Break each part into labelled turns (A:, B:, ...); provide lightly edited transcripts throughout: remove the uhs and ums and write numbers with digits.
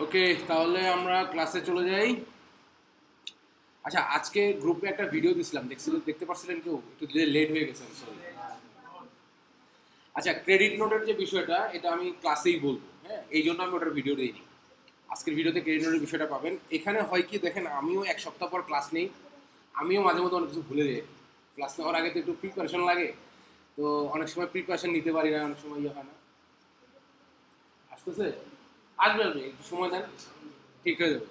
A: ওকে, তাহলে আমরা ক্লাসে চলে যাই। আচ্ছা, আজকে গ্রুপে একটা ভিডিও দিছিলাম, দেখতে পাচ্ছিলেন কেউ? একটু লেট হয়ে গেছে, সরি। আচ্ছা, ক্রেডিট নোটের যে বিষয়টা, এটা আমি ক্লাসেই বলবো, হ্যাঁ, এই জন্য আমি ওটার ভিডিও দিইনি। আজকের ভিডিওতে ক্রেডিট নোটের বিষয়টা পাবেন। এখানে হয় কি দেখেন, আমিও এক সপ্তাহ পর ক্লাস নেই, আমিও মাঝে মধ্যে অনেক কিছু ভুলে যাই। ক্লাস নেওয়ার আগে তো একটু প্রিপারেশন লাগে, তো অনেক সময় প্রিপারেশন নিতে পারি না, অনেক সময় ইয়ে হয় না। আসতেছে, আসবে আসবে, একটু সময় দেন, ঠিক হয়ে যাবে।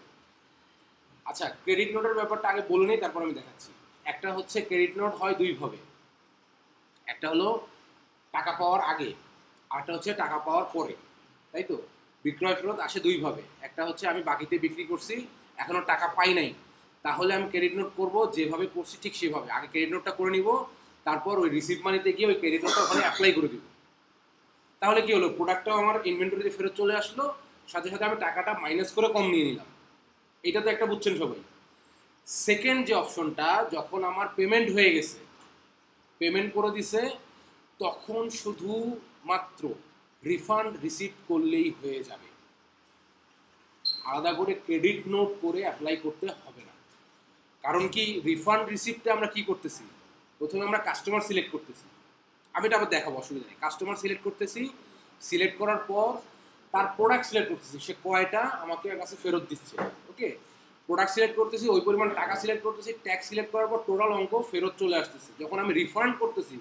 A: আচ্ছা, ক্রেডিট নোটের ব্যাপারটা আগে বলে নিই, তারপর আমি দেখাচ্ছি। একটা হচ্ছে ক্রেডিট নোট হয় দুইভাবে। একটা হলো টাকা পাওয়ার আগে, আরটা হচ্ছে টাকা পাওয়ার পরে, তাই তো? বিক্রয় ফেরত আসে দুইভাবে। একটা হচ্ছে আমি বাকিতে বিক্রি করছি, এখনো টাকা পাই নাই, তাহলে আমি ক্রেডিট নোট করবো যেভাবে করছি ঠিক সেভাবে। আগে ক্রেডিট নোটটা করে নিব, তারপর ওই রিসিভ মানিতে গিয়ে ওই ক্রেডিট নোটটা ওখানে অ্যাপ্লাই করে দিব। তাহলে কি হলো, প্রোডাক্টটাও আমার ইনভেন্টরিতে ফেরত চলে আসলো, সাথে সাথে আমি টাকাটা মাইনাস করে কম নিয়ে নিলাম। এটা তো একটা বুঝছেন সবাই। সেকেন্ড যে অপশনটা, যখন আমার পেমেন্ট হয়ে গেছে, পেমেন্ট করে দিছে, তখন শুধু মাত্র রিফান্ড রিসিভ করলেই হয়ে যাবে, আলাদা করে ক্রেডিট নোট করে অ্যাপ্লাই করতে হবে না। কারণ কি, রিফান্ড রিসিপ্টে আমরা কি করতেছি, প্রথমে আমরা কাস্টমার সিলেক্ট করতেছি। আমি এটা আবার দেখাবো, অসুবিধা নেই। কাস্টমার সিলেক্ট করতেছি, সিলেক্ট করার পর তার প্রোডাক্ট সিলেক্ট করতেছি, সে কয়টা আমাকে কাছে ফেরত দিচ্ছে। ওকে, প্রোডাক্ট সিলেক্ট করতেছি, ওই পরিমাণ টাকা সিলেক্ট করতেছি, ট্যাক্স সিলেক্ট করার পর টোটাল অঙ্ক ফেরত চলে আসতেছে। যখন আমি রিফান্ড করতেছি,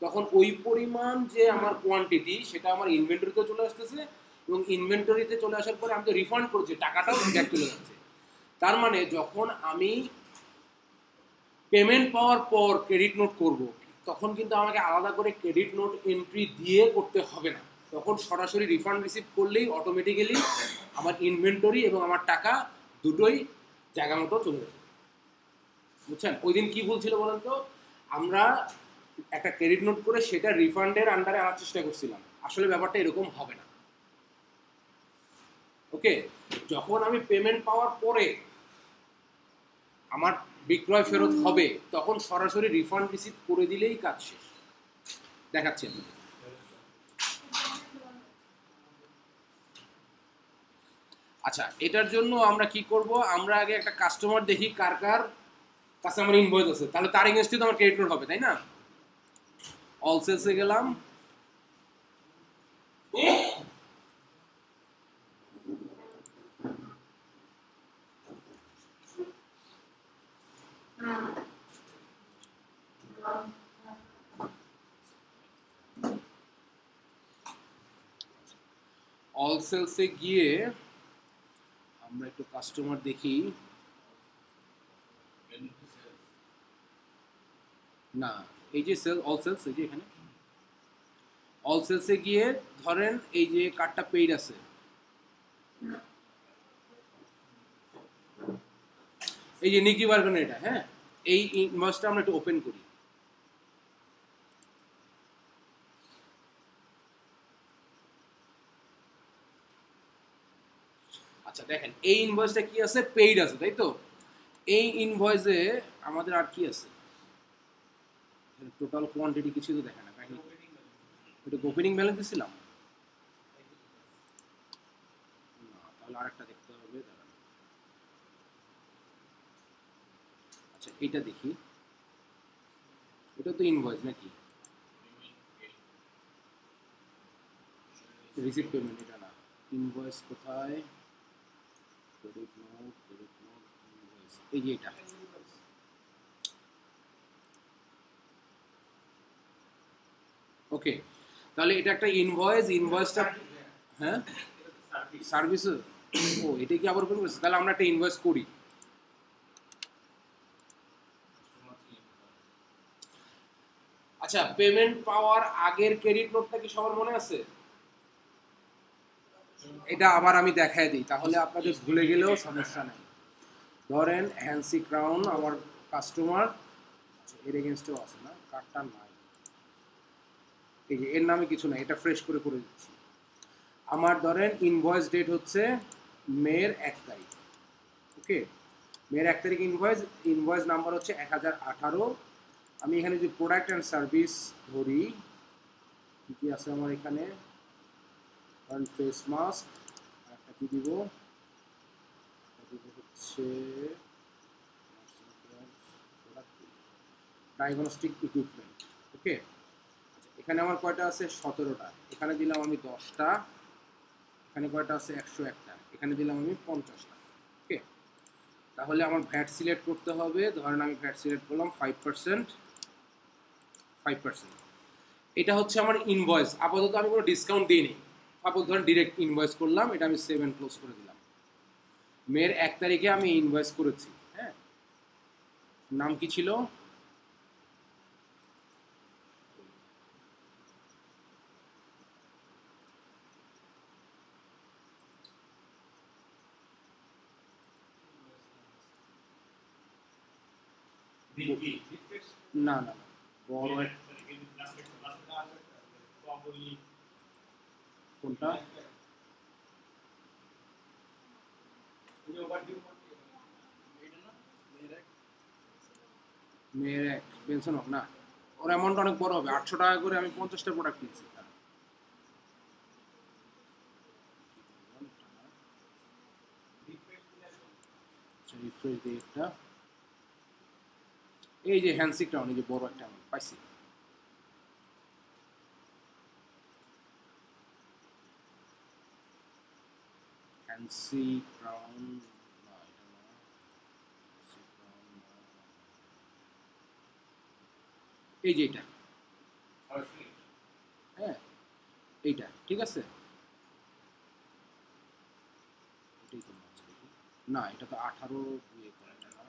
A: তখন ওই পরিমাণ যে আমার কোয়ান্টিটি, সেটা আমার ইনভেন্টরিতে চলে আসতেছে, এবং ইনভেন্টরিতে চলে আসার পরে আমি তো রিফান্ড করছি, টাকাটাও ব্যাক চলে যাচ্ছে। তার মানে যখন আমি পেমেন্ট পাওয়ার পর ক্রেডিট নোট করব, তখন কিন্তু আমাকে আলাদা করে ক্রেডিট নোট এন্ট্রি দিয়ে করতে হবে না। তখন সরাসরি রিফান্ড রিসিভ করলেই অটোমেটিক্যালি আমার ইনভেন্টরি এবং আমার টাকা দুটোই জায়গা মতো চলে যাবে। বুঝছেন? ওই দিন কি বলছিল বলেন তো, আমরা একটা ক্রেডিট নোট করে সেটা রিফান্ডের আন্ডারে আনার চেষ্টা করছিলাম, আসলে ব্যাপারটা এরকম হবে না। ওকে, যখন আমি পেমেন্ট পাওয়ার পরে আমার বিক্রয় ফেরত হবে, তখন সরাসরি রিফান্ড রিসিভ করে দিলেই কাজ শেষ। দেখাচ্ছেন। আচ্ছা, এটার জন্য আমরা কি করব, আমরা আগে একটা কাস্টমার দেখি কার কার কাছে আমার ইনভয়েস আছে, তাহলে তার এগেইনস্টে তো আমার ক্রেডিট নোট হবে, তাই না? অল সেলসে গেলাম, অল সেলসে গিয়ে আমরা একটু কাস্টমার দেখি। না, এই যে সেল, অল সেলস, এই যে এখানে অল সেলসে গিয়ে ধরেন এই যে কার্ডটা পেইড আছে, এই যে নিকি বার্গান, এটা, হ্যাঁ, এই ইনভয়েসটা আমরা একটু ওপেন করি। আচ্ছা দেখেন, এই ইনভয়েসটা কি আছে, পেইড আছে, তাই তো? এই ইনভয়েসে আমাদের আর কি আছে, টোটাল কোয়ান্টিটি কিছু তো দেখে না, কাহিনী এটা ওপেনিং ব্যালেন্স দিছিলাম না, তাহলে আরেকটা দেখতে হবে, দাঁড়ান। আচ্ছা, এটা দেখি, এটা তো ইনভয়েস নাকি রিসিভ পেমেন্ট? এটা না, ইনভয়েস কোথায়, credit note, credit note, invoice, এই যে এটা। ওকে, তাহলে এটা একটা ইনভয়েস, ইনভয়েসটা, হ্যাঁ, সার্ভিস। ও, এটা কি আবার ওপেন করেছে? তাহলে আমরা একটা ইনভয়েস করি। আচ্ছা, পেমেন্ট পাওয়ার আগের ক্রেডিট নোটটা কি সবার মনে আছে? এটা আবার আমি দেখায় দিই, তাহলে আপনাদের ভুলে গেলেও সমস্যা নেই। ধরেন হ্যান্সি ক্রাউন আমার কাস্টমার, এর এগেনস্টেও আছে না, কার্ডটা নাই, এই যে এর নামে কিছু নাই, এটা ফ্রেশ করে করে দিচ্ছি। আমার ধরেন ইনভয়েস ডেট হচ্ছে মের 1 তারিখ। ওকে, মের 1 তারিখ ইনভয়েস, ইনভয়েস নাম্বার হচ্ছে 1018। আমি এখানে যে প্রোডাক্ট অ্যান্ড সার্ভিস ধরি, কী কী আছে আমার এখানে, কারণ ফেস মাস্ক, একটা কী দিব, হচ্ছে ডায়াগনস্টিক ইকুইপমেন্ট। ওকে, এখানে আমার কয়টা আছে? 17টা। এখানে দিলাম আমি 10টা। এখানে কয়টা আছে? 101টা। এখানে দিলাম আমি 50টা। ওকে, তাহলে আমার ভ্যাট সিলেক্ট করতে হবে। ধরেন আমি ভ্যাট সিলেক্ট করলাম 5%। 5%, এটা হচ্ছে আমার ইনভয়েস। আপাতত আমি কোনো ডিসকাউন্ট দিইনি। সাপোজ ধরেন ডিরেক্ট ইনভয়েস করলাম, এটা আমি 7 ক্লোজ করে দিলাম। মের 1 তারিখে আমি ইনভয়েস করেছি। হ্যাঁ, নাম কি ছিল? না না না, বড় কোনটা? মেয়ের এক পেনশন হোক না, ওর অ্যামাউন্ট অনেক বড় হবে। 800 টাকা করে আমি 50টা প্রোডাক্ট কিনছি। রিফ্রেশ দিয়ে একটা, এই যে হ্যান্ডসিকটা অনেক বড় একটা অ্যামাউন্ট পাইছি। ফ্যান্সি ক্রাউন, এই যে এটা, হ্যাঁ এইটা ঠিক আছে। এটাই তো না, এটা তো 18 দুয়ে করা টাকা।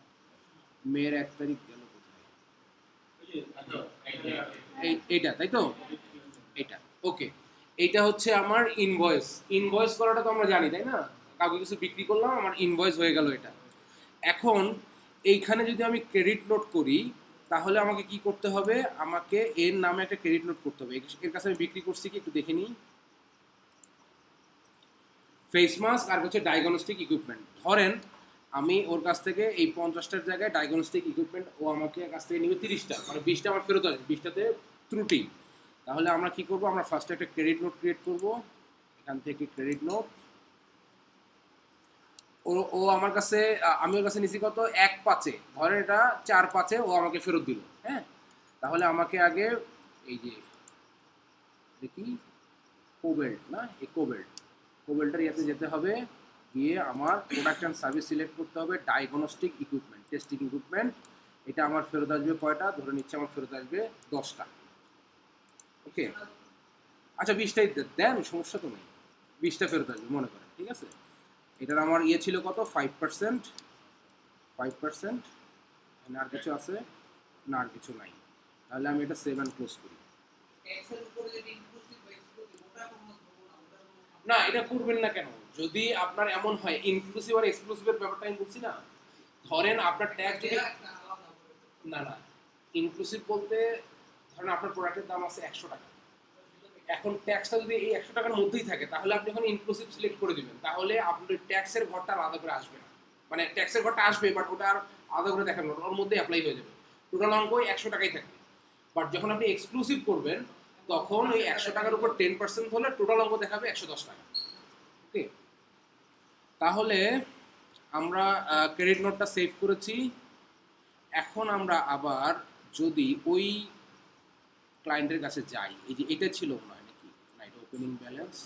A: মেয়ের 1 তারিখ গেল কোথায়? এইটা তাই তো, এটা। ওকে, এইটা হচ্ছে আমার ইনভয়েস। ইনভয়েস করাটা তো আমরা জানি তাই না, কাউকে কিছু বিক্রি করলাম, আমার ইনভয়েস হয়ে গেল এটা। এখন এইখানে যদি আমি ক্রেডিট নোট করি, তাহলে আমাকে কি করতে হবে? আমাকে এর নামে একটা ক্রেডিট নোট করতে হবে। এর কাছে আমি বিক্রি করছি কি একটু দেখে নিই। ফেস মাস্ক আর হচ্ছে ডায়াগনস্টিক ইকুইপমেন্ট। ধরেন আমি ওর কাছ থেকে এই 50টার জায়গায় ডায়াগনস্টিক ইকুইপমেন্ট ও আমাকে কাছ থেকে নিবে 30টা, মানে 20টা আমার ফেরত আসবে, 20টাতে ত্রুটি। তাহলে আমরা কি করব? আমরা ফার্স্টে একটা ক্রেডিট নোট ক্রিয়েট করব। এখান থেকে ক্রেডিট নোট। ও ও আমার কাছে, আমি ওর কাছে নিছি কত? 1/5-এ। ধরেন এটা 4/5-এ ও আমাকে ফেরত দিল। হ্যাঁ, তাহলে আমাকে আগে এই যে দেখি কোবেল্ট, না এই কোবেল্টের ইয়াতে যেতে হবে। গিয়ে আমার প্রোডাক্ট অ্যান্ড সার্ভিস সিলেক্ট করতে হবে, ডায়াগনস্টিক ইকুইপমেন্ট, টেস্টিং ইকুইপমেন্ট। এটা আমার ফেরত আসবে কয়টা? ধরে নিচ্ছে আমার ফেরত আসবে 10টা। ওকে, আচ্ছা 20টাই দেন, সমস্যা তো নেই। 20টা ফেরত আসবে মনে করেন, ঠিক আছে। এটার আমার ইয়ে ছিল কত? 5%। 5%, আর কিছু আছে না? আর কিছু নাই। তাহলে আমি এটা 7 ক্লোজ করি। না, এটা করবেন না কেন? যদি আপনার এমন হয়, ইনক্লুসিভ আর এক্সক্লুসিভের ব্যাপারটা আমি বলছি না। ধরেন আপনার ট্যাগ যদি, না না, ইনক্লুসিভ বলতে ধরেন আপনার প্রোডাক্টের দাম আছে 100 টাকা। এখন ট্যাক্সটা যদি এই 100 টাকার মধ্যেই থাকে, তাহলে আপনি এখন ইনক্লুসিভ সিলেক্ট করে দিবেন। তাহলে আপনার ট্যাক্সের ঘরটা আলাদা করে আসবে না। মানে ট্যাক্সের ঘরটা আসবে, বাট ওটা আর আলাদা করে দেখাবে না, ওর মধ্যে অ্যাপ্লাই হয়ে যাবে। টোটাল অঙ্ক ওই 100 টাকাই থাকবে। বাট যখন আপনি এক্সক্লুসিভ করবেন, তখন ওই 100 টাকার উপর 10% হলে টোটাল অঙ্ক দেখাবে 110 টাকা। ওকে, তাহলে আমরা ক্রেডিট নোটটা সেভ করেছি। এখন আমরা আবার যদি ওই ক্লায়েন্টের কাছে যাই, এই যে এটা ছিল মনে হয় নাকি, না এটা ওপেনিং ব্যালেন্স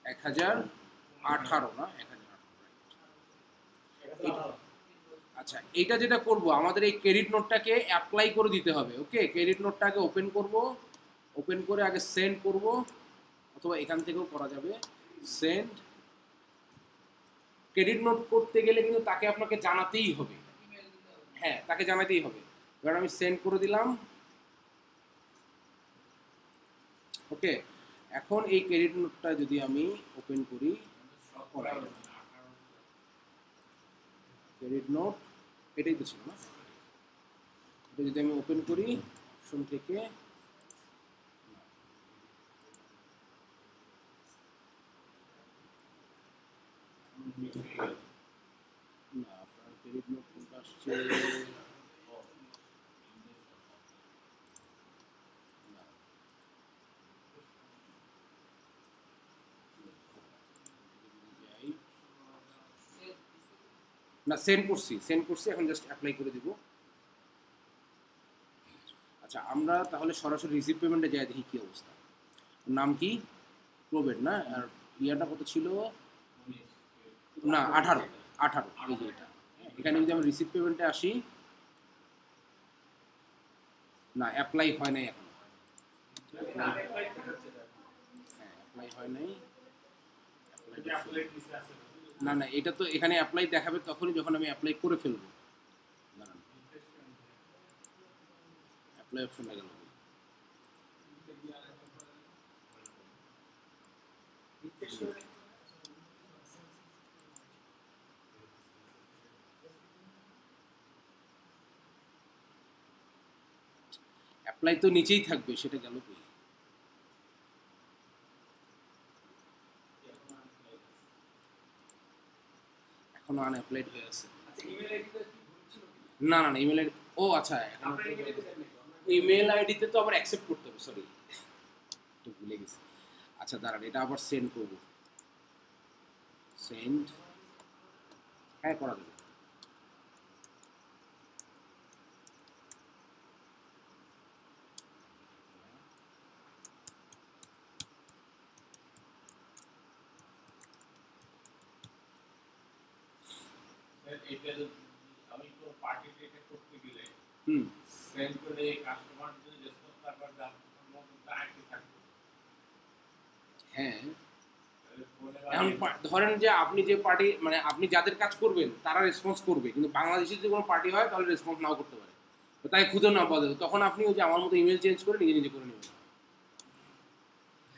A: 1018, না 1018। আচ্ছা, এটা যেটা করব, আমাদের এই ক্রেডিট নোটটাকে অ্যাপ্লাই করে দিতে হবে। ওকে, ক্রেডিট নোটটাকে ওপেন করব। ওপেন করে আগে সেন্ড করব, অথবা এখান থেকেও করা যাবে সেন্ড। ক্রেডিট নোট করতে গেলে কিন্তু তাকে আপনাকে জানাতেই হবে। হ্যাঁ, তাকে জানাতেই হবে। কারণ আমি সেন্ড করে দিলাম। ওকে, এখন এই ক্রেডিট নোটটা যদি আমি ওপেন করি, ক্রেডিট নোট এটাই তো ছিল না, এটা যদি আমি ওপেন করি অপশন থেকে, না আপনার ক্রেডিট নোট কোনটা আসছে? না, সেন্ড করছি, এখন জাস্ট অ্যাপ্লাই করে দিব। আচ্ছা, আমরা তাহলে সরাসরি রিসিভ পেমেন্টে যাই, দেখি কি অবস্থা। নাম কি? প্রবেট না? আর ইয়াটা কত ছিল? না, 18, এই যে এটা। এখানে যদি আমরা রিসিভ পেমেন্টে আসি, না অ্যাপ্লাই হয় নাই এখন। হ্যাঁ, অ্যাপ্লাই হয় নাই। না না, এটা তো এখানে অ্যাপ্লাই দেখাবে তখনই যখন আমি অ্যাপ্লাই করে ফেলবো। দাঁড়ান, অ্যাপ্লাই অপশনটা গেল। অ্যাপ্লাই তো নিচেই থাকবে, সেটা গেল কই? এখনো আনঅ্যাপ্লাইড হয়ে আছে। না না না, ইমেল আইডি, ও আচ্ছা, ইমেল আইডিতে তো আবার অ্যাকসেপ্ট করতে হবে, সরি একটু ভুলে গেছি। আচ্ছা দাঁড়ান, এটা আবার সেন্ড করব। সেন্ড, হ্যাঁ করা যাবে।
B: আমি তো পার্টিতে এটা করতে গেলে
A: হুম,
B: সেন্ড করে কাস্টমার যদি রেসপন্স না করে আইটি থাকবে।
A: হ্যাঁ। এখন ধরেন যে আপনি যে পার্টি, মানে আপনি যাদের কাজ করবেন তারা রেসপন্স করবে, কিন্তু বাংলাদেশের যদি কোনো পার্টি হয় তাহলে রেসপন্স নাও করতে পারে, তো তাই খুঁজে না পাওয়া যাবে, তখন আপনি ওই যে আমার মতো ইমেল চেঞ্জ করে নিজে নিজে করে নেবেন।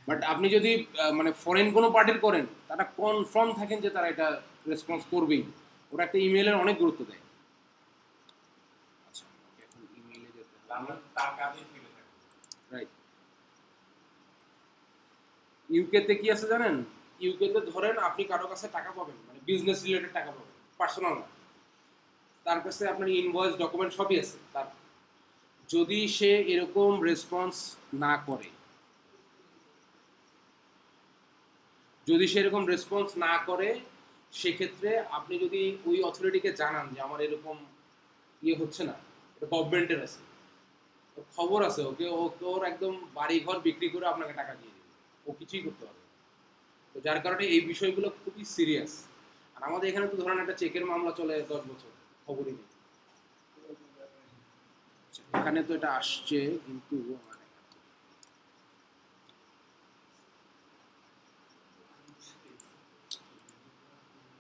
A: বাট আপনি যদি মানে ফরেন কোনো পার্টির করেন, তারা কনফার্ম থাকেন যে তারা এটা রেসপন্স করবেই, ওরা একটা ইমেলের অনেক গুরুত্ব দেয়। আচ্ছা, আমাকে এখন ইমেইলে যেতে হবে।
B: আমরা তার কাজেই ফিরে থাকবো।
A: রাইট। ইউকেতে কি আছে জানেন? ইউকেতে ধরেন আপনি কারো কাছে টাকা পাবেন, মানে বিজনেস রিলেটেড টাকা পাবেন, পার্সোনাল না, তার কাছে আপনার ইনভয়েস ডকুমেন্ট সবই আছে তার, যদি সে এরকম রেসপন্স না করে, যদি সে এরকম রেসপন্স না করে, সেক্ষেত্রে আপনি যদি ওই অথরিটিকে জানান যে আমার এরকম ইয়ে হচ্ছে না, এটা গভর্নমেন্টের আছে, ওর খবর আছে, ওকে ওর একদম বাড়ি ঘর বিক্রি করে আপনাকে টাকা দিয়ে দেবে, ও কিছুই করতে পারবে না। তো যার কারণে এই বিষয়গুলো খুবই সিরিয়াস। আর আমাদের এখানে তো ধরেন একটা চেকের মামলা চলে 10 বছর, খবরই নেই। এখানে তো এটা আসছে, কিন্তু মানে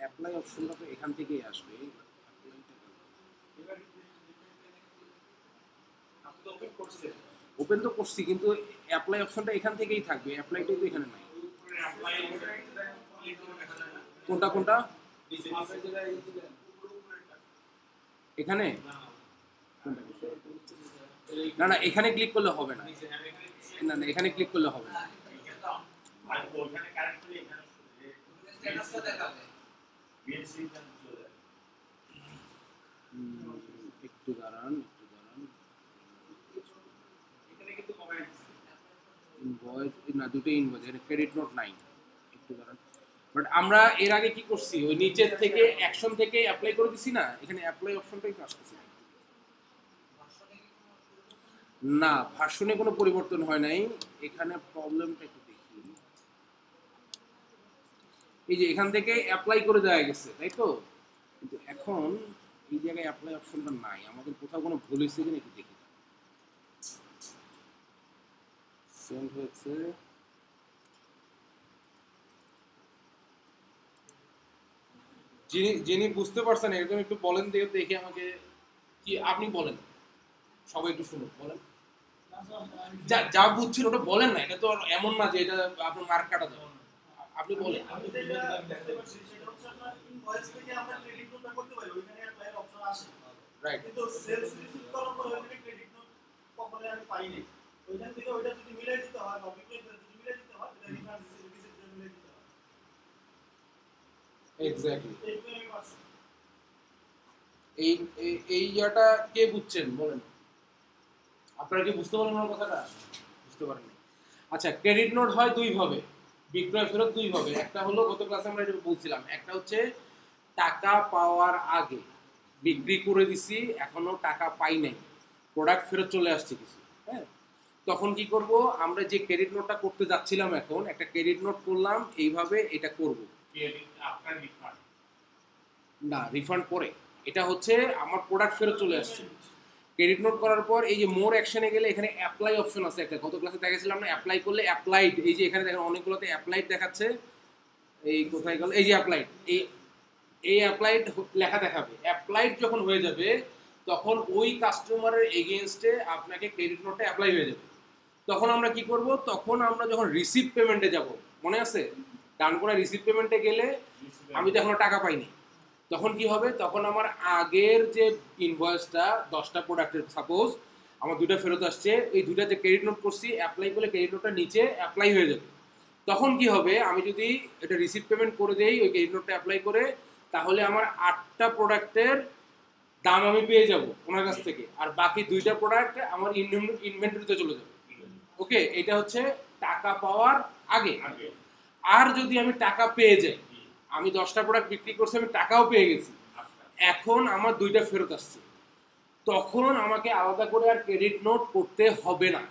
A: অ্যাপ্লাই অপশনটা তো এখান থেকেই আসবে। ওপেন তো করছি, কিন্তু অ্যাপ্লাই অপশনটা এখান থেকেই থাকবে, অ্যাপ্লাইটাই তো এখানে নাই। কোনটা কোনটা? এখানে না না, এখানে ক্লিক করলে হবে না, না না, এখানে ক্লিক করলে হবে না। একটু দাঁড়ান, একটু দাঁড়ান। ইনভয়েস না, দুটো ইনভয়েস, এটা ক্রেডিট নোট নাই, একটু দাঁড়ান। বাট আমরা এর আগে কি করছি, ওই নিচের থেকে অ্যাকশন থেকে অ্যাপ্লাই করে দিছি না, এখানে অ্যাপ্লাই অপশনটাই তো আসতেছে না, ভার্সনে কোনো পরিবর্তন হয় নাই। এখানে প্রবলেমটা একটু দেখি, এই যে এখান থেকে অ্যাপ্লাই করে দেওয়া গেছে, তাই তো, কিন্তু এখন এই জায়গায় অ্যাপ্লাই অপশনটা নাই, আমাদের কোথাও কোনো ভুল হয়েছে কিনা একটু দেখি। সেন্ড হয়েছে, যিনি যিনি বুঝতে পারছেন একদম একটু বলেন, দেখে আমাকে, কি আপনি বলেন, সবাই একটু শুনুন, বলেন। যা যা বুঝছেন ওটা বলেন না, এটা তো আর এমন না যে এটা আপনার মার্ক কাটা যাবে, আপনি বলেন। রাইট।
C: কিন্তু সেলস রিসিভ করার পর ওইখানে ক্রেডিট নোট কখনো আমি পাইনি। ওইখান থেকে ওইটা যদি মিলাই দিতে হয় বা বিক্রয় যদি মিলাই দিতে হয়, এটা রিফান্ড রিসিভ মিলাই দিতে হয়।
A: এক্স্যাক্টলি।
C: এইটাই আমি পাচ্ছি।
A: এই এই ইয়াটা কে বুঝছেন বলেন, আপনারা কি বুঝতে পারলেন আমার কথাটা? বুঝতে পারেননি? আচ্ছা, ক্রেডিট নোট হয় দুই ভাবে, বিক্রয় ফেরত দুই ভাবে। একটা হলো গত ক্লাসে আমরা এটা বলছিলাম, একটা হচ্ছে টাকা পাওয়ার আগে বিক্রি করে দিছি, এখনো টাকা পাই নাই, প্রোডাক্ট ফেরত চলে আসছে কিছু, হ্যাঁ, তখন কি করব, আমরা যে ক্রেডিট নোটটা করতে যাচ্ছিলাম, এখন একটা ক্রেডিট নোট করলাম, এইভাবে এটা করব
B: আপনার রিফান্ড
A: না, রিফান্ড পরে, এটা হচ্ছে আমার প্রোডাক্ট ফেরত চলে আসছে। ক্রেডিট নোট করার পর এই যে মোর অ্যাকশনে গেলে এখানে অ্যাপ্লাই অপশন আছে একটা, গত ক্লাসে দেখাছিলাম না, অ্যাপ্লাই করলে অ্যাপ্লাইড, এই যে এখানে দেখেন অনেকগুলোতে অ্যাপ্লাইড দেখাচ্ছে, এই কোথায় গেল, এই যে অ্যাপ্লাইড, এই অ্যাপ্লাইড লেখা দেখাবে, অ্যাপ্লাইড যখন হয়ে যাবে তখন ওই কাস্টমারের এগেইনস্টে আপনাকে ক্রেডিট নোটটা অ্যাপ্লাই হয়ে যাবে। তখন আমরা কি করব, তখন আমরা যখন রিসিভ পেমেন্টে যাব, মনে আছে ডান করে রিসিভ পেমেন্টে গেলে আমি তো এখনো টাকা পাইনি, তখন কি হবে, তখন আমার আগের যে ইনভয়েসটা 10টা প্রোডাক্টের, সাপোজ আমার 2টা ফেরত আসছে, এই 2টা যে ক্রেডিট নোট করছি অ্যাপ্লাই করলে ক্রেডিট নোটটা নিচে অ্যাপ্লাই হয়ে যাবে। তখন কি হবে, আমি যদি এটা রিসিভ পেমেন্ট করে দেই ওই ক্রেডিট নোটটা অ্যাপ্লাই করে, তাহলে আমার 8টা প্রোডাক্টের দাম আমি পেয়ে যাব ওনার কাছ থেকে, আর বাকি 2টা প্রোডাক্ট আমার ইনভেন্টরিতে চলে যাবে। ওকে, এটা হচ্ছে টাকা পাওয়ার আগে। আর যদি আমি টাকা পেয়ে যাই, আমি 10টা প্রোডাক্ট বিক্রি করছি, আমি টাকাও পেয়ে গেছি, এখন আমার 2টা ফেরত আসছে, তখন আমাকে আলাদা করে আর ক্রেডিট নোট করতে হবে না।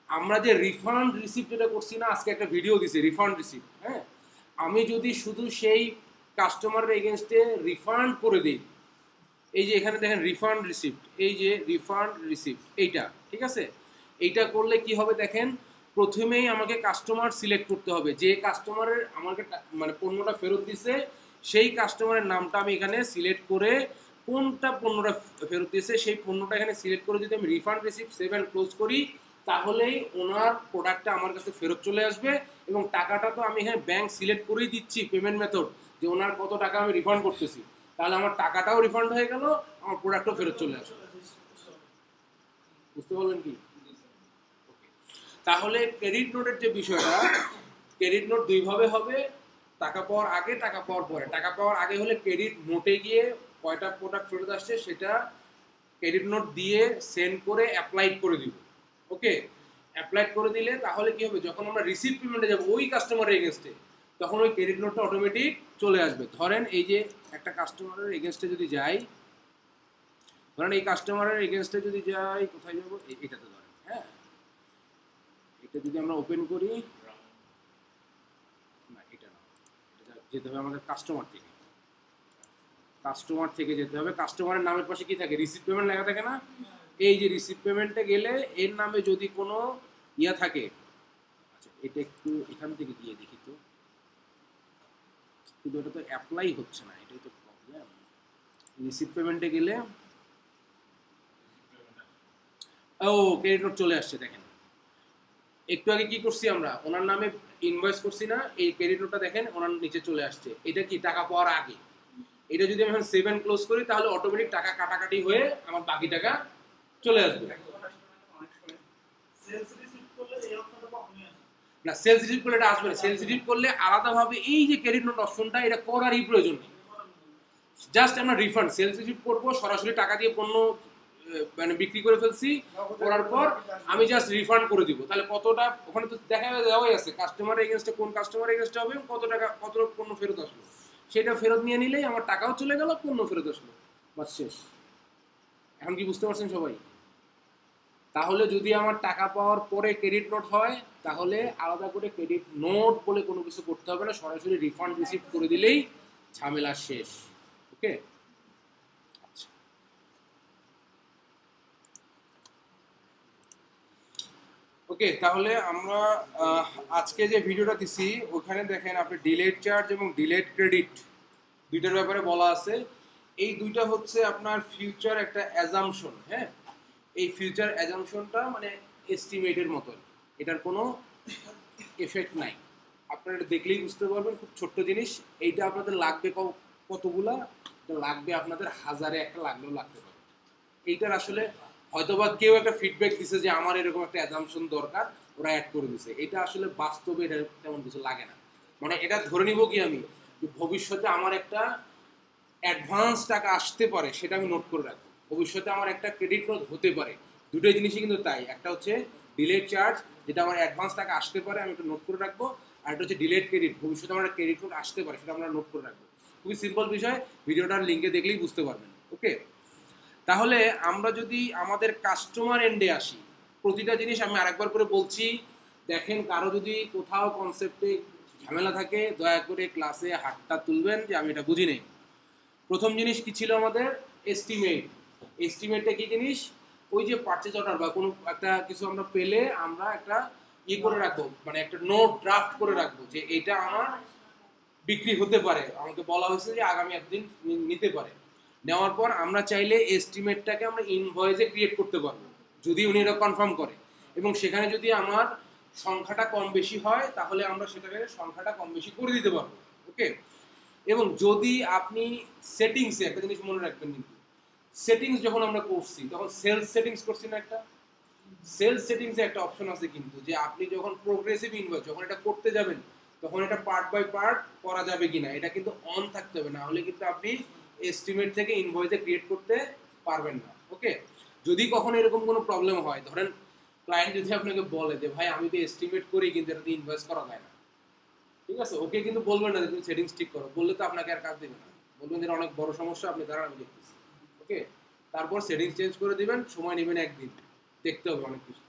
A: আমরা যে রিফান্ড রিসিপ্ট যেটা করছি না, আজকে একটা ভিডিও দিছি রিফান্ড রিসিপ্ট, হ্যাঁ, আমি যদি শুধু সেই কাস্টমারের এগেনস্টে রিফান্ড করে দিই, এই যে এখানে দেখেন রিফান্ড রিসিপ্ট, এই যে রিফান্ড রিসিপ্ট, এইটা ঠিক আছে, এইটা করলে কি হবে দেখেন, প্রথমেই আমাকে কাস্টমার সিলেক্ট করতে হবে, যে কাস্টমারের আমাকে মানে পণ্যটা ফেরত দিছে সেই কাস্টমারের নামটা আমি এখানে সিলেক্ট করে, কোনটা পণ্যটা ফেরত দিয়েছে সেই পণ্যটা এখানে সিলেক্ট করে যদি আমি refund receipt save and close করি, তাহলেই ওনার প্রোডাক্টটা আমার কাছে ফেরত চলে আসবে, এবং টাকাটা তো আমি এখানে ব্যাংক সিলেক্ট করেই দিচ্ছি পেমেন্ট মেথড, যে ওনার কত টাকা আমি রিফান্ড করতেছি, তাহলে আমার টাকাটাও রিফান্ড হয়ে গেল, আমার প্রোডাক্টও ফেরত চলে আসবে। বুঝতে পারলেন কি? তাহলে ক্রেডিট নোটের যে বিষয়টা, ক্রেডিট নোট দুইভাবে হবে, টাকা পাওয়ার আগে, টাকা পাওয়ার পরে। টাকা পাওয়ার আগে হলে ক্রেডিট নোটে গিয়ে কয়টা প্রোডাক্ট ফেরত আসছে সেটা ক্রেডিট নোট দিয়ে সেন্ড করে অ্যাপ্লাই করে দিব। ওকে, অ্যাপ্লাই করে দিলে তাহলে কি হবে, যখন আমরা রিসিভ পেমেন্টে যাব ওই কাস্টমারের এগেনস্টে, তখন ওই ক্রেডিট নোটটা অটোমেটিক চলে আসবে। ধরেন এই যে একটা কাস্টমারের এগেনস্টে যদি যাই, ধরেন এই কাস্টমারের এগেনস্টে যদি যাই, কোথায় যাবো, এটাতে ধরেন, হ্যাঁ, এটা যদি আমরা ওপেন করি, না এটা না, এটা যেতে হবে আমাদের কাস্টমার থেকে, কাস্টমার থেকে যেতে হবে, কাস্টমারের নামের পাশে কি থাকে, রিসিভ পেমেন্ট লেখা থাকে না, এই যে রিসিভ পেমেন্টে গেলে এর নামে যদি কোনো ইয়া থাকে, আচ্ছা এটা একটু এখান থেকে দিয়ে দেখি তো, কিন্তু এটা তো অ্যাপ্লাই হচ্ছে না, এটাই তো প্রবলেম। রিসিভ পেমেন্টে গেলে ও ক্রেডিট নোট চলে আসছে, দেখেন একটু আগে কি করছি আমরা, ওনার নামে ইনভয়েস করছি না, এই ক্রেডিট নোটটা দেখেন ওনার নিচে চলে আসছে, এটা কি টাকা পাওয়ার আগে। এটা যদি আমি এখন সেভ এন্ড ক্লোজ করি, তাহলে অটোমেটিক টাকা কাটাকাটি হয়ে আমার বাকি টাকা চলে আসবে।
C: সেলস রিসিভ করলে এই অপশনটা কখনোই আসে
A: না, সেলস রিসিভ করলে এটা আসবে না, সেলস রিসিভ করলে আলাদাভাবে এই যে ক্রেডিট নোট অপশনটা, এটা করারই প্রয়োজন নেই, জাস্ট আমরা রিফান্ড, সেলস রিসিভ করবো, সরাসরি টাকা দিয়ে পণ্য মানে বিক্রি করে ফেলছি, করার পর আমি জাস্ট রিফান্ড করে দিব, তাহলে কতটা ওখানে তো দেখা দেওয়াই আছে, কাস্টমার এগেনস্টে কোন কাস্টমার এগেনস্টে হবে, কত টাকা কত পণ্য ফেরত আসলো, সেটা ফেরত নিয়ে নিলেই আমার টাকাও চলে গেল, পণ্য ফেরত আসলো, বাস শেষ। এখন কি বুঝতে পারছেন সবাই? তাহলে যদি আমার টাকা পাওয়ার পরে ক্রেডিট নোট হয়, তাহলে আলাদা করে ক্রেডিট নোট বলে কোনো কিছু করতে হবে না, সরাসরি রিফান্ড রিসিভ করে দিলেই ঝামেলা শেষ। ওকে, আচ্ছা, ওকে, তাহলে আমরা আজকে যে ভিডিওটা দিছি ওখানে দেখেন আপনি ডিলেড চার্জ এবং ডিলেড ক্রেডিট দুইটার ব্যাপারে বলা আছে। এই দুইটা হচ্ছে আপনার ফিউচার একটা অ্যাজাম্পশন, হ্যাঁ, এই ফিউচার অ্যাজাম্পশনটা মানে এস্টিমেটের মতন, এটার কোনো এফেক্ট নাই, আপনারা এটা দেখলেই বুঝতে পারবেন, খুব ছোট্ট জিনিস। এইটা আপনাদের লাগবে কতগুলা, এটা লাগবে আপনাদের হাজারে একটা লাগলেও লাগতে পারে। এইটার আসলে হয়তোবা কেউ একটা ফিডব্যাক দিছে যে আমার এরকম একটা অ্যাজাম্পশন দরকার, ওরা অ্যাড করে দিছে, এটা আসলে বাস্তবে এটা তেমন কিছু লাগে না, মানে এটা ধরে নিব কি আমি, ভবিষ্যতে আমার একটা অ্যাডভান্স টাকা আসতে পারে, সেটা আমি নোট করে রাখবো, ভবিষ্যতে আমার একটা ক্রেডিট নোট হতে পারে, দুটোই জিনিসই কিন্তু তাই, একটা হচ্ছে ডিলেড চার্জ, যেটা আমার অ্যাডভান্স টাকা আসতে পারে আমি একটা নোট করে রাখবো, আর একটা হচ্ছে ডিলেড ক্রেডিট, ভবিষ্যতে আমার ক্রেডিট নোট আসতে পারে, সেটা আমরা নোট করে রাখবো। খুবই সিম্পল বিষয়, ভিডিওটার লিঙ্কে দেখলেই বুঝতে পারবেন। ওকে, তাহলে আমরা যদি আমাদের কাস্টমার এন্ডে আসি, প্রতিটা জিনিস আমি আরেকবার করে বলছি, দেখেন কারো যদি কোথাও কনসেপ্টে ঝামেলা থাকে দয়া করে ক্লাসে হাতটা তুলবেন যে আমি এটা বুঝি নেই। প্রথম জিনিস কি ছিল আমাদের? এস্টিমেট। এস্টিমেটটা কি জিনিস? ওই যে পারচেজ অর্ডার বা কোনো একটা কিছু আমরা পেলে আমরা একটা করে রাখবো, মানে একটা নোট ড্রাফট করে রাখবো যে এটা আমার বিক্রি হতে পারে, আমাকে বলা হয়েছে যে আগামী একদিন নিতে পারে। নেওয়ার পর আমরা চাইলে এস্টিমেটটাকে আমরা ইনভয়েসে ক্রিয়েট করতে পারবো যদি উনি এটা কনফার্ম করে, এবং সেখানে যদি আমার সংখ্যাটা কম বেশি হয় তাহলে আমরা সেটাকে সংখ্যাটা কম বেশি করে দিতে পারবো। ওকে, এবং যদি আপনি সেটিংসে একটা জিনিস মনে রাখবেন, কিন্তু সেটিংস যখন আমরা করছি তখন সেলস সেটিংস করছি না, একটা সেলস সেটিংসে একটা অপশন আছে কিন্তু, যে আপনি যখন প্রোগ্রেসিভ ইনভয়েস যখন এটা করতে যাবেন তখন এটা পার্ট বাই পার্ট করা যাবে কিনা এটা কিন্তু অন থাকতে হবে, না হলে কিন্তু আপনি এস্টিমেট থেকে ইনভয়েসে ক্রিয়েট করতে পারবেন না। ওকে, যদি কখনো এরকম কোনো প্রবলেম হয়, ধরেন ক্লায়েন্ট যদি আপনাকে বলে যে ভাই আমি তো এস্টিমেট করি কিন্তু এটাতে ইনভয়েস করা যায় না, ঠিক আছে, ওকে কিন্তু বলবেন না যে তুমি সেটিংস ঠিক করো, বললে তো আপনাকে আর কাজ দেবে না, বলবেন যে অনেক বড় সমস্যা, আপনি দাঁড়ান আমি দেখতেছি। ওকে, তারপর সেটিংস চেঞ্জ করে দিবেন, সময় নেবেন একদিন, দেখতে হবে অনেক কিছু,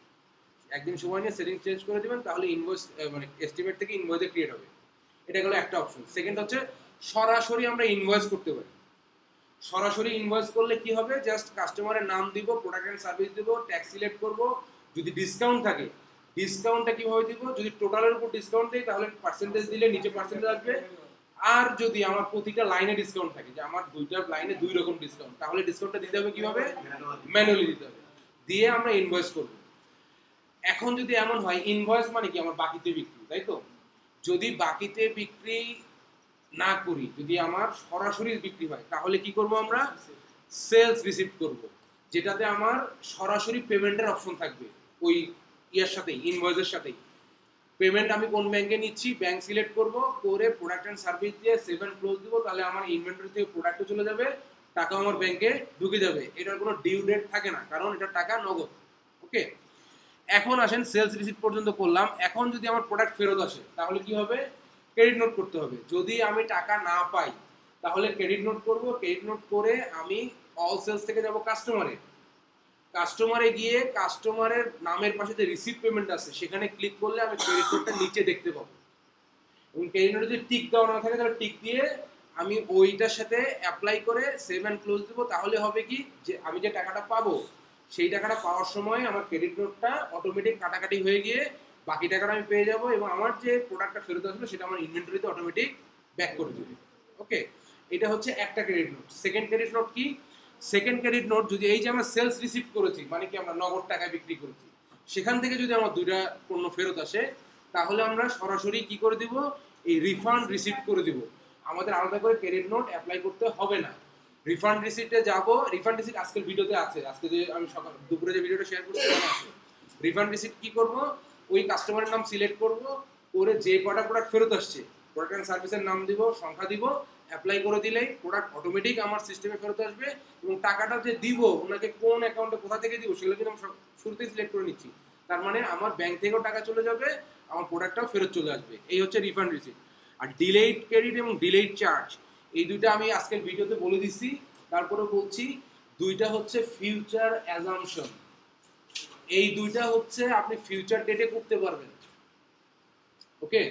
A: একদিন সময় নিয়ে সেটিংস চেঞ্জ করে দিবেন, তাহলে ইনভয়েস মানে এস্টিমেট থেকে ইনভয়েসে ক্রিয়েট হবে। এটা গেলো একটা অপশন। সেকেন্ড হচ্ছে সরাসরি আমরা ইনভয়েস করতে পারি। সরাসরি ইনভয়েস করলে কি হবে? জাস্ট কাস্টমারের নাম দিব, প্রোডাক্ট এন্ড সার্ভিস দিব, ট্যাক্স সিলেক্ট করব, যদি ডিসকাউন্ট থাকে ডিসকাউন্টটা কিভাবে দিব, যদি টোটালের উপর ডিসকাউন্ট দেই তাহলে পার্সেন্টেজ দিলে নিচে পার্সেন্টেজ আসবে, আর যদি আমার প্রতিটা লাইনে ডিসকাউন্ট থাকে, যে আমার দুইটা লাইনে দুই রকম ডিসকাউন্ট, তাহলে ডিসকাউন্টটা দিতে হবে কিভাবে? ম্যানুয়ালি দিতে হবে, দিয়ে আমরা ইনভয়েস করব। এখন যদি এমন হয়, ইনভয়েস মানে কি? আমার বাকিতে বিক্রি, তাই তো? যদি বাকিতে বিক্রি না করি, যদি আমার সরাসরি বিক্রি হয়, তাহলে কি করব? আমরা সেলস রিসিপ্ট করব, যেটাতে আমার সরাসরি পেমেন্টের অপশন থাকবে ওই ইয়ার সাথেই, ইনভয়েসের সাথেই। পেমেন্ট আমি কোন ব্যাংকে নিচ্ছি, ব্যাংক সিলেক্ট করব, করে প্রোডাক্ট এন্ড সার্ভিস দিয়ে 7 ক্লোজ দিব, তাহলে আমার ইনভেন্টরি থেকে প্রোডাক্টও চলে যাবে, টাকা আমার ব্যাংকে ঢুকে যাবে, এটার কোনো ডিউ ডেট থাকে না, কারণ এটা টাকা নগদ। ওকে, এখন আসেন সেলস রিসিপ্ট পর্যন্ত করলাম, এখন যদি আমার প্রোডাক্ট ফেরত আসে তাহলে কি হবে? ক্রেডিট নোট করতে হবে। যদি আমি টাকা না পাই তাহলে ক্রেডিট নোট করব, ক্রেডিট নোট করে আমি অল সেলস থেকে যাব কাস্টমারে, কাস্টমারে গিয়ে কাস্টমারের নামের পাশে যে রিসিপ্ট পেমেন্ট আছে সেখানে ক্লিক করলে আমি ক্রেডিট নোটটা নিচে দেখতে পাবো, এবং ক্রেডিট নোটে যদি টিক দেওয়া না থাকে তাহলে টিক দিয়ে আমি ওইটার সাথে অ্যাপ্লাই করে সেভ অ্যান্ড ক্লোজ দেবো, তাহলে হবে কি, যে আমি যে টাকাটা পাবো সেই টাকাটা পাওয়ার সময় আমার ক্রেডিট নোটটা অটোমেটিক কাটাকাটি হয়ে গিয়ে বাকি টাকাটা আমি পেয়ে যাব, এবং আমার যে প্রোডাক্টটা ফেরত আসবে সেটা আমার ইনভেন্টরিতে অটোমেটিক ব্যাক করে দেবে। ওকে, এটা হচ্ছে একটা credit note. Second credit note কি? সেকেন্ড ক্রেডিট নোট, যদি এই যে আমরা সেলস রিসিপ্ট করেছি, মানে কি আমরা নগদ টাকায় বিক্রি করেছি, সেখান থেকে যদি আমার দুইটা পণ্য ফেরত আসে তাহলে আমরা সরাসরি কি করে দিব? এই রিফান্ড রিসিপ্ট করে দিব, আমাদের আলাদা করে ক্রেডিট নোট অ্যাপ্লাই করতে হবে না। রিফান্ড রিসিপ্টে যাব, রিফান্ড রিসিপ্ট আজকের ভিডিওতে আছে, আজকে যে আমি সকাল দুপুরে যে ভিডিওটা শেয়ার করছি আছে। রিফান্ড রিসিপ্ট কি করব? ওই কাস্টমারের নাম সিলেক্ট করব, করে যে কটা প্রোডাক্ট ফেরত আসছে প্রোডাক্ট এন্ড সার্ভিসের নাম দিব, সংখ্যা দিব, অ্যাপ্লাই করে দিলেই প্রোডাক্ট অটোমেটিক আমার সিস্টেমে ফেরত আসবে, এবং টাকাটা যে দিব ওনাকে কোন অ্যাকাউন্টে কোথা থেকে দিব সেগুলো কিন্তু আমি শুরুতেই সিলেক্ট করে নিচ্ছি, তার মানে আমার ব্যাংক থেকেও টাকা চলে যাবে, আমার প্রোডাক্টটাও ফেরত চলে আসবে। এই হচ্ছে রিফান্ড রিসিপ্ট। আর ডিলেইড ক্রেডিট এবং ডিলেইড চার্জ, এই দুইটা আমি আজকের ভিডিওতে বলে দিচ্ছি, তারপরে বলছি দুইটা হচ্ছে ফিউচার অ্যাজাম্পশন, এই দুইটা হচ্ছে আপনি ফিউচার ডেটে করতে পারবেন। ওকে,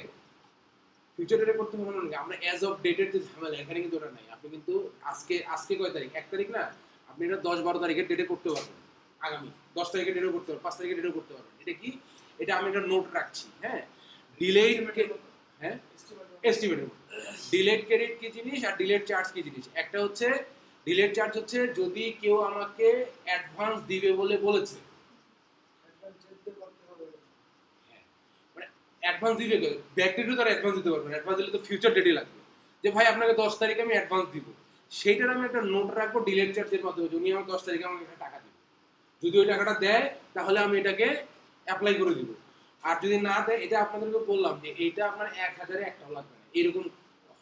A: ফিউচার ডেটে করতে হবে না, আমরা অ্যাজ অফ ডেটের যে ঝামেলা এখানে কিন্তু ওটা নাই, আপনি কিন্তু আজকে কয় তারিখ? 1 তারিখ না, আপনি এটা 10-12 তারিখের ডেটে করতে পারবেন, আগামী 10 তারিখের ডেটেও করতে পারবেন, 5 তারিখের ডেটেও করতে পারবেন। এটা কি? এটা আমি একটা নোট রাখছি। হ্যাঁ, ডিলেইড, হ্যাঁ এস্টিমেটের, ডিলেড ক্রেডিট কি জিনিস আর ডিলেড চার্জ কি জিনিস? একটা হচ্ছে ডিলেড চার্জ হচ্ছে যদি কেউ আমাকে অ্যাডভান্স দিবে বলে বলেছে, মানে অ্যাডভান্স দিবে, ব্যাক ডেটও তারা অ্যাডভান্স দিতে পারবে না, অ্যাডভান্স দিলে তো ফিউচার ডেটে লাগবে, যে ভাই আপনাকে 10 তারিখে আমি অ্যাডভান্স দিব, সেইটার আমি একটা নোট রাখবো ডিলেড চার্জের মাধ্যমে, উনি আমার 10 তারিখে আমাকে একটা টাকা দিবে, যদি ওই টাকাটা দেয় তাহলে আমি এটাকে অ্যাপ্লাই করে দিব, আর যদি না দেয়, এটা আপনাদেরকে বললাম যে এইটা আপনার 1000-এ একটাও লাগবে না, এরকম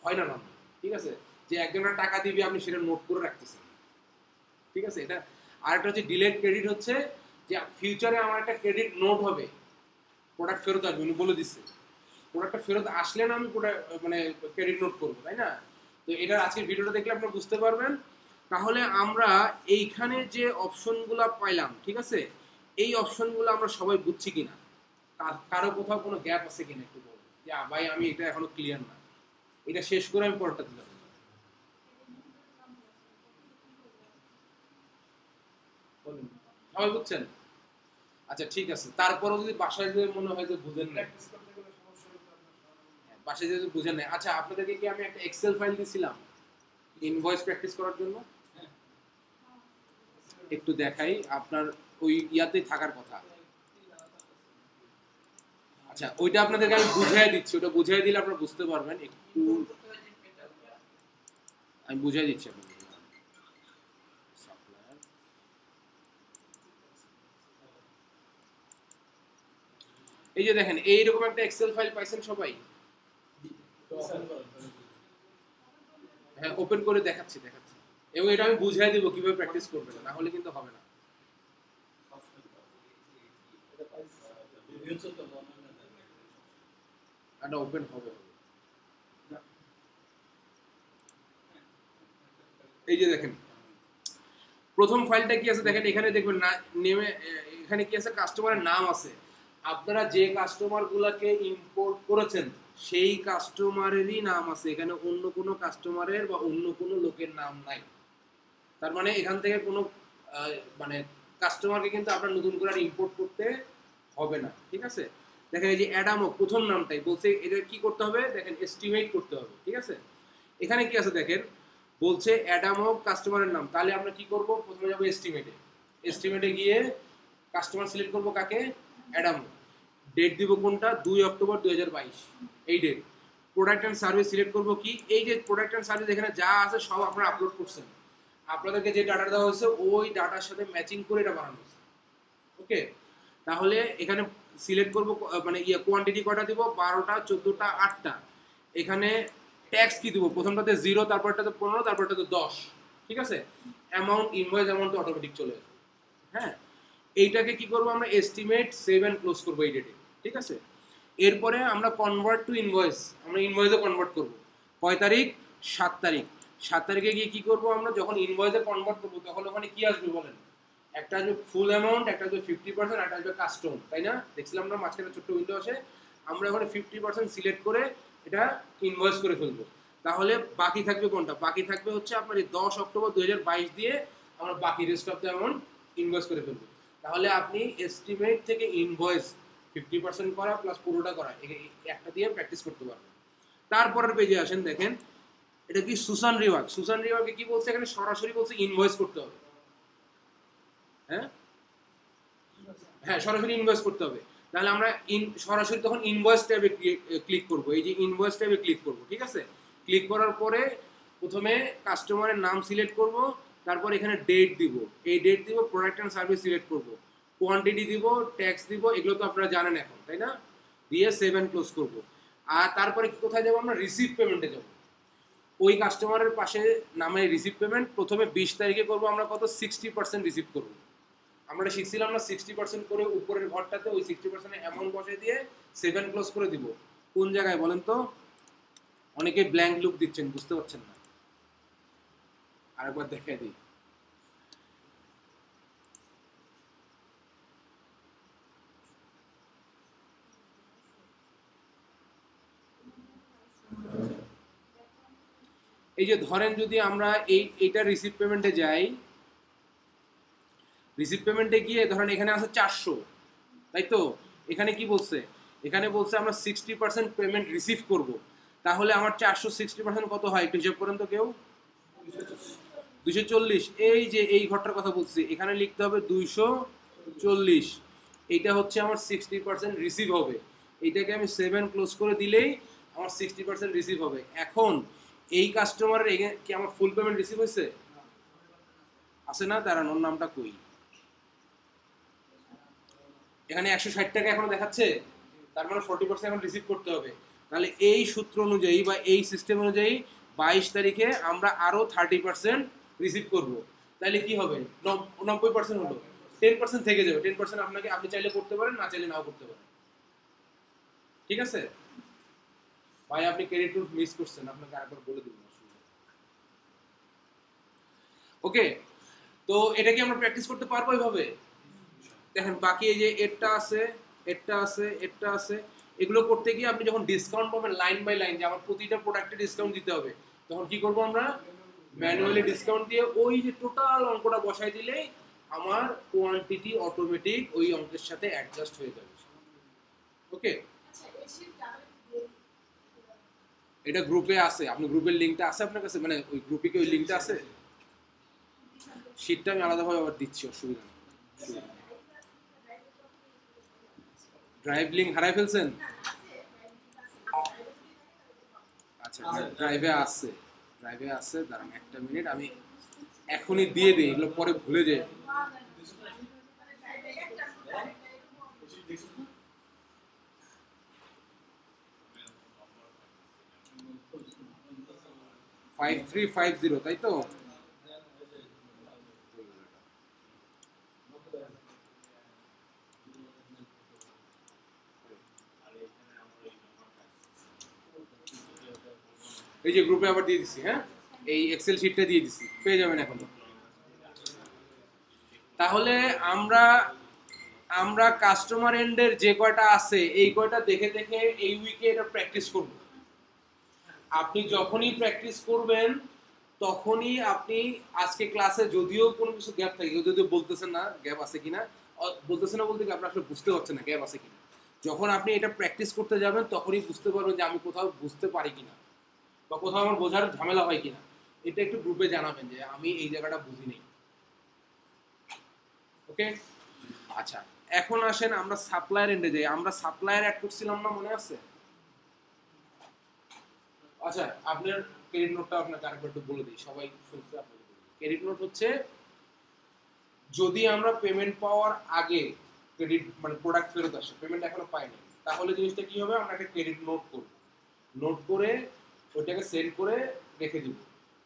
A: হয় না নর্মাল, ঠিক আছে, যে একজনের টাকা দিবে আপনি সেটা নোট করে রাখতেছেন, ঠিক আছে। এটা আরেকটা হচ্ছে ডিলেড ক্রেডিট, হচ্ছে যে ফিউচারে আমার একটা ক্রেডিট নোট হবে, প্রোডাক্ট ফেরত আসবে, উনি বলে দিচ্ছে প্রোডাক্টটা ফেরত আসলে না আমি মানে ক্রেডিট নোট করবো, তাই না? তো এটার আজকের ভিডিওটা দেখলে আপনারা বুঝতে পারবেন। তাহলে আমরা এইখানে যে অপশনগুলো পাইলাম, ঠিক আছে, এই অপশনগুলো আমরা সবাই বুঝছি কিনা, কারো কোথাও কোনো গ্যাপ আছে কিনা একটু বলুন যে ভাই আমি এটা এখনো ক্লিয়ার না, এটা শেষ করে আমি পরেরটা দিলাম। বলুন সবাই বুঝছেন? আচ্ছা ঠিক আছে, তারপরেও যদি বাসায় যদি মনে হয় যে বুঝেন না, বাসায় যদি বুঝেন না, আচ্ছা আপনাদেরকে কি আমি একটা এক্সেল ফাইল দিয়েছিলাম ইনভয়েস প্র্যাকটিস করার জন্য? একটু দেখাই, আপনার ওই ইয়াতেই থাকার কথা। আচ্ছা ওইটা আপনাদেরকে আমি বুঝাই দিচ্ছি, ওটা বুঝাই দিলে আপনারা বুঝতে পারবেন। একটু আমি বুঝাই দিচ্ছি আপনাদের। এই যে দেখেন এইরকম একটা এক্সেল ফাইল পাইছেন সবাই? হ্যাঁ ওপেন করে দেখাচ্ছি এবং এটা আমি বুঝাই দেবো কিভাবে প্র্যাকটিস করবেন, না হলে কিন্তু হবে না। এটা ওপেন হবে। এই যে দেখেন প্রথম ফাইলটা কি আছে দেখেন, এখানে দেখবেন না নেমে, এখানে কি আছে কাস্টমারের নাম আছে। আপনারা যে কাস্টমার গুলাকে ইম্পোর্ট করেছেন সেই কাস্টমারেরই নাম আছে, এখানে অন্য কোনো কাস্টমারের বা অন্য কোনো লোকের নাম নাই। তার মানে এখান থেকে কোনো মানে কাস্টমারকে কিন্তু আপনার নতুন করে ইম্পোর্ট করতে হবে না, ঠিক আছে। দেখেন এই যে অ্যাডামো প্রথম নামটাই বলছে, এটা কি করতে হবে দেখেন, এস্টিমেট করতে হবে, ঠিক আছে। এখানে কি আছে দেখেন, বলছে অ্যাডামো কাস্টমারের নাম, তাহলে আমরা কি করব, প্রথমে যাব এস্টিমেটে গিয়ে কাস্টমার সিলেক্ট করব কাকে, অ্যাডামো। ডেট দিব কোনটা, 2 অক্টোবর 2022 এই date. Product and service select করব কি, এই যে প্রোডাক্ট অ্যান্ড সার্ভিস এখানে যা আছে সব আপনারা আপলোড করছেন, আপনাদেরকে যে ডাটা দেওয়া হয়েছে ওই ডাটার সাথে ম্যাচিং করে এটা বানানো হয়েছে, ওকে। তাহলে এখানে সিলেক্ট করব মানে কোয়ান্টিটি কটা দিব, 12টা 14টা 8টা। এখানে ট্যাক্স কি দিব, প্রথমটাতে 0, তারপরটাতে 15, তারপরটাতে 10, ঠিক আছে। অ্যামাউন্ট ইনভয়েস অ্যামাউন্ট অটোমেটিক চলে যাবে। হ্যাঁ এইটাকে কি করব আমরা, এস্টিমেট 7 ক্লোজ করব এই ডেটে, ঠিক আছে। এরপরে আমরা কনভার্ট টু ইনভয়েস, আমরা ইনভয়েসে কনভার্ট করব কয় তারিখ, 7 তারিখ। 7 তারিখে গিয়ে কি করব আমরা, যখন ইনভয়েসে কনভার্ট করব তখন ওখানে কি আসবে বলেন, একটা আসবে ফুল অ্যামাউন্ট, একটা আসবে 50%, একটা আসবে কাস্টম, তাই না? দেখছিলাম আমরা মাঝখানে ছোট্ট উইন্ডো আসে, আমরা ওখানে 50% সিলেক্ট করে এটা ইনভয়েস করে ফেলবো। তাহলে বাকি থাকবে কোনটা, বাকি থাকবে হচ্ছে আপনার এই 10 অক্টোবর 2022 দিয়ে আমরা বাকি rest of the amount invoice করে ফেলবো। তাহলে আপনি এস্টিমেট থেকে ইনভয়েস 50% করা প্লাস পুরোটা করা একটা দিয়ে প্র্যাকটিস করতে পারবেন। তারপরের পেজে আসেন, দেখেন এটা কি সুসান রিওয়ার্কে কি বলছে এখানে, সরাসরি বলছে ইনভয়েস করতে হবে। হ্যাঁ হ্যাঁ সরাসরি ইনভয়েস করতে হবে। তাহলে আমরা সরাসরি তখন ইনভয়েস ট্যাবে ক্লিক করব, এই যে ইনভয়েস ট্যাবে ক্লিক করব, ঠিক আছে। ক্লিক করার পরে প্রথমে কাস্টমারের নাম সিলেক্ট করব, তারপর এখানে ডেট দিব, এই ডেট দিব, প্রোডাক্ট অ্যান্ড সার্ভিস সিলেক্ট করব, কোয়ান্টিটি দিব, ট্যাক্স দিব, এগুলো তো আপনারা জানেন এখন, তাই না। দিয়ে 7 ক্লোজ করব। আর তারপরে কোথায় যাবো আমরা, রিসিভ পেমেন্টে যাব। ওই কাস্টমারের পাশে নামে রিসিভ পেমেন্ট প্রথমে 20 তারিখে করব, আমরা কত 60% রিসিভ করব। আমরা শিখছিলাম না 60% করে উপরের ঘরটাতে ওই 60% অ্যামাউন্ট বসে দিয়ে 7 ক্লোজ করে দিব। কোন জায়গায় বলেন তো, অনেকে ব্ল্যাঙ্ক লুক দিচ্ছেন, বুঝতে পারছেন না, আরেকবার দেখাই দিই। এই যে ধরেন যদি আমরা এইটা রিসিভ পেমেন্টে যাই, রিসিভ পেমেন্টে গিয়ে ধরেন এখানে আছে 400, তাই তো। এখানে কি বলছে, এখানে বলছে আমরা 60% পেমেন্ট রিসিভ করব। তাহলে আমার 460% কত হয় একটু হিসাব করেন তো কেউ, 240। এই যে এই ঘরটার কথা বলছি, এখানে লিখতে হবে 240। এইটা হচ্ছে আমার 60% রিসিভ হবে। এইটাকে আমি 7 ক্লোজ করে দিলেই আমার 60% রিসিভ হবে। এখন এই কাস্টমারের কি আমার ফুল পেমেন্ট রিসিভ হয়েছে, আছে না, দাঁড়ান ওর নামটা কই, এখানে 160 টাকা এখন দেখাচ্ছে, তার মানে 40% এখন রিসিভ করতে হবে। তাহলে এই সূত্র অনুযায়ী বা এই সিস্টেম অনুযায়ী 22 তারিখে আমরা আরো 30% রিসিভ করব। তাহলে কি হবে, 90% হলো, 10% থেকে যাবে। 10% আপনি চাইলে করতে পারেন, না চাইলে নাও করতে পারেন, ঠিক আছে। ভাই আপনি ক্রেডিট রুল মিস করছেন, আপনাকে আরেকবার বলে দিব। ওকে, তো এটা কি আমরা প্র্যাকটিস করতে পারবো এইভাবে? দেখেন বাকি এই যে এরটা আছে, এরটা আছে, এরটা আছে, এগুলো করতে গিয়ে আপনি যখন ডিসকাউন্ট পাবেন লাইন বাই লাইন, যে আমার প্রতিটা প্রোডাক্টে ডিসকাউন্ট দিতে হবে, তখন কি করব আমরা? ম্যানুয়ালি ডিসকাউন্ট দিয়ে ওই যে টোটাল অঙ্কটা বসাই দিলেই আমার কোয়ান্টিটি অটোমেটিক ওই অঙ্কের সাথে অ্যাডজাস্ট হয়ে যাবে। ওকে, এটা গ্রুপে আছে, আপনি গ্রুপের লিংকটা আছে আপনার কাছে, মানে ওই গ্রুপে কি ওই লিংকটা আছে? শীটটা আমি আলাদাভাবে আবার দিচ্ছি, অসুবিধা নেই। ড্রাইভ লিংক হারাই ফেলছেন? আচ্ছা, ড্রাইভে আছে, ড্রাইভে আছে, দাঁড়ান একটা মিনিট, আমি এখনই দিয়ে দিই, এগুলো পরে ভুলে যাই। 5350, তাই তো? এই যে গ্রুপে আবার দিয়ে দিচ্ছি, হ্যাঁ এই এক্সেল শিটটা দিয়ে দিচ্ছি, পেয়ে যাবেন এখন। তাহলে আমরা কাস্টমার এন্ডের যে কয়টা আছে এই কয়টা দেখে দেখে এই উইকে এটা প্র্যাকটিস করব। আপনি যখনই প্র্যাকটিস করবেন তখনই আপনি আজকে ক্লাসে যদিও কোনো কিছু গ্যাপ থাকে, যদিও বলতেছেন না গ্যাপ আছে কিনা, বলতেছেন না বলতে কি আপনি আসলে বুঝতে পারছেন না গ্যাপ আছে কিনা, যখন আপনি এটা প্র্যাকটিস করতে যাবেন তখনই বুঝতে পারবেন যে আমি কোথাও বুঝতে পারি কিনা বা কোথাও আমার বোঝার ঝামেলা হয় কিনা। এটা একটু গ্রুপে জানাবেন যে আমি এই জায়গাটা বুঝি নেই। ওকে, আচ্ছা এখন আসেন আমরা সাপ্লায়ার এন্ডে যাই। আমরা সাপ্লায়ার অ্যাড করছিলাম না, মনে আছে? আচ্ছা, আপনার ক্রেডিট নোটটা আপনাকে আরেকবার একটু বলে দিই, সবাই শুনছে আপনাকে। ক্রেডিট নোট হচ্ছে যদি আমরা পেমেন্ট পাওয়ার আগে ক্রেডিট মানে প্রোডাক্ট ফেরত আসে, পেমেন্ট এখনো পাইনি, তাহলে জিনিসটা কি হবে? আমরা একটা ক্রেডিট নোট করব, নোট করে ওইটাকে সেন্ড করে রেখে দিব।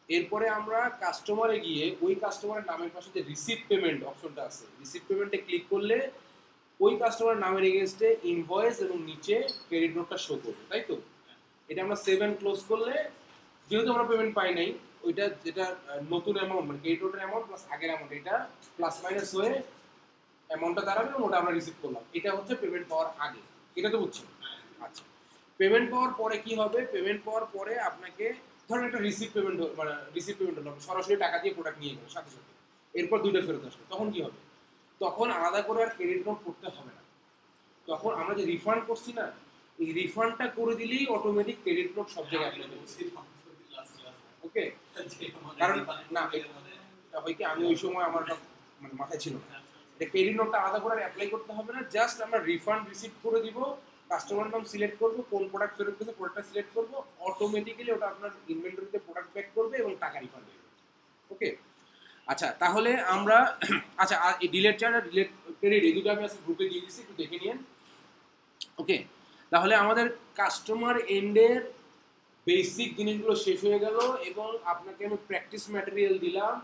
A: এরপরে আমরা কাস্টমারে গিয়ে ওই কাস্টমারের নামের পাশে যে রিসিভ পেমেন্ট অপশনটা আছে, রিসিভ পেমেন্টে ক্লিক করলে ওই কাস্টমারের নামের এগেইনস্টে ইনভয়েস এবং নিচে ক্রেডিট নোটটা শো করবে, তাই তো? এটা আমরা সেভ এন্ড ক্লোজ করলে যেহেতু আমরা পেমেন্ট পাই নাই, ওইটা যেটা নতুন অ্যামাউন্ট মানে ক্রেডিট নোটের অ্যামাউন্ট প্লাস আগের অ্যামাউন্ট, এটা প্লাস মাইনাস হয়ে অ্যামাউন্টটা দাঁড়াবে এবং ওটা আমরা রিসিভ করলাম। এটা হচ্ছে পেমেন্ট পাওয়ার আগে, এটা তো বুঝছেন? আচ্ছা, পেমেন্ট পাওয়ার পরে কি হবে? পেমেন্ট পাওয়ার পরে আপনাকে ধরেন একটা রিসিভ পেমেন্ট মানে রিসিভ পেমেন্ট হলো, সরাসরি টাকা দিয়ে প্রোডাক্ট নিয়ে গেল সাথে সাথে, এরপর দুইটা ফেরত আসবে, তখন কি হবে? তখন আলাদা করে আর ক্রেডিট নোট করতে হবে না, তখন আমরা যে রিফান্ড করছি না, এই রিফান্ডটা করে দিলেই অটোমেটিক ক্রেডিট নোট সব জায়গায় অ্যাপ্লাই হবে। ওকে, কারণ না এটা হয় কি, আমি ওই সময় আমার মানে মাথায় ছিল না, এটা ক্রেডিট নোটটা আলাদা করে অ্যাপ্লাই করতে হবে না, জাস্ট আমরা রিফান্ড রিসিভ করে দিব, কাস্টমার নাম সিলেক্ট করব, কোন প্রোডাক্ট ফেরত গেছে প্রোডাক্টটা সিলেক্ট করব, অটোমেটিক্যালি ওটা আপনার ইনভেন্টরিতে প্রোডাক্ট ব্যাক করবে এবং টাকা রিফান্ড হয়ে যাবে। ওকে, আচ্ছা তাহলে আমরা আচ্ছা এই ডিলেট চার্জ আর ডিলেট ক্রেডিট এই দুটো আমি আজকে গ্রুপে দিয়ে দিচ্ছি, একটু দেখে নিন। ওকে, তাহলে আমাদের কাস্টমার এন্ডের বেসিক জিনিসগুলো শেষ হয়ে গেল এবং আপনাকে আমি প্র্যাকটিস ম্যাটেরিয়াল দিলাম,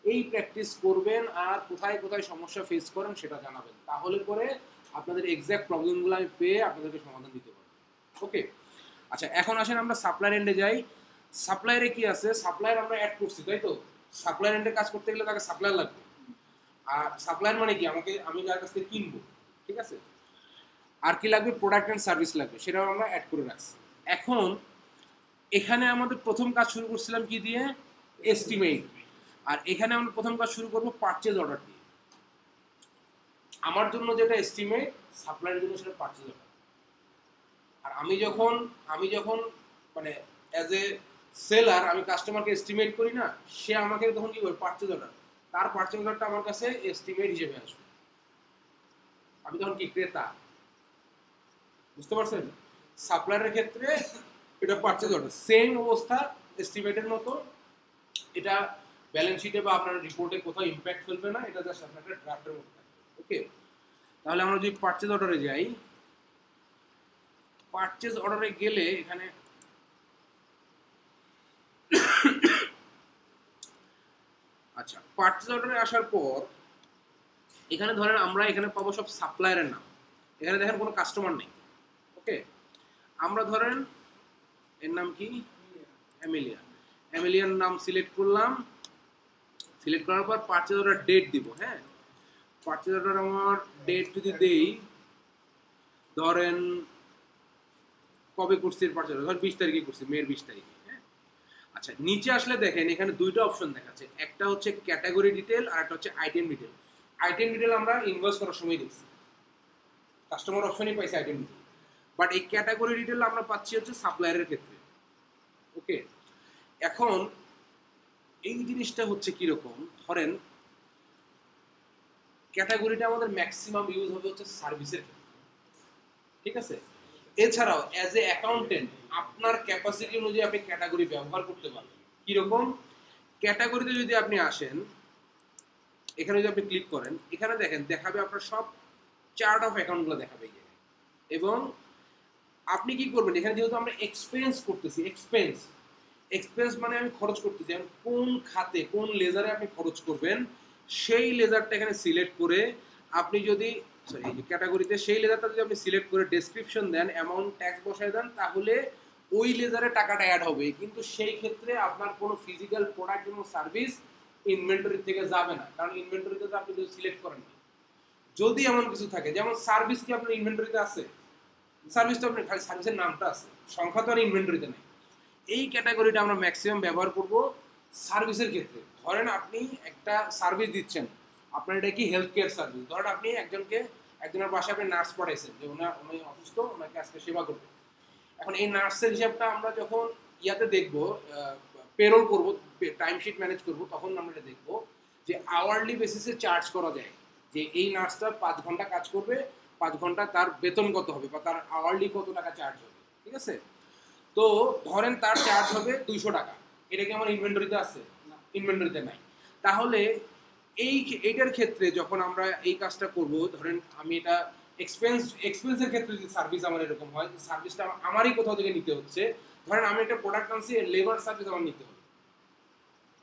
A: এই প্র্যাকটিস করবেন আর কোথায় কোথায় সমস্যা ফেস করেন সেটা জানাবেন, তাহলে করে আপনাদের এক্সাক্ট প্রবলেমগুলো আমি পেয়ে আপনাদেরকে সমাধান দিতে পারবো। ওকে, আচ্ছা এখন আসেন আমরা সাপ্লায়ার এন্ডে যাই। সাপ্লায়ারে কি আছে? সাপ্লায়ার আমরা অ্যাড করছি, তাই তো? সাপ্লায়ার এন্ডে কাজ করতে গেলে তাকে সাপ্লায়ার লাগবে, আর সাপ্লায়ার মানে কি? আমি যার কাছ থেকে কিনবো, ঠিক আছে? আর কি লাগবে? প্রোডাক্ট অ্যান্ড সার্ভিস লাগবে, সেটাও আমরা অ্যাড করে রাখছি। এখন এখানে আমাদের প্রথম কাজ শুরু করছিলাম কি দিয়ে? এস্টিমেট। আর এখানে আমরা প্রথম কাজ শুরু করবো পারচেজ অর্ডার দিয়ে। আমার জন্য যেটা এস্টিমেট, সাপ্লায়ারের জন্য সেটা পারচেজ অর্ডার। আর আমি যখন মানে অ্যাজ এ সেলার আমি কাস্টমারকে এস্টিমেট করি না, সে আমাকে তখন কি করবে? পারচেজ অর্ডার, তার পারচেজ অর্ডারটা আমার কাছে এস্টিমেট হিসেবে আসবে, আমি তখন কি? ক্রেতা। বুঝতে পারছেন? সাপ্লায়ারের ক্ষেত্রে এটা পারচেজ অর্ডার, সেম অবস্থা এস্টিমেটের মতো, এটা ব্যালেন্স শিটে বা আপনার রিপোর্টে কোথাও ইম্প্যাক্ট ফেলবে না, এটা জাস্ট আপনার একটা ড্রাফটের মতো থাকবে। ওকে, তাহলে আমরা যদি পারচেজ অর্ডারে যাই, পারচেজ অর্ডারে গেলে এখানে আচ্ছা পারচেজ অর্ডারে আসার পর এখানে ধরেন আমরা এখানে পাবো সব সাপ্লায়ারের নাম, এখানে দেখেন কোনো কাস্টমার নেই। ওকে, আমরা ধরেন এর নাম কি? অ্যামেলিয়া, অ্যামেলিয়ার নাম সিলেক্ট করলাম, সিলেক্ট করার পর পারচেজ অর্ডার ডেট দিব। হ্যাঁ, পারচেজ অর্ডার আমার ডেট যদি দেই, ধরেন কবে করছি পারচেজ অর্ডার, ধর 20 তারিখে করছি, মের 20 তারিখে। হ্যাঁ, আচ্ছা নিচে আসলে দেখেন এখানে দুইটা অপশন দেখাচ্ছে, একটা হচ্ছে ক্যাটাগরি ডিটেল আর একটা হচ্ছে আইটেম ডিটেল। আইটেম ডিটেল আমরা ইনভয়েস করার সময় দিচ্ছি, কাস্টমার অপশনই পাইছে আইটেম ডিটেল, বাট এই ক্যাটাগরি ডিটেল আমরা পাচ্ছি হচ্ছে সাপ্লায়ারের ক্ষেত্রে। ওকে, এখন এই জিনিসটা হচ্ছে কিরকম, ধরেন ক্যাটাগরিটা আমাদের ম্যাক্সিমাম ইউজ হবে হচ্ছে সার্ভিসের ক্ষেত্রে, ঠিক আছে। এছাড়াও অ্যাজ এ অ্যাকাউন্টেন্ট আপনার ক্যাপাসিটি অনুযায়ী আপনি ক্যাটাগরি ব্যবহার করতে পারবেন। কিরকম, ক্যাটাগরিতে যদি আপনি আসেন, এখানে যদি আপনি ক্লিক করেন, এখানে দেখেন দেখাবে আপনার সব চার্ট অফ অ্যাকাউন্টগুলো দেখাবে এই জায়গায়। এবং আপনি কি করবেন, এখানে যেহেতু আমরা এক্সপেন্স করতেছি, এক্সপেন্স মানে আমি খরচ করতেছি, আমি কোন খাতে কোন লেজারে আপনি খরচ করবেন সেই লেজারটা এখানে সিলেক্ট করে আপনি যদি এই যে ক্যাটাগরিতে সেই লেজারটা যদি আপনি সিলেক্ট করে ডেসক্রিপশন দেন, অ্যামাউন্ট ট্যাক্স বসায় দেন, তাহলে ওই লেজারে টাকাটা অ্যাড হবে। কিন্তু সেই ক্ষেত্রে আপনার কোনো ফিজিক্যাল প্রোডাক্ট এবং সার্ভিস ইনভেন্টরি থেকে যাবে না, কারণ ইনভেন্টরিতে তো আপনি যদি সিলেক্ট করেন। যদি এমন কিছু থাকে, যেমন সার্ভিস কি আপনার ইনভেন্টরিতে আছে, সার্ভিস তো আপনার খালি সার্ভিসের নামটা আছে, সংখ্যা তো আর ইনভেন্টরিতে নেই। এই ক্যাটাগরিটা আমরা ম্যাক্সিমাম ব্যবহার করব সার্ভিসের ক্ষেত্রে। ধরেন আপনি একটা সার্ভিস দিচ্ছেন, আপনার এটা কি হেলথ কেয়ার সার্ভিস, ধরেন আপনি একজনের বাসায় আপনি নার্স পাঠাইছেন যে উনি অসুস্থ, ওনাকে আজকে সেবা করবে। এখন এই নার্সের হিসাবটা আমরা যখন ইয়াতে দেখব, পেরোল করব, টাইমশিট ম্যানেজ করব, তখন আমরা এটা দেখব যে আওয়ারলি বেসিসে চার্জ করা যায়, যে এই নার্সটা 5 ঘন্টা কাজ করবে, 5 ঘন্টা তার বেতন কত হবে বা তার আওয়ারলি কত টাকা চার্জ হবে, ঠিক আছে। তো ধরেন তার চার্জ হবে 200 টাকা, এটা কি আমার ইনভেন্টরিতে আছে? ইনভেন্টরিতে নাই। তাহলে এইটার ক্ষেত্রে যখন আমরা এই কাজটা করব, ধরেন আমি এটা এক্সপেন্সের ক্ষেত্রে যদি সার্ভিস আমার এরকম হয়, সার্ভিসটা আমারই কোথাও থেকে নিতে হচ্ছে, ধরেন আমি একটা প্রোডাক্ট আনছি, লেবার সার্ভিস আমার নিতে হবে,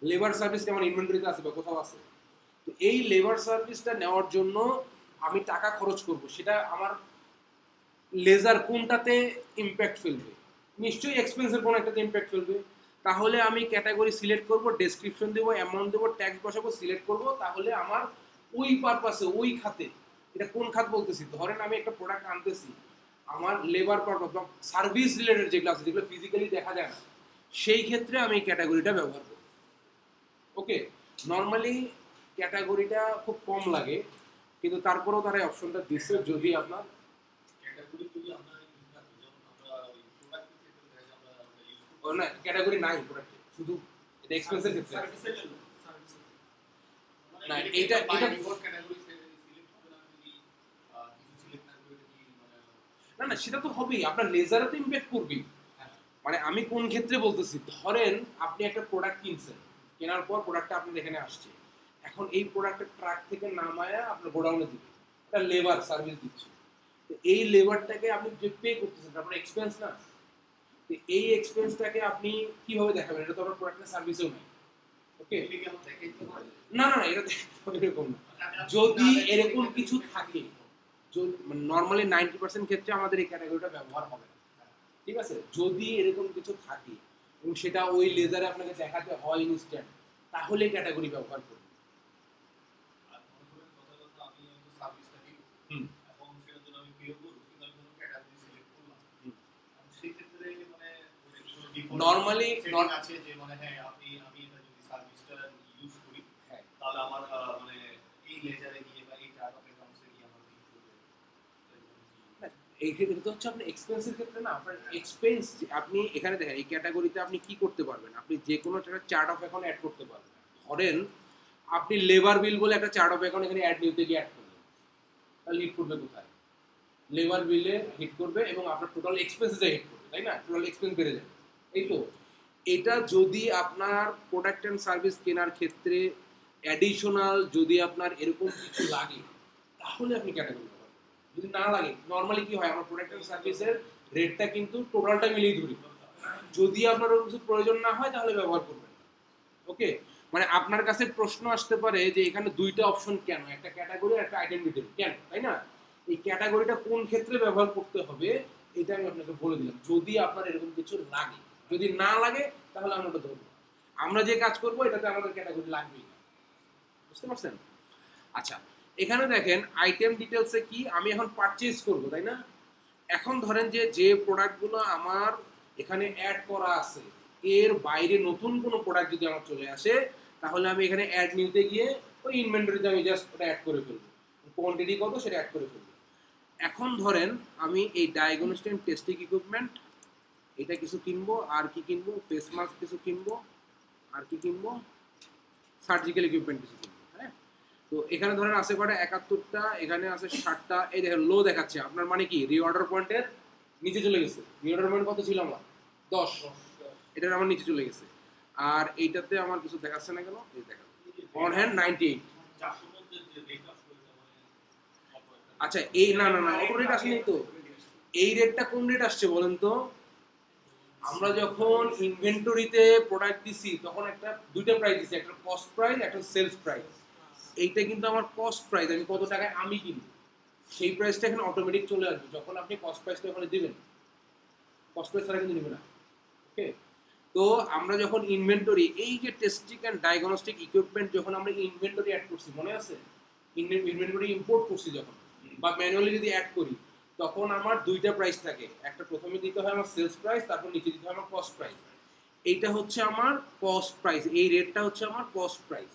A: লেবার সার্ভিস কি আমার ইনভেন্টরিতে আছে বা কোথাও আছে? তো এই লেবার সার্ভিসটা নেওয়ার জন্য আমি টাকা খরচ করব, সেটা আমার লেজার কোনটাতে ইম্প্যাক্ট ফেলবে? নিশ্চয়ই এক্সপেন্সের কোনো একটাতে ইম্প্যাক্ট ফেলবে। তাহলে আমি ক্যাটাগরি সিলেক্ট করব, ডেসক্রিপশন দেবো, অ্যামাউন্ট দেবো, ট্যাক্স বসাবো, সিলেক্ট করব, তাহলে আমার ওই পারপাসে ওই খাতে, এটা কোন খাত বলতেছি, ধরেন আমি একটা প্রোডাক্ট আনতেছি, আমার লেবার পারপাস বা সার্ভিস রিলেটেড যেগুলো আছে, যেগুলো ফিজিক্যালি দেখা যায় না, সেই ক্ষেত্রে আমি এই ক্যাটাগরিটা ব্যবহার করব। ওকে, নর্মালি ক্যাটাগরিটা খুব কম লাগে, কিন্তু তারপরেও তারা অপশনটা দিচ্ছে যদি আপনার না ক্যাটাগরি নাই প্রোডাক্টে, শুধু এটা এক্সপেন্সের ক্ষেত্রে। না এটা না না সেটা তো হবেই, আপনার লেজারে তো ইমপ্যাক্ট করবেই। মানে আমি কোন ক্ষেত্রে বলতেছি, ধরেন আপনি একটা প্রোডাক্ট কিনছেন, কেনার পর প্রোডাক্টটা আপনার এখানে আসছে, এখন এই প্রোডাক্টের ট্রাক থেকে নামায়া আপনার গোডাউনে দিবে, এটা লেবার সার্ভিস দিচ্ছে। তো এই লেবারটাকে আপনি যে পে করতেছেন, আপনার এক্সপেন্স না, তো এই এক্সপেন্সটাকে আপনি কিভাবে দেখাবেন? এটা তো আপনার প্রোডাক্টের সার্ভিসেও নাই। ওকে, না না না এটা এরকম না। যদি এরকম কিছু থাকে, নর্মালি 90% ক্ষেত্রে আমাদের এই ক্যাটাগরিটা ব্যবহার হবে না, ঠিক আছে। যদি এরকম কিছু থাকে এবং সেটা ওই লেজারে আপনাকে দেখাতে হয় ইনস্ট্যান্ট, তাহলে ক্যাটাগরি ব্যবহার করুন। নর্মালি
D: আছে যে মানে হ্যাঁ আমি এটা যদি সার্ভিসটা ইউজ করি,
A: হ্যাঁ
D: তাহলে আমার মানে এই লেজারে গিয়ে বা এই টার্গেট অ্যাকাউন্টসে গিয়ে আমার কি করবে?
A: এই ক্ষেত্রে তো হচ্ছে আপনার এক্সপেন্সের ক্ষেত্রে না, আপনার এক্সপেন্স আপনি এখানে দেখেন এই ক্যাটাগরিতে আপনি কি করতে পারবেন, আপনি যে কোনো একটা চার্ট অফ অ্যাকাউন্ট অ্যাড করতে পারবেন। ধরেন আপনি লেবার বিল বলে একটা চার্ট অফ অ্যাকাউন্ট এখানে অ্যাড নিতে গিয়ে অ্যাড করবেন, তাহলে হিট করবে কোথায়? লেবার বিলে হিট করবে এবং আপনার টোটাল এক্সপেন্সে হিট করবে, তাই না? টোটাল এক্সপেন্স বেড়ে যাবে। এই তো এটা যদি আপনার প্রোডাক্ট অ্যান্ড সার্ভিস কেনার ক্ষেত্রে অ্যাডিশনাল যদি আপনার এরকম কিছু লাগে, তাহলে আপনি ক্যাটাগরি করবেন। যদি না লাগে, নর্মালি কি হয়, আমার প্রোডাক্ট অ্যান্ড সার্ভিসের রেটটা কিন্তু টোটালটা মিলিয়ে ধরি, যদি আপনার ওর কিছু প্রয়োজন না হয় তাহলে ব্যবহার করবেন। ওকে, মানে আপনার কাছে প্রশ্ন আসতে পারে যে এখানে দুইটা অপশন কেন, একটা ক্যাটাগরি আর একটা আইটেম ডিটেল কেন, তাই না? এই ক্যাটাগরিটা কোন ক্ষেত্রে ব্যবহার করতে হবে এটা আমি আপনাকে বলে দিলাম, যদি আপনার এরকম কিছু লাগে। যদি না লাগে তাহলে আমরা ওটা ধরবো, আমরা যে কাজ করবো এটাতে আমাদের ক্যাটাগরি লাগবেই না। বুঝতে পারছেন? আচ্ছা, এখানে দেখেন আইটেম ডিটেলসে কি আমি এখন পারচেজ করব, তাই না? এখন ধরেন যে যে প্রোডাক্টগুলো আমার এখানে অ্যাড করা আছে এর বাইরে নতুন কোনো প্রোডাক্ট যদি আমার চলে আসে, তাহলে আমি এখানে অ্যাড নিতে গিয়ে ওই ইনভেন্টরিতে আমি জাস্ট ওটা অ্যাড করে ফেলবো, কোয়ান্টিটি কত সেটা অ্যাড করে ফেলবো। এখন ধরেন আমি এই ডায়াগনস্টিক টেস্টিং ইকুইপমেন্ট এটা কিছু কিনবো, আর কি কিনবো, ফেস মাস্ক কিছু কিনবো, আর কি কিনবো, সার্জিক্যাল ইকুইপমেন্ট কিছু কিনবো। হ্যাঁ, তো এখানে ধরেন আছে কটা, 71টা, এখানে আছে 60টা। এই দেখেন লো দেখাচ্ছে, আপনার মানে কি রিঅর্ডার পয়েন্টের নিচে চলে গেছে। রিঅর্ডার পয়েন্ট কত ছিল আমার? 10, এটার আমার নিচে চলে গেছে। আর এইটাতে আমার কিছু দেখাচ্ছে না কেন? এই দেখেন অন হ্যান্ড 98। আচ্ছা, এই না না না অটো রেট আসেনি তো। এই রেটটা কোন রেট আসছে বলেন তো? আমরা যখন ইনভেন্টরিতে প্রোডাক্ট দিছি তখন একটা দুইটা প্রাইস দিছি, একটা কস্ট প্রাইস, একটা সেলস প্রাইস। এইটা কিন্তু আমার কস্ট প্রাইস, আমি কত টাকায় আমি কিনবো সেই প্রাইসটা এখানে অটোমেটিক চলে আসবে যখন আপনি কস্ট প্রাইসটা ওখানে দিবেন। কস্ট প্রাইস ছাড়া কিন্তু নেবে না। ওকে, তো আমরা যখন ইনভেন্টরি এই যে টেস্টিং অ্যান্ড ডায়াগনস্টিক ইকুইপমেন্ট যখন আমরা ইনভেন্টরি অ্যাড করছি, মনে আছে? ইনভেন্টরি ইম্পোর্ট করছি যখন, বা ম্যানুয়ালি যদি অ্যাড করি, তখন আমার দুইটা প্রাইস থাকে। একটা প্রথমে দিতে হয় আমার সেলস প্রাইস, তারপর নিচে দিতে হয় আমার কস্ট প্রাইস। এইটা হচ্ছে আমার কস্ট প্রাইস, এই রেটটা হচ্ছে আমার কস্ট প্রাইস।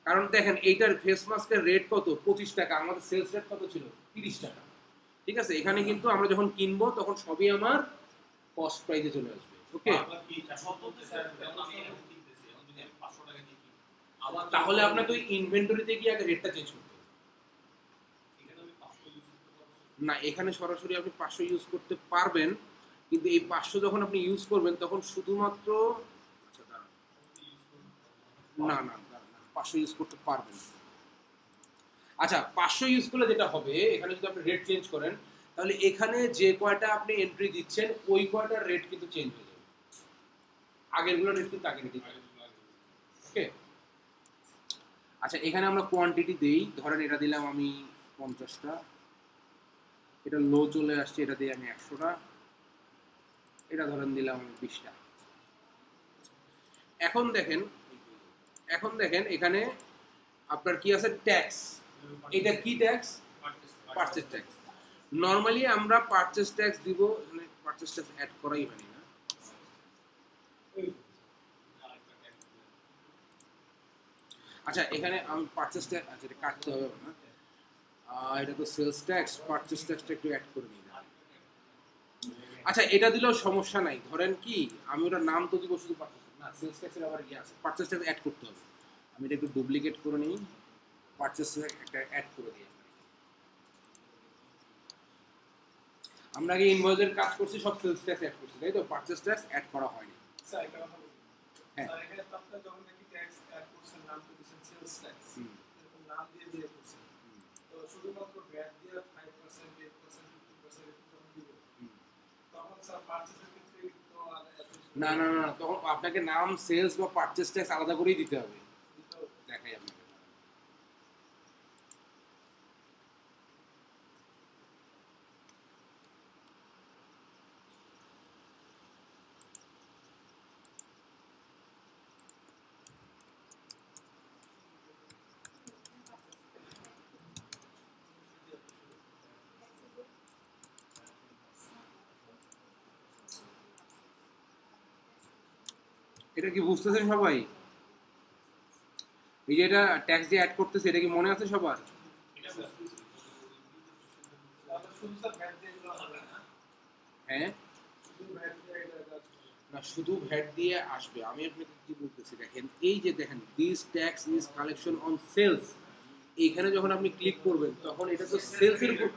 A: কারণ দেখেন এইটার ফেস মাস্কের রেট কত? 25 টাকা, আমাদের সেলস রেট কত ছিল? 30 টাকা। ঠিক আছে, এখানে কিন্তু আমরা যখন কিনবো তখন সবই আমার কস্ট প্রাইসে চলে আসবে। ওকে, তাহলে আপনাকে ওই ইনভেন্টরিতে গিয়ে আগে রেটটা চেঞ্জ করতে হবে। না, এখানে সরাসরি আপনি 500 ইউজ করতে পারবেন, কিন্তু এই 500 যখন আপনি ইউজ করবেন তখন শুধুমাত্র, আচ্ছা দাঁড়ান, না না দাঁড়ান, 500 ইউজ করতে পারবেন। আচ্ছা, 500 ইউজ করলে যেটা হবে, এখানে যদি আপনি রেট চেঞ্জ করেন তাহলে এখানে যে কয়টা আপনি এন্ট্রি দিচ্ছেন ওই কয়টার রেট কিন্তু চেঞ্জ হয়ে যাবে। আগেরগুলোর রেট কিন্তু আগের রেটই থাকবে। ওকে, আচ্ছা এখানে আমরা কোয়ান্টিটি দেই, ধরেন এটা দিলাম আমি 50টা, এটা লো চলে আসছে, এটা দিয়ে আমি 100টা, এটা ধরেন দিলাম আমি 20টা। এখন দেখেন এখানে আপনার কি আছে? ট্যাক্স। এটা কি ট্যাক্স? Purchase tax. নরমালি আমরা পারচেজ ট্যাক্স দিব, এখানে পারচেজ ট্যাক্স অ্যাড করাই হয়নি না। আচ্ছা, এখানে আমি পারচেজ ট্যাক্স, আচ্ছা এটা কাটতে হবে না, এটা তো সেলস ট্যাক্স, পারচেজ ট্যাক্সটা একটু অ্যাড করে নিই না। আচ্ছা, এটা দিলেও সমস্যা নাই, ধরেন কি আমি ওটার নাম তো দিব শুধু পারচেজ না, সেলস ট্যাক্সের আবার ইয়ে আছে, পারচেজ ট্যাক্স অ্যাড করতে হবে। আমি এটা একটু ডুপ্লিকেট করে নিই, পারচেজ ট্যাক্স একটা অ্যাড করে দিই। আমরা আগে ইনভয়েসের কাজ করছি, সব সেলস ট্যাক্স অ্যাড করছি, তাই তো? পারচেজ ট্যাক্স অ্যাড করা হয়নি।
C: স্যার একটা কথা বলুন।
A: হ্যাঁ,
C: স্যার এখানে তো আপনারা যখন নাকি ট্যাক্স অ্যাড করছেন, নাম তো দিয়েছেন সেলস ট্যাক্স, এরকম নাম দিয়ে দিয়ে করছেন, তো শুধুমাত্র ভ্যাট দিয়ে 5%, 8%, 50% এরকম যখন দিবেন, তখন স্যার পারচেজের ক্ষেত্রে তো
A: না না না, তখন আপনাকে নাম, সেলস বা পারচেজ ট্যাক্স আলাদা করেই দিতে হবে। দেখাই আপনাকে, এটা কি বুঝতেছেন সবাই? এই যে এটা ট্যাক্স দিয়ে অ্যাড করতেছে, এটা কি মনে আছে সবার?
C: শুধু স্যার ভ্যাট দিয়ে এগুলো হবে না,
A: হ্যাঁ,
C: শুধু ভ্যাট দিয়ে এটা
A: না শুধু ভ্যাট দিয়ে আসবে। আমি আপনাকে কি বলতেছি দেখেন, এই যে দেখেন this tax is collection on sales, এইখানে যখন আপনি ক্লিক করবেন তখন এটা তো সেলসের উপর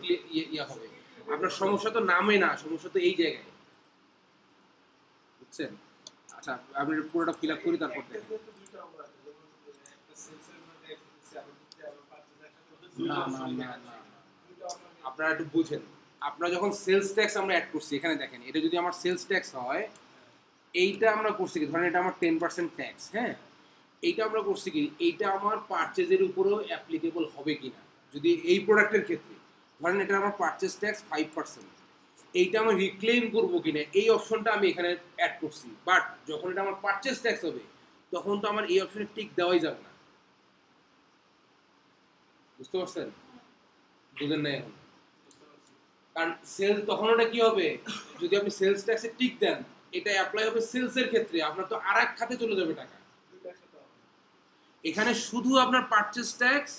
A: ইয়া হবে। আপনার সমস্যা তো নামে না, সমস্যা তো এই জায়গায়, বুঝছেন? আচ্ছা, আমি পুরোটা ফিল আপ করি, তারপর দেখেন।
C: তো দুইটা অঙ্গ আছে, যেমন একটা সেলসের মধ্যে ট্যাক্স দিচ্ছে, আবার দিচ্ছে, আবার পারচেজ একটা
A: না না না না,
C: দুইটা অপশন।
A: আপনারা একটু বুঝেন। আপনারা যখন সেলস ট্যাক্স আমরা অ্যাড করছি, এখানে দেখেন এটা যদি আমার সেলস ট্যাক্স হয়, এইটা আমরা করছি কি, ধরেন এটা আমার 10% ট্যাক্স, হ্যাঁ, এইটা আমরা করছি কি, এইটা আমার পারচেজের উপরেও অ্যাপ্লিকেবল হবে কিনা, যদি এই প্রোডাক্টের ক্ষেত্রে ধরেন এটা আমার পারচেজ ট্যাক্স 5%, এইটা আমি রিক্লেম করবো কিনা এই অপশনটা আমি এখানে অ্যাড করছি। বাট যখন এটা আমার পারচেজ ট্যাক্স হবে তখন তো আমার এই অপশনে টিক দেওয়াই যাবে না। বুঝতে পারছেন? বুঝেন নাই এখন? কারণ সেলস তখন ওটা কি হবে, যদি আপনি সেলস ট্যাক্সে টিক দেন, এটা অ্যাপ্লাই হবে সেলসের ক্ষেত্রে, আপনার তো আর এক খাতে চলে যাবে টাকা। এখানে শুধু আপনার পারচেজ ট্যাক্স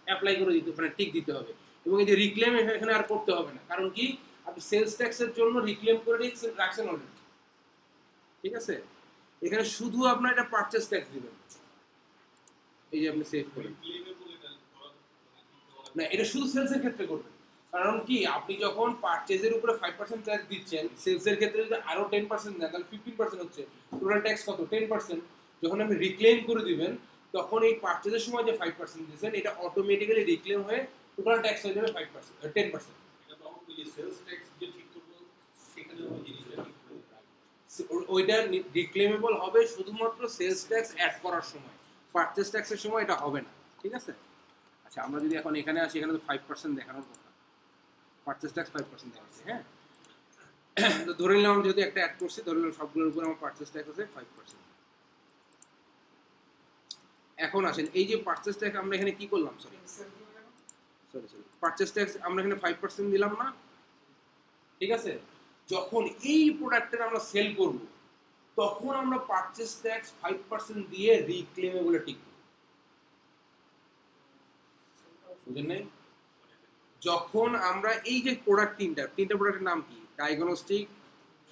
A: অ্যাপ্লাই করে দিতে, মানে টিক দিতে হবে, এবং এই যে রিক্লেম এখানে আর করতে হবে না। কারণ কি, আপনি সেলস ট্যাক্সের জন্য রিক্লেম করে রাখছেন অলরেডি, ঠিক আছে? এখানে শুধু আপনার এটা পারচেজ ট্যাক্স দিবেন, এই যে আপনি সেভ করেন। না, এটা শুধু সেলসের ক্ষেত্রে করবেন। কারণ কি, আপনি যখন পারচেজের উপরে 5% ট্যাক্স দিচ্ছেন, সেলসের ক্ষেত্রে যদি আরো 10% দেন, তাহলে 15% হচ্ছে। টোটাল ট্যাক্স কত? 10%। যখন আপনি রিক্লেম করে দিবেন, তখন এই পারচেজের সময় যে 5% দিয়েছেন, এটা অটোমেটিক্যালি রিক্লেম হয়ে টোটাল ট্যাক্স হয়ে যাবে 5%, 10%।
D: এটা তো ওই যে সেলস ট্যাক্স যে ঠিক করবো সেখানে ওই জিনিসটা ঠিক করে
A: ওইটা রিক্লেমেবল হবে শুধুমাত্র সেলস ট্যাক্স অ্যাড করার সময়, পারচেজ ট্যাক্সের সময় এটা হবে না, ঠিক আছে? আচ্ছা, আমরা যদি এখন এখানে আসি, এখানে তো 5% দেখানোর কথা, পারচেজ ট্যাক্স 5% দেখাচ্ছে, হ্যাঁ? তো ধরে নিলাম আমি যদি একটা অ্যাড করছি, ধরে নিলাম সবগুলোর উপর আমার পারচেজ ট্যাক্স আছে 5%। এখন আসেন, এই যে পারচেজ ট্যাক্স আমরা এখানে কি করলাম, সরি পারচেজ ট্যাক্স আমরা এখানে 5% দিলাম না, ঠিক আছে? যখন এই প্রোডাক্টের আমরা সেল করব, তখন আমরা পারচেজ ট্যাক্স 5% দিয়ে রিক্লেমেবল টিক, বুঝেন নাই? যখন আমরা এই যে প্রোডাক্ট তিনটা প্রোডাক্টের নাম কি, ডায়াগনস্টিক,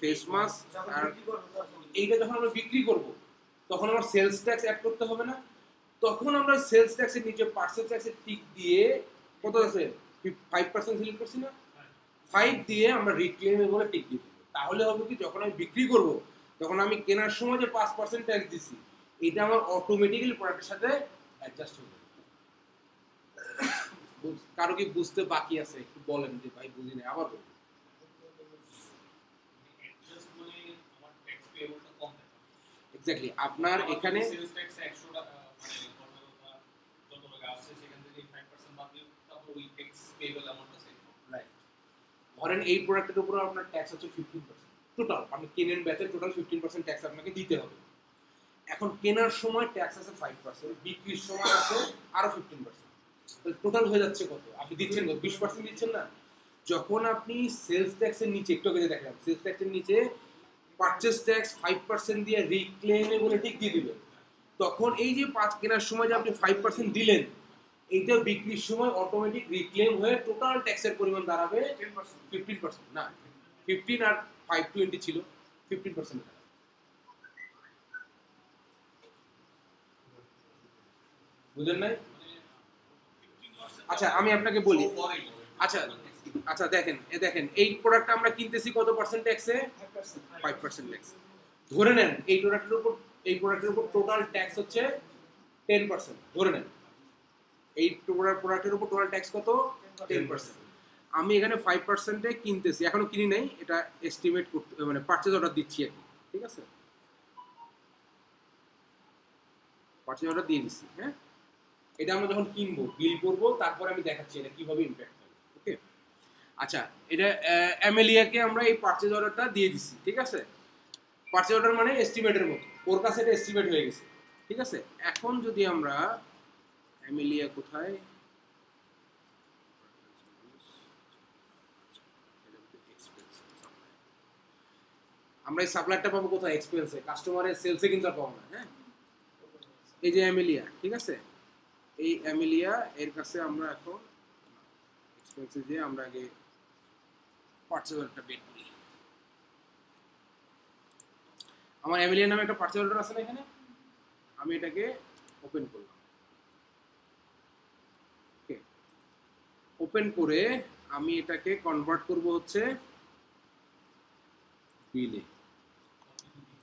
A: ফেস মাস্ক আর এইটা, যখন আমরা বিক্রি করব, তখন আমরা সেলস ট্যাক্স অ্যাড করতে হবে না? তখন আমরা সেলস ট্যাক্সের নিচে পারচেজ ট্যাক্সের টিক দিয়ে, কত আছে, 5% সিলেক্ট করছি না, 5 দিয়ে আমরা রিক্লেমেবল টিক দিই। তাহলে হবে কি, যখন আমি বিক্রি করব, তখন আমি কেনার সময় যে 5% ট্যাক্স দিছি, এটা আমার অটোমেটিক্যালি প্রোডাক্টের সাথে অ্যাডজাস্ট হয়ে যাবে। কারো কি বুঝতে বাকি আছে, একটু বলেন যে ভাই বুঝি না, আবার বলুন।
D: অ্যাডজাস্ট মানে আমার ট্যাক্স পেয়েবলটা কম থাকে।
A: এক্স্যাক্টলি, আপনার এখানে
D: সেলস ট্যাক্স 100 টাকা মানে যত টাকা আসছে সেখান থেকে 5% বাদ দিয়ে তারপর ওই ট্যাক্স পেয়েবল অ্যামাউন্টটা সেভ হবে।
A: রাইট, ধরেন এই প্রোডাক্টের উপর আপনার ট্যাক্স হচ্ছে 15%, টোটাল আপনি কেনেন ব্যাচের টোটাল 15% ট্যাক্স আপনাকে দিতে হবে। এখন কেনার সময় ট্যাক্স আছে 5%, বিক্রির সময় আছে আরো 15%, টোটাল হয়ে যাচ্ছে কত? আপনি দিচ্ছেন কত? 20% দিচ্ছেন না? যখন আপনি সেলস ট্যাক্সের নিচে, একটু আগে দেখলাম, সেলস ট্যাক্সের নিচে পারচেজ ট্যাক্স 5% দিয়ে রিক্লেমেবল ঠিক দিয়ে দিবেন, তখন এই যে কেনার সময় যে আপনি 5% দিলেন, এইটা বিক্রির সময় অটোমেটিক রিক্লেম হয়ে টোটাল ট্যাক্সের পরিমাণ দাঁড়াবে 15%, না 15 আর 520 ছিল 15%। বুঝলেন নাই? আচ্ছা, আমি আপনাকে বলি, আচ্ছা আচ্ছা দেখেন, দেখেন এই প্রোডাক্টটা আমরা কিনতেছি কত পার্সেন্ট ট্যাক্সে? 5% ট্যাক্স। ধরে নেন এই প্রোডাক্টের উপর টোটাল ট্যাক্স হচ্ছে 10%, ধরে নেন এই প্রোডাক্টের উপর টোটাল ট্যাক্স কত? 10%। আমি এখানে 5%-এ কিনতেছি, এখনো কিনি নাই, এটা এস্টিমেট করতে, মানে পারচেজ অর্ডার দিচ্ছি আর কি, ঠিক আছে? পারচেজ অর্ডার দিয়ে দিচ্ছি, হ্যাঁ? এটা আমরা যখন কিনবো, বিল করবো, তারপর আমি দেখাচ্ছি এটা কিভাবে ইমপ্যাক্ট হবে, ওকে? আচ্ছা, এটা অ্যামেলিয়াকে আমরা এই পারচেজ অর্ডারটা দিয়ে দিচ্ছি, ঠিক আছে? পারচেজ অর্ডার মানে এস্টিমেটের মতো, ওর কাছে এটা এস্টিমেট হয়ে গেছে, ঠিক আছে? এখন যদি আমরা অ্যামেলিয়া কোথায়, আমরা এই সাপ্লাইটা পাবো কোথায়? এক্সপেন্সে, কাস্টমারের সেলসে কিন্তু আর পাবো না, হ্যাঁ? এই যে অ্যামেলিয়া, ঠিক আছে? এই অ্যামেলিয়া এর কাছে আমরা এখন এক্সপেন্সে যে আমরা আগে পারচেজ অর্ডারটা বের করি। আমার অ্যামেলিয়া নামে একটা পারচেজ অর্ডার আছে না এখানে, আমি এটাকে ওপেন করলাম, ওকে? ওপেন করে আমি এটাকে কনভার্ট করব হচ্ছে বিলে,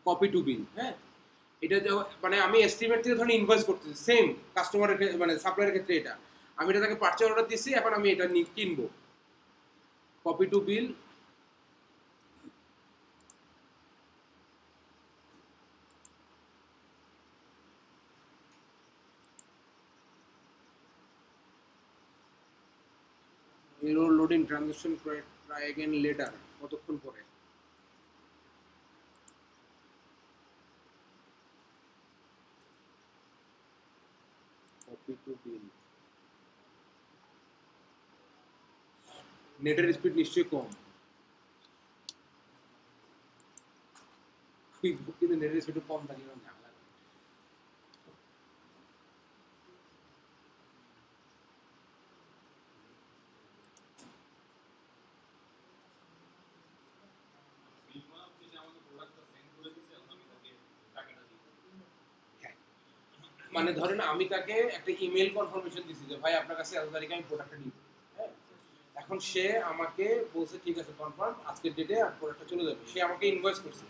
A: কপি টু বিল, হ্যাঁ? এটা মানে আমি এস্টিমেট থেকে ধরেন ইনভয়েস করতেছি, সেম কাস্টমারের মানে সাপ্লায়ারের ক্ষেত্রে এটা আমি এটা তাকে পারচেজ অর্ডার দিচ্ছি, এখন আমি এটা কিনবো, copy to bill, error loading transaction try again letter, কতক্ষণ পরে? কপি টু বিল, নেটের স্পিড নিশ্চয়ই কম, কিন্তু নেটের স্পিড কম থাকলে ঝামেলা। মানে ধরেন আমি তাকে একটা ইমেল কনফার্মেশন দিছি যে ভাই আপনার কাছে এত তারিখে আমি প্রোডাক্টটা নিব, হ্যাঁ, এখন সে আমাকে বলছে ঠিক আছে কনফার্ম আজকের ডেটে আর প্রোডাক্টটা চলে যাবে, সে আমাকে ইনভয়েস করছে,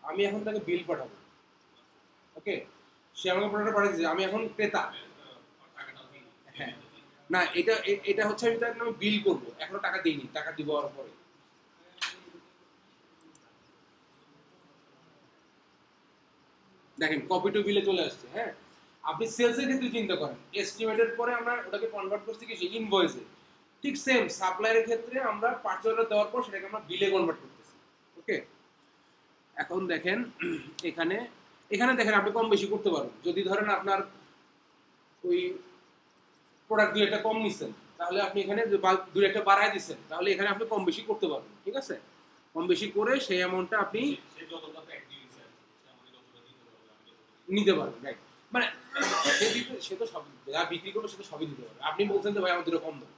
A: আমি এখন তাকে বিল পাঠাবো, ওকে, সে আমাকে প্রোডাক্টটা পাঠিয়ে দিয়েছে, আমি এখন ক্রেতা, হ্যাঁ, না এটা এটা হচ্ছে আমি তার নামে বিল করবো, এখনো টাকা দিইনি, টাকা দিব আর পরে। দেখেন কপি টু বিলে চলে আসছে, হ্যাঁ, আপনি সেলসের ক্ষেত্রে চিন্তা করেন, এস্টিমেটের পরে আমরা ওটাকে কনভার্ট করছি কি ইনভয়েসে, ঠিক সেম সাপ্লায়ারের ক্ষেত্রে আমরা পার্চেস অর্ডার দেওয়ার পর সেটাকে আমরা বিলে কনভার্ট করতেছি, ওকে। এখন দেখেন এখানে এখানে দেখেন আপনি কম বেশি করতে পারবেন, যদি ধরেন আপনার ওই প্রোডাক্ট দুই একটা কম নিচ্ছেন তাহলে আপনি এখানে দুই একটা বাড়ায় দিচ্ছেন, তাহলে এখানে আপনি কম বেশি করতে পারবেন, ঠিক আছে, কম বেশি করে সেই অ্যামাউন্টটা আপনি নিতে পারবেন, রাইট, মানে সে তো সব যা বিক্রি করবে সে তো সবই দিতে পারবে, আপনি বলছেন যে ভাই আমার দুটো কম দাও,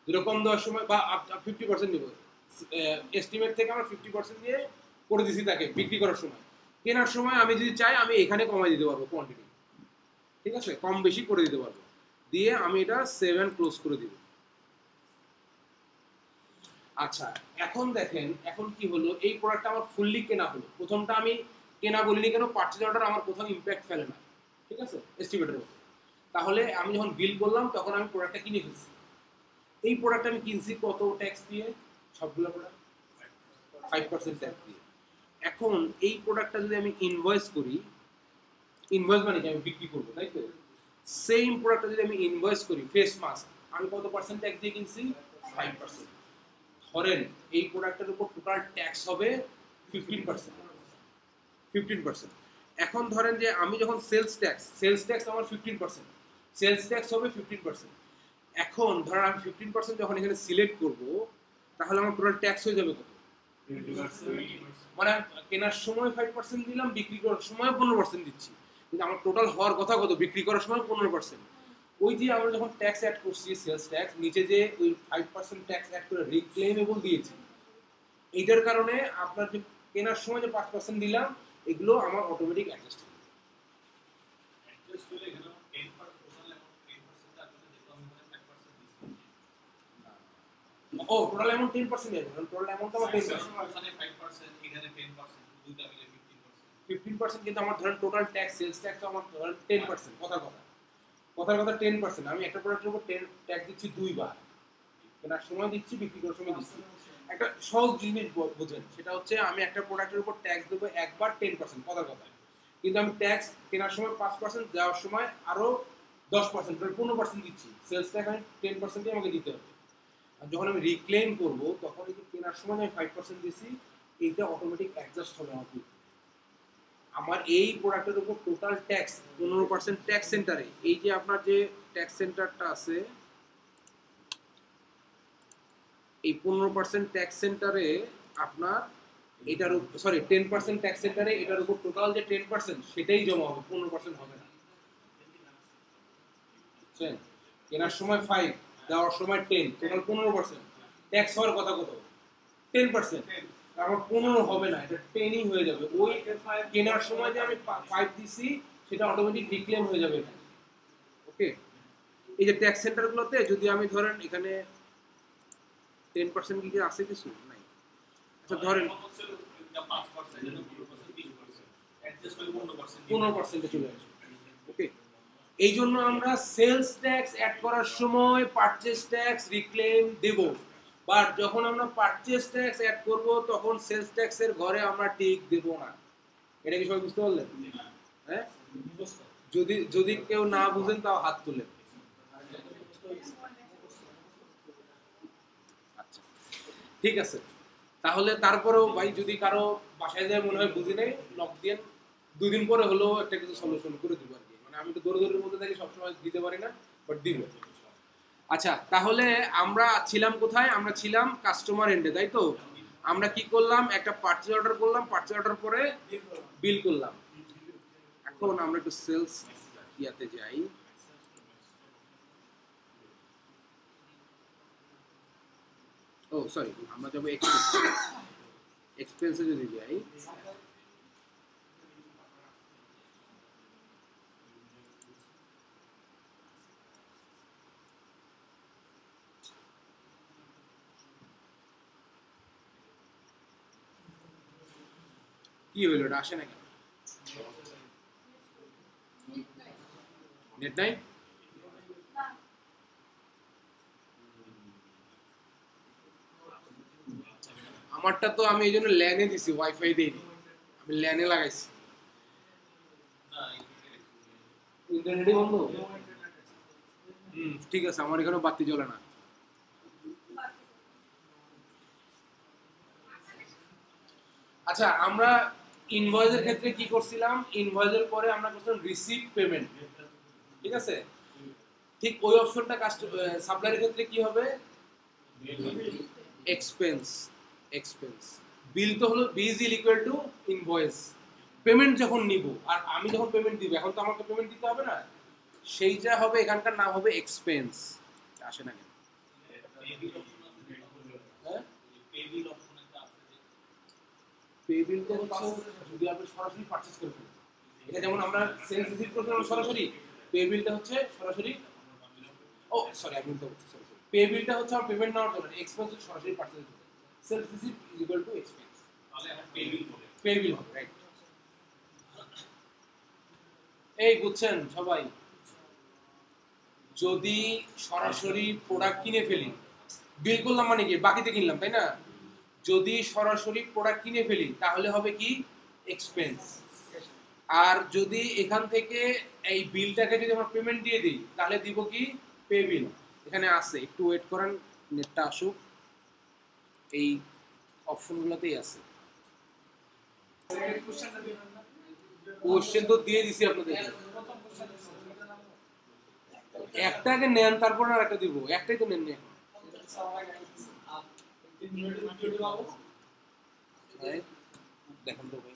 A: দুটো কম দেওয়ার সময় বা 50% দিব, এস্টিমেট থেকে আমরা 50% দিয়ে করে দিছি তাকে বিক্রি করার সময়, কেনার সময় আমি যদি চাই আমি এখানে কমাই দিতে পারবো কোয়ান্টিটি, ঠিক আছে, কম বেশি করে দিতে পারবো, দিয়ে আমি এটা 7 ক্লোজ করে দিব। আচ্ছা এখন দেখেন এখন কি হলো, এই প্রোডাক্টটা আমার ফুললি কেনা হলো, প্রথমটা আমি কেনা বলিনি কেন, পারচেজ অর্ডার আমার কোথাও ইম্প্যাক্ট ফেলে না, ঠিক আছে, এস্টিমেটের উপর, তাহলে আমি যখন বিল করলাম তখন আমি প্রোডাক্টটা কিনে ফেলছি, এই প্রোডাক্ট আমি কিনছি কত ট্যাক্স দিয়ে, সবগুলো প্রোডাক্ট 5% ট্যাক্স দিয়ে। এখন এই প্রোডাক্টটা যদি আমি ইনভয়েস করি, ইনভয়েস মানে কি আমি বিক্রি করবো, তাই তো, সেম প্রোডাক্টটা যদি আমি ইনভয়েস করি ফেস মাস্ক, আমি কত পার্সেন্ট ট্যাক্স দিয়ে কিনছি, 5%, ধরেন এই প্রোডাক্টের উপর টোটাল ট্যাক্স হবে 15%, 15%। এখন ধরেন যে আমি যখন সেলস ট্যাক্স আমার 15%, সেলস ট্যাক্স হবে 15%, এখন ধরেন আমি 15% যখন এখানে সিলেক্ট করব তাহলে আমার টোটাল ট্যাক্স হয়ে যাবে কত, মানে কেনার সময় 5% দিলাম, বিক্রি করার সময় 15% দিচ্ছি, কিন্তু আমার টোটাল হওয়ার কথা কত, বিক্রি করার সময় 15%, ওই যে আমরা যখন ট্যাক্স অ্যাড করছি সেলস ট্যাক্স নিচে যে ওই 5% ট্যাক্স অ্যাড করে রিক্লেমেবল দিয়েছি, এইটার কারণে আপনার যে কেনার সময় যে 5% দিলাম এগুলো আমার অটোমেটিক অ্যাডজাস্ট হবে। ও টোটাল অ্যামাউন্ট 10% যাবে, টোটাল অ্যামাউন্ট আমার 15%, কিন্তু আমার ধরেন টোটাল ট্যাক্স সেলস ট্যাক্স আমার ধরেন 10%, কথার কথা 10%, আমি একটা প্রোডাক্টের উপর 10 ট্যাক্স দিচ্ছি দুইবার, কেনার সময় দিচ্ছি বিক্রি করার সময় দিচ্ছি, একটা সহজ জিনিস বোঝেন, সেটা হচ্ছে আমি একটা প্রোডাক্টের উপর ট্যাক্স দেবো একবার 10%, কথার কথা, কিন্তু আমি ট্যাক্স কেনার সময় 5%, দেওয়ার সময় আরো 10%, টোটাল 15% দিচ্ছি, সেলস ট্যাক্স আমি 10%ই আমাকে দিতে হবে, আর যখন আমি রিক্লেম করবো তখন এই যে কেনার সময় আমি 5% দিচ্ছি, এইটা অটোমেটিক অ্যাডজাস্ট হবে আমার এই প্রোডাক্টের উপর টোটাল ট্যাক্স 15% ট্যাক্স সেন্টারে, এই যে আপনার যে ট্যাক্স সেন্টারটা আছে এই 15% ট্যাক্স সেন্টারে আপনার এটার সরি 10% ট্যাক্স সেন্টারে এটার উপর টোটাল যে 10% সেটাই জমা হবে, 15% হবে না, বুঝছেন, কেনার সময় 5 দেওয়ার সময় 10, টোটাল 15%, ট্যাক্স হওয়ার কথা কত, 10%, আমার 15 হবে না, এটা 10ই হয়ে যাবে, ওই কেনার সময় যে আমি 5 দিছি সেটা অটোমেটিক রিক্লেম হয়ে যাবে এখানে, ওকে। এই যে ট্যাক্স সেন্টারগুলোতে যদি আমি ধরেন এখানে 10% কি আছে কিছু নাই, আচ্ছা ধরেন 15% চলে আসবে, ওকে। এই জন্য আমরা সেলস ট্যাক্স অ্যাড করার সময় পারচেজ ট্যাক্স রিক্লেম দেব, বাট যখন আমরা পারচেজ ট্যাক্স অ্যাড করব তখন সেলস ট্যাক্সের ঘরে আমরা টিক দেব না, এটা কি সবাই বুঝতে পারলেন, হ্যাঁ, যদি যদি কেউ না বুঝেন তাও হাত তুলেন, আচ্ছা ঠিক আছে, তাহলে তারপরেও ভাই যদি কারো বাসায় যায় মনে হয় বুঝি নেই, নক দিয়ে 2 দিন পরে হলেও একটা কিছু সলিউশন করে দিব আর কি, মানে আমি তো দৌড়ের মধ্যে থাকি সবসময় দিতে পারি না, বাট দিব। আচ্ছা, তাহলে আমরা ছিলাম কোথায়? আমরা ছিলাম কাস্টমার এন্ডে, তাই তো? আমরা কি করলাম? একটা পারচেজ অর্ডার করলাম, পারচেজ অর্ডার পরে বিল করলাম। এখন আমরা একটু সেলস ইয়াতে যাই। ও সরি, আমরা যাবো এক্সপেন্সে যদি যাই। কি হইলো, এটা আসে না কেন? নেট নাই? আমারটা তো আমি এই জন্য ল্যানে দিছি, ওয়াইফাই দিইনি, আমি ল্যানে লাগাইছি। ইন্টারনেটই বন্ধ? ঠিক আছে, আমার এখানে বাতি জ্বলে না। আচ্ছা, আমরা ইনভয়েসের ক্ষেত্রে কি করছিলাম? ইনভয়েসের পরে আমরা করছিলাম রিসিভ পেমেন্ট, ঠিক আছে? ঠিক ওই অপশনটা সাপ্লায়ারের ক্ষেত্রে কি হবে? এক্সপেন্স। বিল তো হলো B is equal to invoice. Payment যখন নিব আর আমি যখন পেমেন্ট দিব, এখন তো আমাকে পেমেন্ট দিতে হবে না, সেইটা হবে এখানকার নাম হবে এক্সপেন্স। আসে না কেন? হ্যাঁ, পে বিল তো হচ্ছে যদি আপনি সরাসরি পারচেজ করে ফেলেন, এটা যেমন আমরা সেলস রিসিভ করতে সরাসরি, পে বিলটা হচ্ছে সরাসরি, ও সরি আমি বলতে বলছি, সরি পে বিলটা হচ্ছে আমার পেমেন্ট নেওয়ার জন্য, এক্সপেন্স হচ্ছে সরাসরি পারচেজ জন্য। Sales receive is equal to expense,
D: তাহলে এখন পে
A: পে
D: বিল হবে।
A: বিল হবে, রাইট? এই বুঝছেন সবাই? যদি সরাসরি প্রোডাক্ট কিনে ফেলি, বিল করলাম মানে কি বাকিতে কিনলাম, তাই না? যদি সরাসরি প্রোডাক্ট কিনে ফেলি তাহলে হবে কি? এক্সপেন্স। আর যদি এখান থেকে এই বিলটাকে যদি আমরা পেমেন্ট দিয়ে দিই তাহলে দিব কি? পে বিল। এখানে আছে, একটু ওয়েট করেন, নেটটা আসুক। এই অপশনগুলোতেই আছে। কোশ্চেন তো দিয়ে দিছি আপনাদের, একটা আগে নেন তারপর আর একটা দিব, একটাই তো নেন এখন। দেখেন তো ভাই,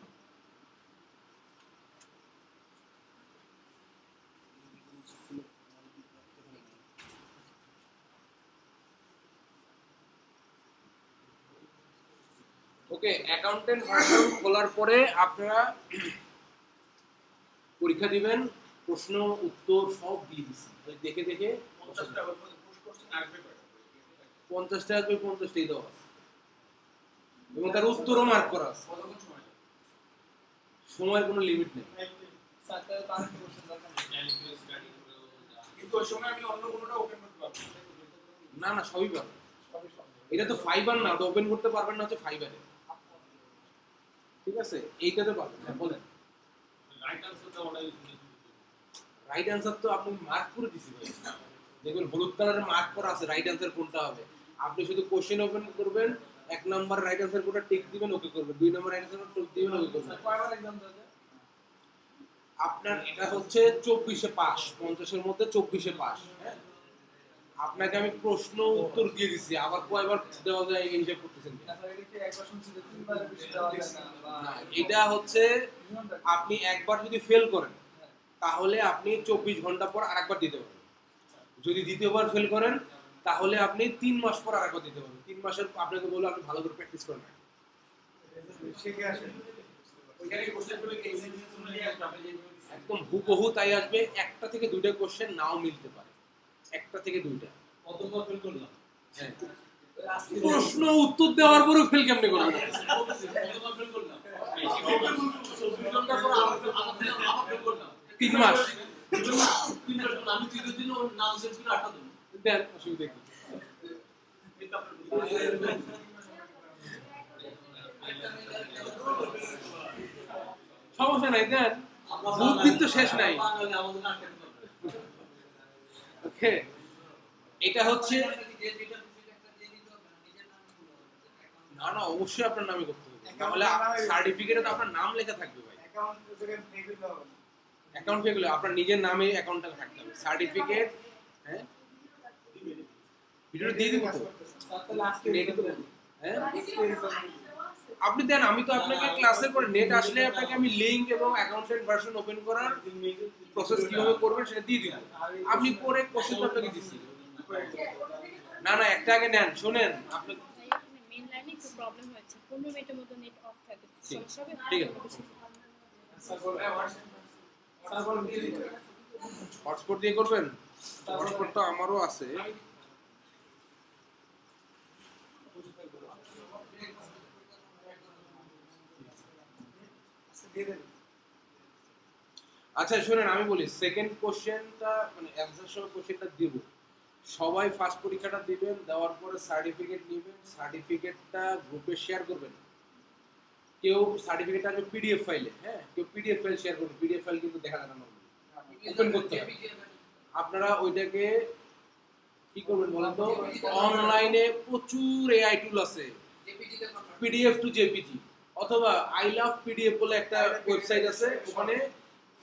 A: ওকে। অ্যাকাউন্টেন্ট ভার্সন খোলার পরে আপনারা পরীক্ষা দিবেন, প্রশ্ন উত্তর সব দিয়ে দিচ্ছি, দেখে দেখে
D: 50টা কোশ্চেন আসবে কয়টা?
A: 50টা আসবে, 50টাই দেওয়া আছে এবং তার উত্তরও মার্ক করা আছে।
D: কতক্ষণ সময় লাগে?
A: সময়ের কোনো লিমিট নেই।
D: কিন্তু ওই সময় আমি অন্য কোনোটা ওপেন করতে পারবো না।
A: না সবই পারবেন। এটা তো ফাইবার না, তো ওপেন করতে পারবেন না হচ্ছে ফাইবারে, ঠিক আছে? এইটাতে পারবেন। হ্যাঁ বলেন।
D: রাইট আনসারটা ওটাই
A: রাইট অ্যান্সার তো আপনি মার্ক করে দিছি ভাই, দেখবেন হলুদ কালারের মার্ক করা আছে রাইট অ্যান্সার কোনটা হবে। আপনি শুধু কোশ্চেন ওপেন করবেন, 1 নাম্বার রাইট অ্যান্সার কোনটা টিক দিবেন, ওকে করবেন, 2 নাম্বার রাইট অ্যান্সার টিক দিবেন, ওকে করবেন। আপনার এটা হচ্ছে 24-এ পাস, 50-এর মধ্যে 24-এ পাস। হ্যাঁ, আপনাকে আমি প্রশ্ন উত্তর দিয়ে দিছি, আবার কয়বার দেওয়া যায় এই হিসাব করতেছেন কিনা? না, এটা হচ্ছে আপনি একবার যদি ফেল করেন তাহলে আপনি 24 ঘন্টা পর আরেকবার দিতে পারবেন। যদি দ্বিতীয়বার ফেল করেন তাহলে আপনি 3 মাস পর আরেকবার দিতে পারবেন। 3 মাসের আপনাকে বলবো আপনি ভালো করে প্র্যাকটিস করেন।
D: ওইখানে কোশ্চেনগুলো কি
A: একদম হুবহু তাই আসবে, একটা থেকে দুইটা কোশ্চেন নাও মিলতে পারে, একটা থেকে দুইটা।
D: কতবার ফেল করলাম?
A: হ্যাঁ, প্রশ্ন উত্তর দেওয়ার পরেও ফেল কেমনে করবেন?
D: কতবার ফেল করলাম? 24 ঘন্টা পর আবার ফেল করলাম।
A: 3 মাস।
D: 3 মাস পর আমি তৃতীয় দিন ওর নাম চেঞ্জ করে 8টা দিন।
A: দেন, অসুবিধা কি? সমস্যা নাই, দেন, বুদ্ধির তো শেষ নাই। ওকে, এটা হচ্ছে না না অবশ্যই আপনার নামে করতে হবে, তাহলে সার্টিফিকেটে তো আপনার নাম লেখা থাকবে ভাই। অ্যাকাউন্ট ফেক হলে আপনার নিজের নামে অ্যাকাউন্টটা থাকতে হবে, সার্টিফিকেট। হ্যাঁ ভিডিওটা দিয়ে দিব তো
C: তাহলে আজকে
A: নেটে তো বলবো। হ্যাঁ
C: এক্সপেরিয়েন্স
A: আপনি দেন, আমি তো আপনাকে ক্লাসের পরে নেট আসলে আপনাকে আমি লিংক এবং অ্যাকাউন্টেন্ট ভার্সন ওপেন করার প্রসেস কিভাবে করবেন সেটা দিয়ে দিব। আপনি পরে কোশ্চেন তো আপনাকে দিচ্ছি। না না একটা আগে নেন, শোনেন আপনি।
E: মেইন লাইনে একটু প্রবলেম হয়েছে, 15 মিনিটের মতো নেট অফ থাকে, সমস্যা হবে?
A: ঠিক আছে।
C: স্যার বলেন দিয়ে দিন।
A: হটস্পট দিয়ে করবেন? হটস্পট তো আমারও আছে।
C: দিয়ে দেন।
A: আচ্ছা শুনেন আমি বলি, সেকেন্ড কোশ্চেনটা মানে অ্যানসার সহ কোশ্চেনটা দিব। সবাই ফার্স্ট পরীক্ষাটা দিবেন, দেওয়ার পরে সার্টিফিকেট নেবেন, সার্টিফিকেটটা গ্রুপে শেয়ার করবেন। কেউ সার্টিফিকেটটা আসবে পিডিএফ ফাইলে, হ্যাঁ কেউ পিডিএফ ফাইল শেয়ার করবে। পিডিএফ ফাইল কিন্তু দেখা যায় না, ওপেন করতে হবে। আপনারা ওইটাকে কি করবেন বলেন তো, অনলাইনে প্রচুর এআই টুল আছে, পিডিএফ টু জেপিজি অথবা আই লাভ পিডিএফ বলে একটা ওয়েবসাইট আছে, ওখানে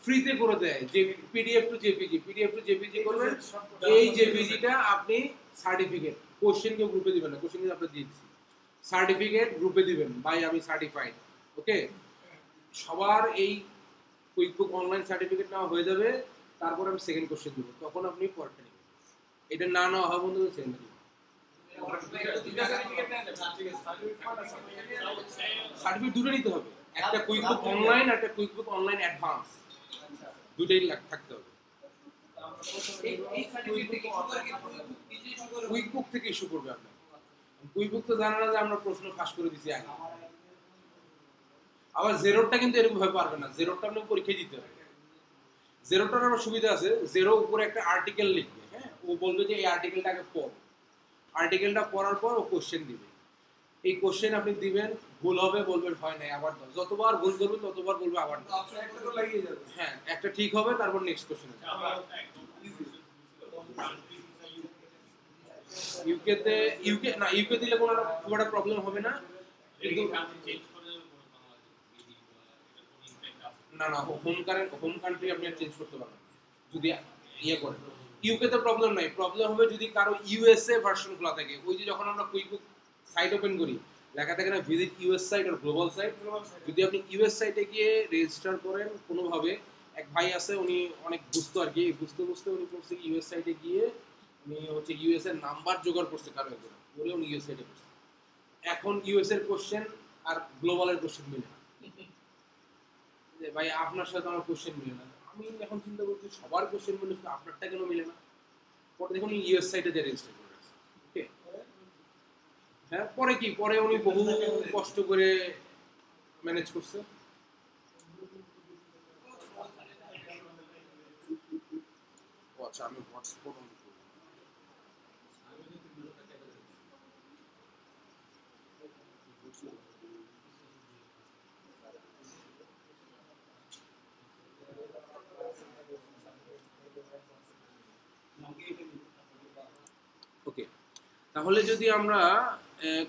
A: ফ্রিতে করে দেয় যে PDF two JPG. PDF two JPG করবেন, এই জেপিজিটা আপনি সার্টিফিকেট, কোশ্চেন কেউ গ্রুপে দিবেন না, কোশ্চেন কিন্তু আপনি দিয়ে দিচ্ছি, সার্টিফিকেট গ্রুপে দিবেন ভাই আমি সার্টিফাইড। ওকে, সবার এই কুইকবুক অনলাইন সার্টিফিকেট নেওয়া হয়ে যাবে, তারপর আমি সেকেন্ড কোশ্চেন দেবো, তখন আপনি পরেরটা নেবেন। এটা না নেওয়া হয় বন্ধু সেকেন্ড দেবেন। সার্টিফিকেট দুটো নিতে হবে, একটা কুইকবুক অনলাইন আর একটা কুইকবুক অনলাইন অ্যাডভান্স, দুটোই থাকতে হবে। কুইকবুক থেকে ইস্যু করবে আপনার। কুইকবুক তো জানা না যে আমরা প্রশ্ন ফাঁস করে দিছি আগে। আবার জেরোটা কিন্তু এরকম ভাবে পারবে না, জেরোটা আপনাকে পরীক্ষা দিতে হবে। জেরোটার আবার সুবিধা আছে, জেরো উপরে একটা আর্টিকেল লিখবে, হ্যাঁ ও বলবে যে এই আর্টিকেলটাকে পড়, আর্টিকেলটা পড়ার পর ও কোশ্চেন দিবে। এই কোশ্চেন আপনি দিবেন, ভুল হবে বলবেন হয় নাই আবার দাও, যতবার ভুল করবেন ততবার বলবে আবার দাও।
C: অপশন একটা তো লাগিয়ে যাবে।
A: হ্যাঁ একটা ঠিক হবে, তারপর নেক্সট কোশ্চেন। ইউকেতে ইউকে দিলে কোনো খুব একটা প্রবলেম হবে না, কিন্তু না হোম কান্ট্রি আপনি চেঞ্জ করতে পারবেন না যদি ইয়ে করেন। ইউকেতে প্রবলেম নাই, প্রবলেম হবে যদি কারো ইউএসএ ভার্সন খোলা থাকে। ওই যে যখন আমরা কুইকবুক সাইট ওপেন করি লেখা থাকে না ভিজিট ইউএস সাইট আর গ্লোবাল সাইট, যদি আপনি ইউএস সাইটে গিয়ে রেজিস্টার করেন কোনোভাবে, এক ভাই আছে উনি অনেক বুঝতো আর কি, বুঝতে উনি করছে ইউএস সাইটে গিয়ে উনি হচ্ছে ইউএস এর নাম্বার জোগাড় করছে কারো একজন, পরে উনি ইউএস সাইটে করছে। এখন ইউএস এর কোশ্চেন আর গ্লোবালের কোশ্চেন মিলে না, যে ভাই আপনার সাথে আমার কোশ্চেন মিলে না। আমি এখন চিন্তা করছি সবার কোশ্চেন মিলে শুধু আপনারটা কেন মিলে না। পরে দেখুন ইউএস সাইটে যে রেজিস্টার করে আছে। ওকে, হ্যাঁ পরে কি, পরে উনি বহু কষ্ট করে ম্যানেজ করছে। আচ্ছা আমি হটস্পট অন করব। ওকে, তাহলে যদি আমরা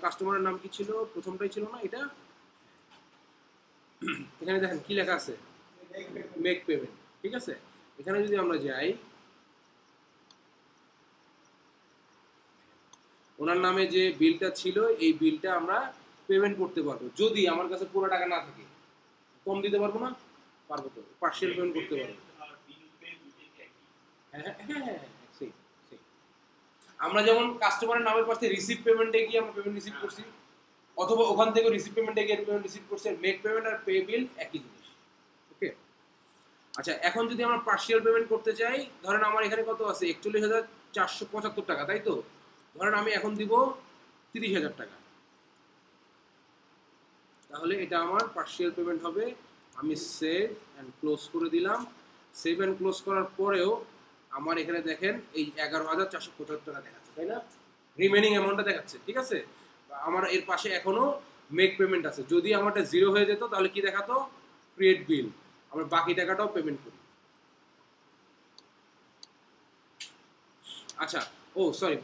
A: কাস্টমারের নাম কি ছিল, প্রথমটাই ছিল না এটা, এখানে দেখেন কি লেখা আছে, মেক পেমেন্ট, ঠিক আছে। এখানে যদি আমরা যাই, ওনার নামে যে বিলটা ছিল এই বিলটা আমরা পেমেন্ট করতে পারবো, যদি আমার কাছে পুরো টাকা না থাকে। কম দিতে পারবো না, পারবো তো, পার্সিয়াল পেমেন্ট করতে পারবো। হ্যাঁ হ্যাঁ হ্যাঁ হ্যাঁ সেই সেই আমরা যেমন কাস্টমারের নামের পাশে রিসিভ পেমেন্টে গিয়ে আমরা পেমেন্ট রিসিভ করছি, অথবা ওখান থেকে রিসিভ পেমেন্টে গিয়ে পেমেন্ট রিসিভ করছি, মেক পেমেন্ট আর পে বিল একই জিনিস। ওকে, আচ্ছা এখন যদি আমরা পার্সিয়াল পেমেন্ট করতে চাই, ধরেন আমার এখানে কত আছে 41,475 টাকা, তাই তো। ধরেন আমি এখন দিব 30,000 টাকা, তাহলে এটা আমার পার্সিয়াল পেমেন্ট হবে। আমি সেভ অ্যান্ড ক্লোজ করে দিলাম। সেভ অ্যান্ড ক্লোজ করার পরেও আমার এখানে দেখেন এই 11,475 টাকা দেখাচ্ছে, তাই না, রিমেনিং অ্যামাউন্টটা দেখাচ্ছে, ঠিক আছে। আমার এর পাশে এখনো মেক পেমেন্ট আছে, যদি আমারটা জিরো হয়ে যেত তাহলে কি দেখাতো, ক্রিয়েট বিল, আমরা বাকি টাকাটাও পেমেন্ট করি। আচ্ছা ও সরি,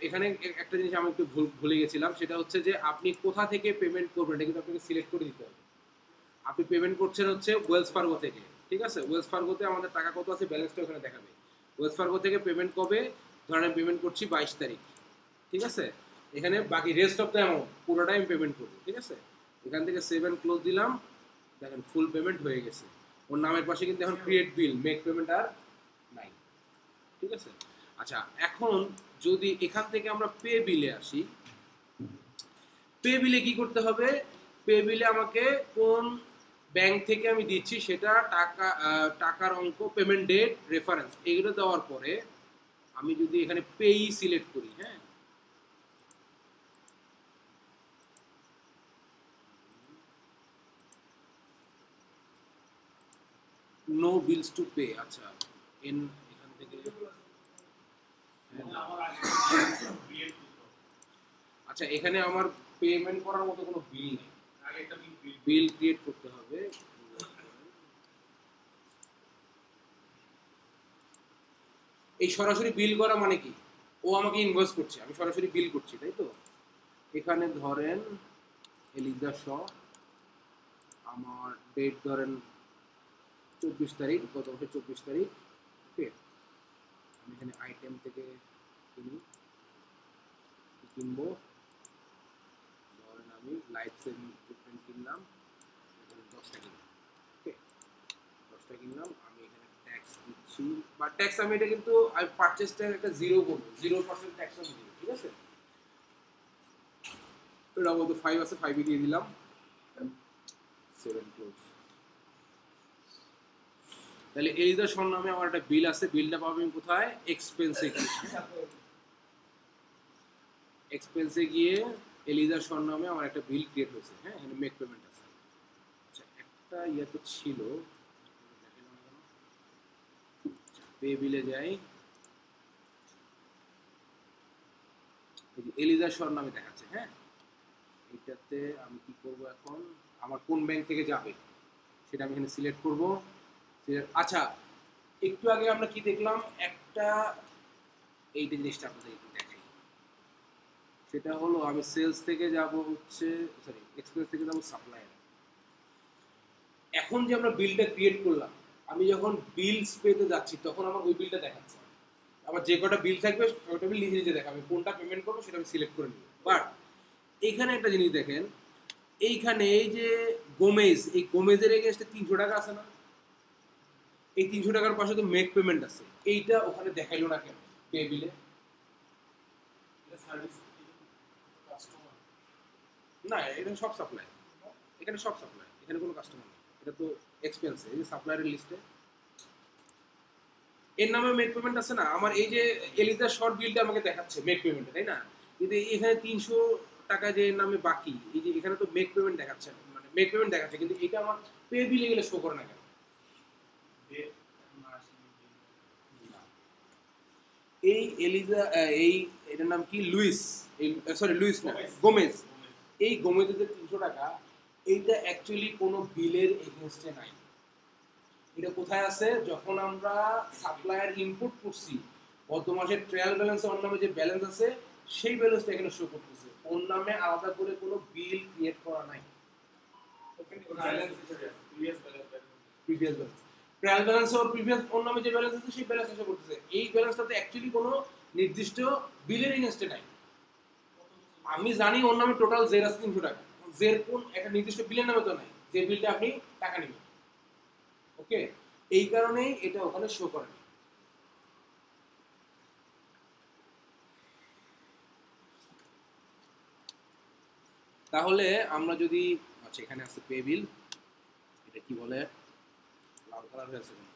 A: এখানে একটা জিনিস আমি একটু ভুলে গেছিলাম, সেটা হচ্ছে যে আপনি কোথা থেকে পেমেন্ট করবেন এটা কিন্তু আপনাকে সিলেক্ট করে দিতে হবে। আপনি পেমেন্ট করছেন হচ্ছে ওয়েলস ফার্গো থেকে, ঠিক আছে। ওয়েলস ফার্গোতে আমাদের টাকা কত আছে ব্যালেন্সটা ওখানে দেখাবে। ওয়েলস ফার্গো থেকে পেমেন্ট কবে, ধরেন পেমেন্ট করছি 22 তারিখ, ঠিক আছে, এখানে বাকি রেস্ট অফ দ্য অ্যামাউন্ট পুরোটাই আমি পেমেন্ট করবো। ঠিক আছে, এখান থেকে সেভ অ্যান্ড ক্লোজ দিলাম, দেখেন ফুল পেমেন্ট হয়ে গেছে। ওর নামের পাশে কিন্তু এখন ক্রিয়েট বিল, মেক পেমেন্ট আর নাই। ঠিক আছে, আচ্ছা এখন যদি এখান থেকে আমরা পে বিলে আসি, পে বিলে কি করতে হবে? পে বিলে আমাকে কোন ব্যাংক থেকে আমি দিচ্ছি সেটা, টাকার অঙ্ক, পেমেন্ট ডেট, রেফারেন্স, এগুলো দেওয়ার পরে আমি যদি এখানে পেই সিলেক্ট করি, হ্যাঁ, নো বিলস টু পে, আচ্ছা এখান থেকে
B: আমার আগে ক্রিয়েট করতে হবে।
A: আচ্ছা এখানে আমার পেমেন্ট করার মতো কোনো বিল নেই,
B: আগে একটা বিল ক্রিয়েট
A: বিল ক্রিয়েট করতে হবে। এই সরাসরি বিল করা মানে কি? ও আমাকে ইনভয়েস করছে, আমি সরাসরি বিল করছি, তাই তো? এখানে ধরেন এলিজা শ, আমার ডেট ধরেন 24 তারিখ, গত বছর 24 তারিখ। ওকে, আমি এখানে আইটেম থেকে কিনবো, ধরেন আমি লাইট সেভিং ইকুইপমেন্ট কিনলাম, 10টা কিনলাম। ওকে, 10টা কিনলাম, আমি এখানে ট্যাক্স দিচ্ছি, বা ট্যাক্স আমি এটা কিন্তু আমি পারচেজ ট্যাক্স একটা 0 করবো, 0% ট্যাক্স আমি দিব। ঠিক আছে, এটা বলতে 5 আছে, 5 দিয়ে দিলাম, 7 ক্লোজ। তাহলে এলিজা শর নামে আমার একটা বিল আছে, বিলটা পাবো আমি কোথায়? এক্সপেন্সে গিয়ে, এক্সপেন্সে গিয়ে এলিজা শর নামে আমার একটা বিল ক্রিয়েট হয়েছে। হ্যাঁ, এখানে মেক পেমেন্ট আছে। আচ্ছা একটা ইয়ে তো ছিল, পে বিলে যাই, এলিজা শর নামে দেখাচ্ছে। হ্যাঁ, এটাতে আমি কি করব, এখন আমার কোন ব্যাংক থেকে যাবে সেটা আমি এখানে সিলেক্ট করব। আচ্ছা একটু আগে আমরা কি দেখলাম, একটা এইটা জিনিসটা আপনাদের একটু দেখাই, সেটা হলো আমি সেলস থেকে যাব হচ্ছে, সরি এক্সপ্রেস থেকে যাব সাপ্লায়ার। এখন যে আমরা বিলটা ক্রিয়েট করলাম, আমি যখন বিলস পেতে যাচ্ছি তখন আমার ওই বিলটা দেখাচ্ছে। আমার যে কটা বিল থাকবে ওটা বিল নিজে নিজে দেখাবে, কোনটা পেমেন্ট করবো সেটা আমি সিলেক্ট করে নিব। বাট এইখানে একটা জিনিস দেখেন, এইখানে এই যে গোমেজ, এই গোমেজের এগেনস্টে 300 টাকা আছে না, এই 300 টাকার পাশে তো মেক পেমেন্ট আছে, এইটা ওখানে দেখাইলো না কেন পে বিলে?
C: সার্ভিস কাস্টমার
A: না, এটা সব সাপ্লাই, এখানে সব সাপ্লাই, এখানে কোনো কাস্টমার নেই, এটা তো এক্সপেন্স। এই যে সাপ্লায়ারের লিস্টে এর নামে মেক পেমেন্ট আছে না, আমার এই যে এলিজা শর্ট বিলটা আমাকে দেখাচ্ছে মেক পেমেন্টে, তাই না? কিন্তু এখানে 300 টাকা যে এর নামে বাকি, এই যে এখানে তো মেক পেমেন্ট দেখাচ্ছে না, মানে মেক পেমেন্ট দেখাচ্ছে, কিন্তু এটা আমার পে বিলে গেলে শো করে না কেন?
B: ডেট মাস
A: না। এই এলিজা এই এটার নাম কি, লুইস, এই সরি লুইস না, গোমেজ। এই গোমেজের যে 300 টাকা, এইটা অ্যাকচুয়ালি কোনো বিলের এগেনস্টে নাই। এটা কোথায় আছে? যখন আমরা সাপ্লায়ার ইনপুট করছি গত মাসের ট্রায়াল ব্যালেন্সে ওর নামে যে ব্যালেন্স আছে সেই ব্যালেন্সটা এখানে শো করতেছে, ওর নামে আলাদা করে কোনো বিল ক্রিয়েট করা নাই।
B: Balance previous balance
A: previous balance, trial ব্যালেন্সে ওর প্রিভিয়াস ওর নামে যে ব্যালেন্স আছে সেই ব্যালেন্স শো করতেছে, এই ব্যালেন্সটাতে অ্যাকচুয়ালি কোনো নির্দিষ্ট বিলের এগেনস্টে নাই। আমি জানি ওর নামে টোটাল জের আছে 300 টাকা, জের কোন একটা নির্দিষ্ট বিলের নামে তো নাই, যে বিলটা আপনি টাকা নেবেন। ওকে, এই কারণেই এটা ওখানে শো করে না। তাহলে আমরা যদি, আচ্ছা এখানে আছে পে বিল, এটা কি বলে, লাল কালার হয়ে আছে কেন?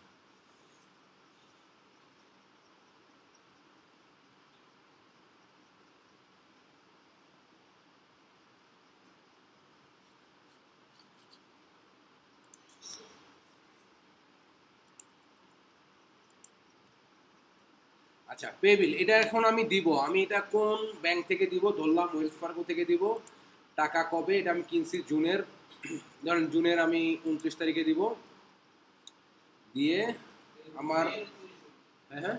A: আচ্ছা পে বিল, এটা এখন আমি দিব, আমি এটা কোন ব্যাংক থেকে দিব? ধরলাম ওয়েলস ফার্গো থেকে দিব। টাকা কবে? এটা আমি কিনছি জুনের, ধরেন জুনের আমি 29 তারিখে দিব। দিয়ে আমার, হ্যাঁ হ্যাঁ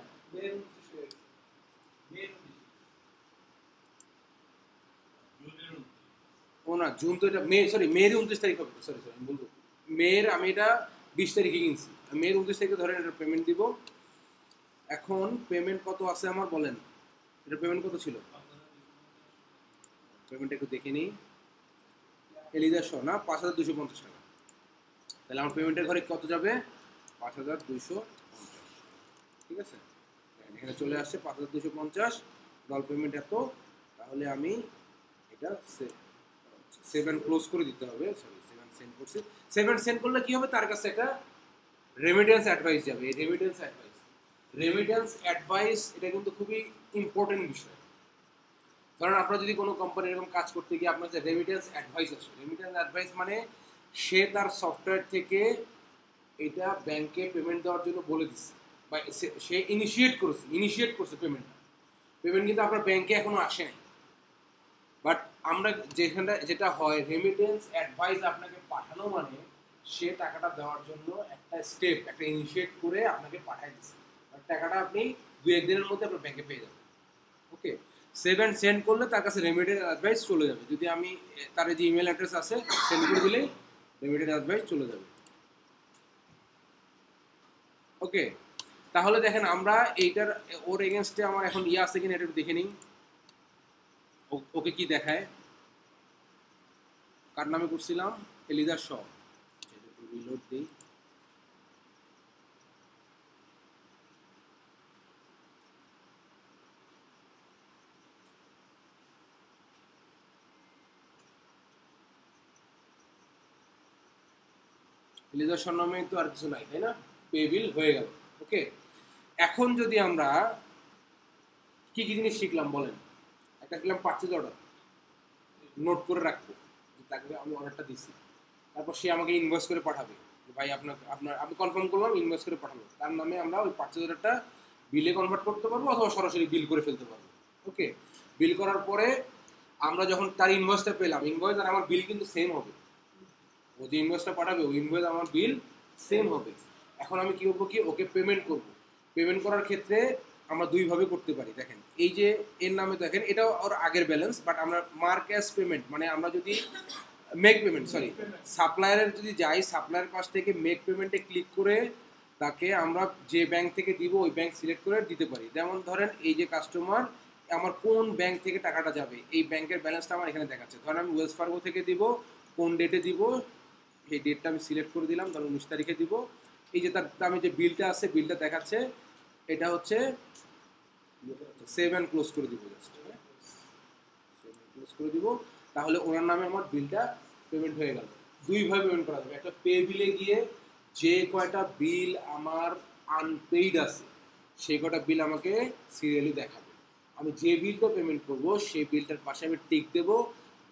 A: ও না, জুন তো এটা মে, সরি মেয়ের 29 তারিখ হবে, সরি সরি আমি বলবো মেয়ের, আমি এটা 20 তারিখে কিনছি, মেয়ের 29 তারিখে ধরেন এটা পেমেন্ট দিব। এখন পেমেন্ট কত আছে আমার বলেন, এটা পেমেন্ট কত ছিল? পেমেন্টটা একটু দেখে নিই। এলিদার শো না 5,250 টাকা। তাহলে আমার পেমেন্টের ঘরে কত যাবে? 5,250। ঠিক আছে, এখানে চলে আসছে 5,250, ডল পেমেন্ট এত। তাহলে আমি এটা 7 ক্লোজ করে দিতে হবে, সরি 7 সেন্ড করছি। 7 সেন্ড করলে কি হবে? তার কাছে একটা রেমিটেন্স অ্যাডভাইস যাবে। এই রেমিটেন্স অ্যাডভাইস এটা কিন্তু খুবই ইম্পর্টেন্ট বিষয়। কারণ আপনারা যদি কোনো কোম্পানি এরকম কাজ করতে গিয়ে আপনার যে রেমিটেন্স অ্যাডভাইস আছে, রেমিটেন্স অ্যাডভাইস মানে সে তার সফটওয়্যার থেকে এটা ব্যাংকে পেমেন্ট দেওয়ার জন্য বলে দিচ্ছে, বা সে ইনিশিয়েট করছে পেমেন্ট কিন্তু আপনার ব্যাংকে এখনো আসে নাই। বাট আমরা যেটা হয়, রেমিটেন্স অ্যাডভাইস আপনাকে পাঠানো মানে সে টাকাটা দেওয়ার জন্য একটা ইনিশিয়েট করে আপনাকে পাঠাই দিচ্ছে। টাকাটা আপনি 2-1 দিনের মধ্যে আপনার ব্যাংকে পেয়ে যাবেন। ওকে, 7 সেন্ড করলে তার কাছে রেমিটেন্স অ্যাডভাইস চলে যাবে। যদি আমি তার যে ইমেল অ্যাড্রেস আছে সেন্ড করে দিলেই রেমিটেন্স অ্যাডভাইস চলে যাবে। ওকে, তাহলে দেখেন আমরা এইটার ওর এগেনস্টে আমার এখন আছে কিনা এটা একটু দেখে নিই। ওকে কি দেখায়, কার নামে করছিলাম? এলিদার শ। রিলোড দিই। এলিদার শ নামে তো আর কিছু নাই, তাই না? পে বিল হয়ে গেল। ওকে, এখন যদি আমরা কি কি জিনিস শিখলাম বলেন? একটা দিলাম পারচেজ অর্ডার, নোট করে রাখবো তাকে আমি অর্ডারটা দিছি। তারপর সে আমাকে ইনভয়েস করে পাঠাবে, ভাই আপনার আমি কনফার্ম করলাম, ইনভয়েস করে পাঠাবো। তার নামে আমরা ওই পারচেজ অর্ডারটা বিলে কনভার্ট করতে পারবো অথবা সরাসরি বিল করে ফেলতে পারবো। ওকে, বিল করার পরে আমরা যখন তার ইনভয়েসটা পেলাম, ইনভয়েস আর আমার বিল কিন্তু সেম হবে। ও যে ইনভয়েসটা পাঠাবে ওই ইনভয়েস আমার বিল সেম হবে। এখন আমি কি করবো, কি ওকে পেমেন্ট করব। পেমেন্ট করার ক্ষেত্রে আমরা দুইভাবে করতে পারি। দেখেন এই যে এর নামে দেখেন এটা ওর আগের ব্যালেন্স, বাট আমরা মার্ক অ্যাজ পেমেন্ট মানে আমরা যদি মেক পেমেন্ট সাপ্লায়ারের যদি যাই, সাপ্লায়ার পাশ থেকে মেক পেমেন্টে ক্লিক করে তাকে আমরা যে ব্যাংক থেকে দিব ওই ব্যাংক সিলেক্ট করে দিতে পারি। যেমন ধরেন এই যে কাস্টমার আমার কোন ব্যাংক থেকে টাকাটা যাবে এই ব্যাংকের ব্যালেন্সটা আমার এখানে দেখাচ্ছে। ধরেন আমি ওয়েলস ফার্গো থেকে দিব, কোন ডেটে দিব এই ডেটটা আমি সিলেক্ট করে দিলাম, ধরুন 19 তারিখে দিব। এই যে তার আমি যে বিলটা আছে বিলটা দেখাচ্ছে, এটা হচ্ছে 7 ক্লোজ করে দিব, জাস্ট 7 ক্লোজ করে দিব। তাহলে ওনার নামে আমার বিলটা পেমেন্ট হয়ে গেল। দুইভাবে পেমেন্ট করা যাবে, একটা পে বিলে গিয়ে যে কয়টা বিল আমার আনপেইড আছে সেই কয়টা বিল আমাকে সিরিয়ালি দেখাবে। আমি যে বিলটা পেমেন্ট করব সেই বিলটার পাশে আমি টিক দেব,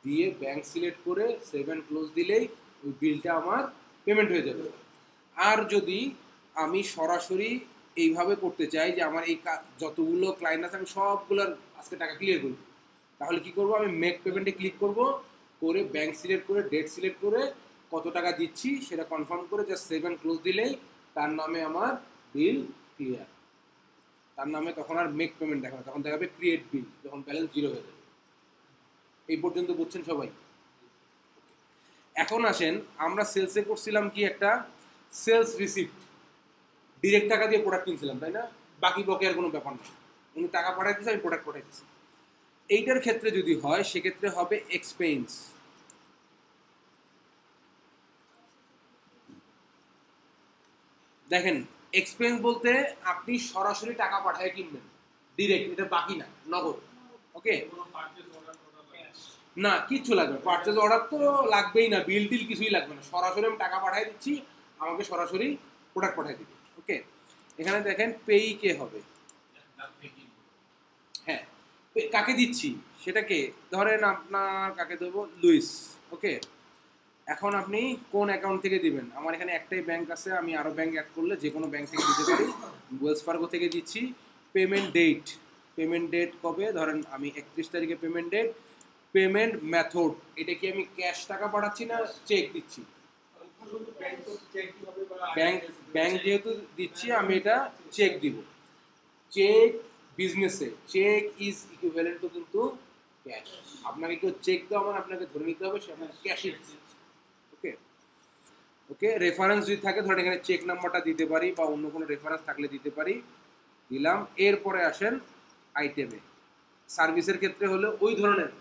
A: দিয়ে ব্যাংক সিলেক্ট করে 7 ক্লোজ দিলেই ওই বিলটা আমার পেমেন্ট হয়ে যাবে। আর যদি আমি সরাসরি এইভাবে করতে চাই যে আমার এই যতগুলো ক্লায়েন্ট আছে আমি সবগুলোর আজকে টাকা ক্লিয়ার করব, তাহলে কি করব, আমি মেক পেমেন্টে ক্লিক করব, করে ব্যাংক সিলেক্ট করে ডেট সিলেক্ট করে কত টাকা দিচ্ছি সেটা কনফার্ম করে জাস্ট 7 ক্লোজ দিলেই তার নামে আমার বিল ক্লিয়ার। তার নামে তখন আর মেক পেমেন্ট দেখাবে, তখন দেখাবে ক্রিয়েট বিল যখন ব্যালেন্স 0 হয়ে যাবে। এই পর্যন্ত বুঝছেন সবাই? এখন আসেন আমরা সেলসে করছিলাম কি একটা সেলস রিসিপ্ট, ডিরেক্ট টাকা দিয়ে প্রোডাক্ট কিনছিলাম, তাই না? বাকি বকেয়ার কোনো ব্যাপার নেই, উনি টাকা পাঠাই দিচ্ছে আমি প্রোডাক্ট পাঠাই দিচ্ছি। এইটার ক্ষেত্রে যদি হয় সেক্ষেত্রে হবে এক্সপেন্স। দেখেন এক্সপেন্স বলতে আপনি সরাসরি টাকা পাঠায় কিনবেন ডিরেক্ট, এটা বাকি না, নগদ। ওকে, না কিচ্ছু লাগবে, পারচেজ অর্ডার তো লাগবেই না, বিল টিল কিছুই লাগবে না, সরাসরি আমি টাকা পাঠিয়ে দিচ্ছি, আমাকে সরাসরি প্রোডাক্ট পাঠিয়ে দিবে। ওকে, এখানে দেখেন পেই কে হবে, হ্যাঁ কাকে দিচ্ছি সেটাকে ধরেন আপনার কাকে দেবো, লুইস। ওকে, এখন আপনি কোন অ্যাকাউন্ট থেকে দিবেন? আমার এখানে একটাই ব্যাংক আছে, আমি আরও ব্যাংক অ্যাড করলে যে কোনো ব্যাংক থেকে দিতে পারি। ওয়েলস ফার্গো থেকে দিচ্ছি। পেমেন্ট ডেট কবে? ধরেন আমি 31 তারিখে পেমেন্ট ডেট। পেমেন্ট মেথড, এটা কি আমি ক্যাশ টাকা পাঠাচ্ছি না চেক দিচ্ছি? ব্যাংক যেহেতু দিচ্ছি আমি এটা চেক দিব। চেক বিজনেসে চেক ইজ ইকুইভ্যালেন্ট টু কিন্তু ক্যাশ। আপনাকে কেউ চেক দেওয়া মানে আপনাকে ধরে নিতে হবে সে আপনাকে ক্যাশই দিচ্ছে। ওকে, রেফারেন্স যদি থাকে ধরেন এখানে চেক নাম্বারটা দিতে পারি বা অন্য কোনো রেফারেন্স থাকলে দিতে পারি, দিলাম। এরপরে আসেন আইটেমে, সার্ভিসের ক্ষেত্রে হলে ওই ধরনের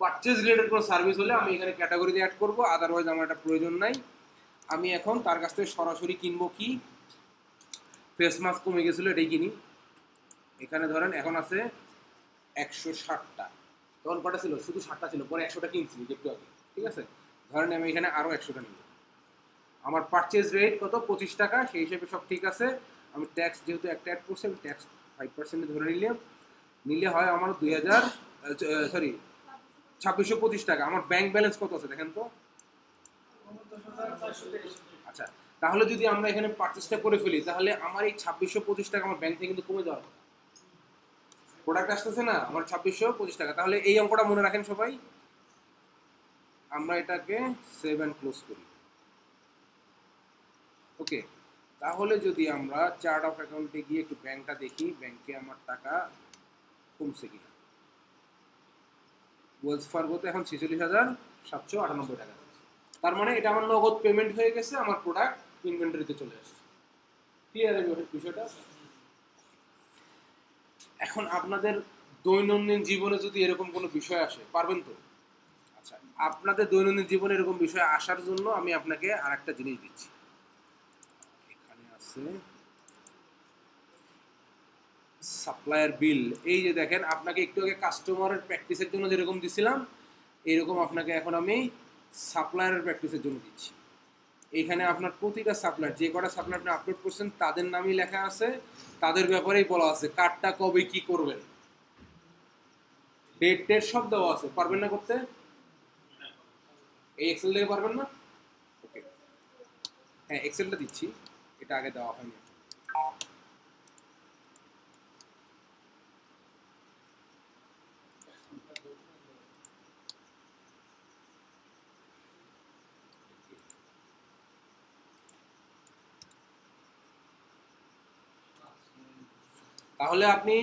A: পারচেজ রিলেটেড কোনো সার্ভিস হলে আমি এখানে ক্যাটাগরিতে অ্যাড করব, আদারওয়াইজ আমার এটা প্রয়োজন নাই। আমি এখন তার কাছ থেকে সরাসরি কিনবো কি, ফেস মাস্ক কমে গেছিলো এটাই কিনি। এখানে ধরেন এখন আছে 160টা, তখন কটা ছিল, শুধু 60টা ছিল, পরে 100টা কিনছি একটু আগে, ঠিক আছে। ধরেন আমি এখানে আরও 100টা নিব, আমার পারচেজ রেট কত 25 টাকা, সেই হিসেবে সব ঠিক আছে। আমি ট্যাক্স যেহেতু একটা অ্যাড করছি, আমি ট্যাক্স 5% ধরে নিলে হয় আমার 2625 টাকা। আমার ব্যাংক ব্যালেন্স কত আছে দেখেন তো।
C: 49,423।
A: আচ্ছা, তাহলে যদি আমরা এখানে পারচেসটা করে ফেলি, তাহলে আমার এই 2625 টাকা আমার ব্যাংক থেকে কিন্তু কমে যাওয়ার কথা। প্রোডাক্ট আসতেছে না আমার 2625 টাকা, তাহলে এই অঙ্কটা মনে রাখেন সবাই। আমরা এটাকে সেভ অ্যান্ড ক্লোজ করি। ওকে, তাহলে যদি আমরা চার্ট অফ অ্যাকাউন্টে গিয়ে একটু ব্যাংকটা দেখি, ব্যাংকে আমার টাকা কমছে কিনা। ওয়েলস ফার্গোতে এখন 46,798 টাকা, তার মানে এটা আমার নগদ পেমেন্ট হয়ে গেছে, আমার প্রোডাক্ট ইনভেন্টরিতে চলে আসছে। ক্লিয়ার বিষয়টা? এখন আপনাদের দৈনন্দিন জীবনে যদি এরকম কোনো বিষয় আসে, পারবেন তো? আচ্ছা, আপনাদের দৈনন্দিন জীবনে এরকম বিষয় আসার জন্য আমি আপনাকে আর একটা জিনিস দিচ্ছি। এখানে আছে সাপ্লায়ার বিল। এই যে দেখেন, আপনাকে একটু আগে কাস্টমারের প্র্যাকটিসের জন্য যেরকম দিছিলাম, এরকম আপনাকে এখন আমি সাপ্লায়ারের প্র্যাকটিসের জন্য দিচ্ছি। এখানে আপনার প্রতিটা সাপ্লায়ার, যে কটা সাপ্লায়ার আপনি আপলোড করছেন তাদের নামই লেখা আছে, তাদের ব্যাপারেই বলা আছে কার্ডটা কবে কি করবেন, ডেট টেট সব দেওয়া আছে। পারবেন না করতে? এই এক্সেল থেকে পারবেন না? ওকে, হ্যাঁ এক্সেলটা দিচ্ছি, এটা আগে দেওয়া হয়নি। তাহলে আপনি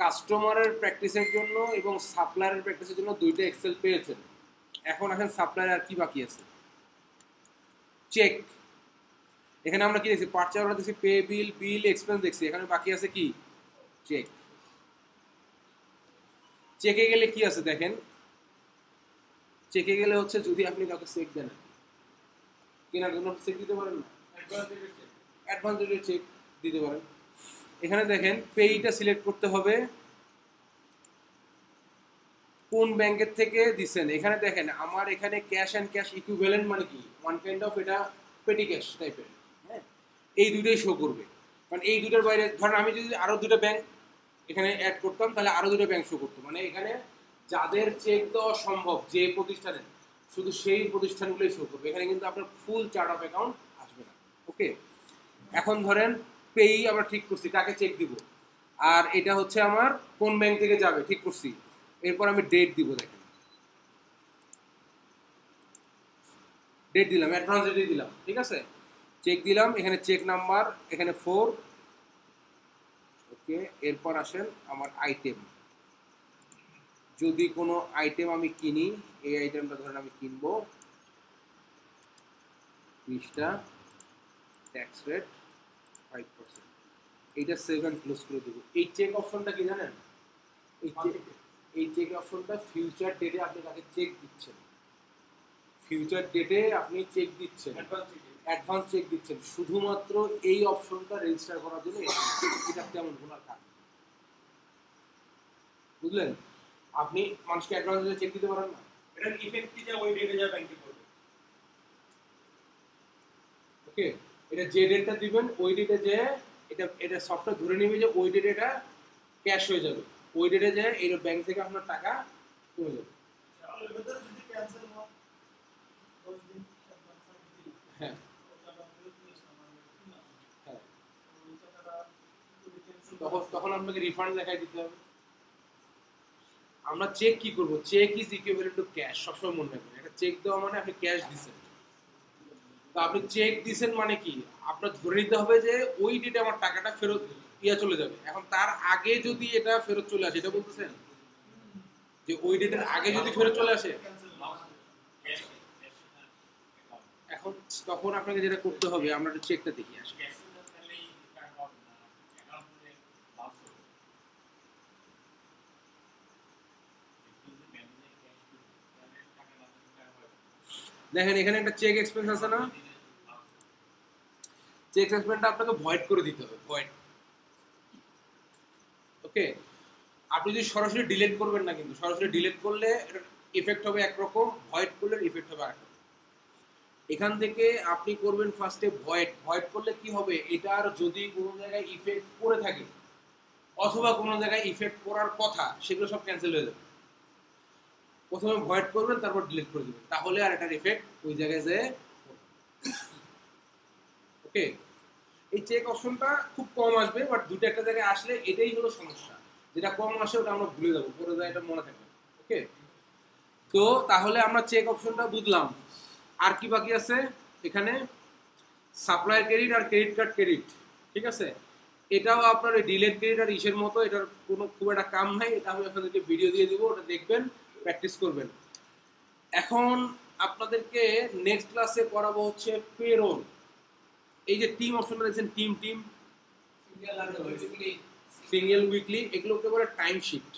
A: কাস্টমারের প্র্যাকটিসের জন্য এবং সাপ্লায়ারের প্র্যাকটিসের জন্য দুইটা এক্সেল পেয়েছেন। এখন আসেন সাপ্লায়ার আর কি বাকি আছে, চেক। এখানে আমরা কি দেখছি, পার্চেস অর্ডার দেখছি, পে বিল, বিল এক্সপেন্স দেখছি, এখানে বাকি আছে কি, চেক। চেকে গেলে কি আছে দেখেন, চেকে গেলে হচ্ছে যদি আপনি কাউকে চেক দেন, কেনার জন্য চেক দিতে পারেন না, অ্যাডভান্স রেটের চেক দিতে পারেন। এখানে দেখেন পেইটা সিলেক্ট করতে হবে, কোন ব্যাংকের থেকে দিচ্ছেন। এখানে দেখেন আমার এখানে ক্যাশ অ্যান্ড ক্যাশ ইকুইভ্যালেন্ট মানে কি, ওয়ান কাইন্ড অফ এটা পেটি ক্যাশ টাইপের, হ্যাঁ এই দুটোই শো করবে। কারণ এই দুটোর বাইরে ধরেন আমি যদি আরও দুটো ব্যাংক এখানে অ্যাড করতাম, তাহলে আরও দুটো ব্যাংক শো করতো। মানে এখানে যাদের চেক দেওয়া সম্ভব যে প্রতিষ্ঠানে, শুধু সেই প্রতিষ্ঠানগুলোই শো করবে, এখানে কিন্তু আপনার ফুল চার্ট অফ অ্যাকাউন্ট আসবে না। ওকে, এখন ধরেন পেই আমরা ঠিক করছি কাকে চেক দিব, আর এটা হচ্ছে আমার কোন ব্যাংক থেকে যাবে ঠিক করছি। এরপর আমি ডেট দিব, দেখেন ডেট দিলাম, অ্যাডভান্স ডেট দিলাম, ঠিক আছে। চেক দিলাম, এখানে চেক নাম্বার, এখানে 4। ওকে, এরপর আসেন আমার আইটেম। যদি কোনো আইটেম আমি কিনি, এই আইটেমটা ধরেন আমি কিনবো 20টা, ট্যাক্স রেট 5%, এইটা 7 ক্লোজ করে দেবো। এই চেক অপশনটা কি জানেন, এই চেক অপশনটা ফিউচার ডেটে আপনি তাকে চেক দিচ্ছেন, ফিউচার ডেটে আপনি চেক দিচ্ছেন, অ্যাডভান্স চেক দিচ্ছেন, শুধুমাত্র এই অপশনটা রেজিস্টার করার জন্য। এটা তেমন কোনো কাজ, বুঝলেন? আপনি মানুষকে অ্যাডভান্স চেক দিতে পারেন না,
B: এটা ইফেক্টটি যে ওই ডেটে যা ব্যাংকে করবে।
A: ওকে, এটা যে ডেটটা দিবেন ওই ডেটে যে এটা সফটওয়্যার ধরে নেবে যে ওই ডেটে এটা ক্যাশ হয়ে যাবে, ওই ডেটে যে এই ব্যাংক থেকে আপনার টাকা কমে যাবে।
C: এর ভিতরে যদি ক্যান্সেল হয় 10 দিন অ্যাডভান্স দিই,
A: হ্যাঁ
C: ওটা আমরা ফেরত নিয়ে আসলাম, আমরা কিনলাম,
A: হ্যাঁ,
C: ওই টাকাটা যদি ক্যান্সেল
A: তখন আপনাকে রিফান্ড দেখাই দিতে হবে। আমরা চেক কি করব, cheque is equivalent to cash, সবসময় মনে রাখবেন। একটা চেক দেওয়া মানে আপনি ক্যাশ দিচ্ছেন, তো আপনি চেক দিচ্ছেন মানে কি, আপনার ধরে নিতে হবে যে ওই ডেটে আমার টাকাটা ফেরত চলে যাবে। এখন তার আগে যদি এটা ফেরত চলে আসে, এটা বলতেছেন যে ওই ডেটের আগে যদি ফেরত চলে আসে, এখন তখন আপনাকে যেটা করতে হবে, আমরা একটু চেকটা দেখি আসি। দেখেন এখানে একটা চেক এক্সপেন্স আছে না, চেক এক্সপেন্সটা আপনাকে ভয়েড করে দিতে হবে, ভয়েড। ওকে, আপনি যদি সরাসরি ডিলিট করবেন না, কিন্তু সরাসরি ডিলিট করলে ইফেক্ট হবে একরকম, ভয়েড করলে ইফেক্ট হবে আরেকরকম। এখান থেকে আপনি করবেন ফার্স্টে ভয়েড। ভয়েড করলে কি হবে, এটার যদি কোনো জায়গায় ইফেক্ট পড়ে থাকে অথবা কোনো জায়গায় ইফেক্ট পড়ার কথা, সেগুলো সব ক্যান্সেল হয়ে যাবে। প্রথমে ভয়েড করবেন, তারপর ডিলিট করে দিবেন, তাহলে আর এটার ইফেক্ট ওই জায়গায় যেয়ে ওকে। এই চেক অপশনটা খুব কম আসবে, বাট দুটো একটা জায়গায় আসলে এটাই হলো সমস্যা, যেটা কম আসে ওটা আমরা ভুলে যাবো, পরে যায় এটা মনে থাকবে। ওকে, তো তাহলে আমরা চেক অপশনটা বুঝলাম। আর কি বাকি আছে এখানে, সাপ্লায়ার ক্রেডিট আর ক্রেডিট কার্ড ক্রেডিট, ঠিক আছে। এটাও আপনার ওই ডিলেট ক্রেডিট আর ইসের মতো, এটার কোনো খুব একটা কাম নাই, এটা আমি আপনাদেরকে ভিডিও দিয়ে দিব, ওটা দেখবেন, প্র্যাকটিস করবেন। এখন আপনাদেরকে নেক্সট ক্লাসে করাবো হচ্ছে পেরোল। এই যে টিম অপশনটা দেখছেন, টিম টিম সিঙ্গেল উইকলি, এগুলোকে বলে টাইম শিফট।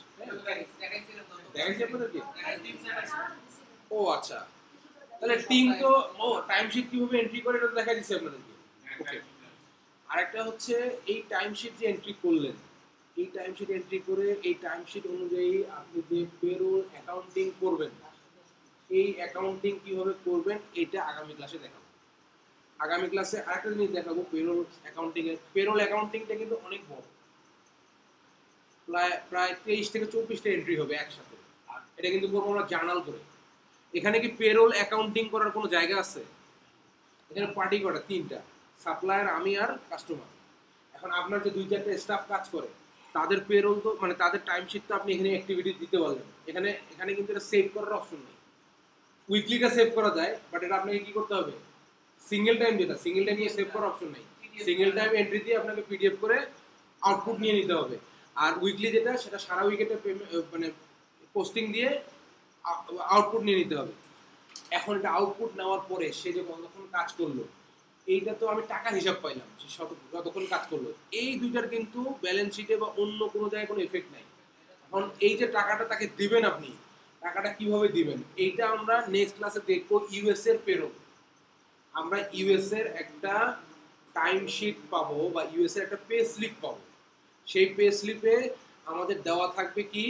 A: দেখাইছি আপনাদেরকে? ও আচ্ছা, তাহলে টিম তো, ও টাইম শিট কিভাবে এন্ট্রি করে এটা দেখা দিচ্ছে আপনাদেরকে। ওকে, আরেকটা হচ্ছে এই টাইম শিট যে এন্ট্রি করলেন, এই টাইম শিট এন্ট্রি করে এই টাইম শিট অনুযায়ী আপনি যে পেরোল অ্যাকাউন্টিং করবেন, এই অ্যাকাউন্টিং কিভাবে করবেন এটা আগামী ক্লাসে দেখাবো। আগামী ক্লাসে আরেকটা জিনিস দেখাবো, পেরোল অ্যাকাউন্টিং এর। পেরোল অ্যাকাউন্টিংটা কিন্তু অনেক বড়, প্রায় 23 থেকে 24টা এন্ট্রি হবে একসাথে। এটা কিন্তু করবো আমরা জার্নাল করে। এখানে কি পেরোল অ্যাকাউন্টিং করার কোনো জায়গা আছে? এখানে পার্টি কটা, 3টা, সাপ্লায়ার, আমি আর কাস্টমার। এখন আপনার যে 2-4টা স্টাফ কাজ করে, তাদের পেরোল তো মানে তাদের টাইম শিট তো আপনি এখানে অ্যাক্টিভিটি দিতে পারবেন। এখানে কিন্তু এটা সেভ করার অপশন নেই। উইকলিটা সেভ করা যায়, বাট এটা আপনাকে কি করতে হবে, সিঙ্গেল টাইম, যেটা সিঙ্গেল টাইম নিয়ে সেভ করার অপশন নেই। সিঙ্গেল টাইম এন্ট্রি দিয়ে আপনাকে পিডিএফ করে আউটপুট নিয়ে নিতে হবে। আর উইকলি যেটা, সেটা সারা উইকেটে মানে পোস্টিং দিয়ে আউটপুট নিয়ে নিতে হবে। এখন এটা আউটপুট নেওয়ার পরে সে যে কতক্ষণ কাজ করলো, এইটা তো আমি টাকার হিসাব পাইলাম, সে কতক্ষণ কাজ করলো। এই দুইটার কিন্তু ব্যালেন্স শিটে বা অন্য কোনো জায়গায় কোনো এফেক্ট নাই। এখন এই যে টাকাটা তাকে দিবেন, আপনি টাকাটা কিভাবে দিবেন, এইটা আমরা নেক্সট ক্লাসে দেখবো। ইউএস এর পেরোল, আমরা ইউএস এর একটা টাইম শিট পাবো বা ইউএস এর একটা পে স্লিপ পাবো। সেই পে স্লিপে আমাদের দেওয়া থাকবে কি,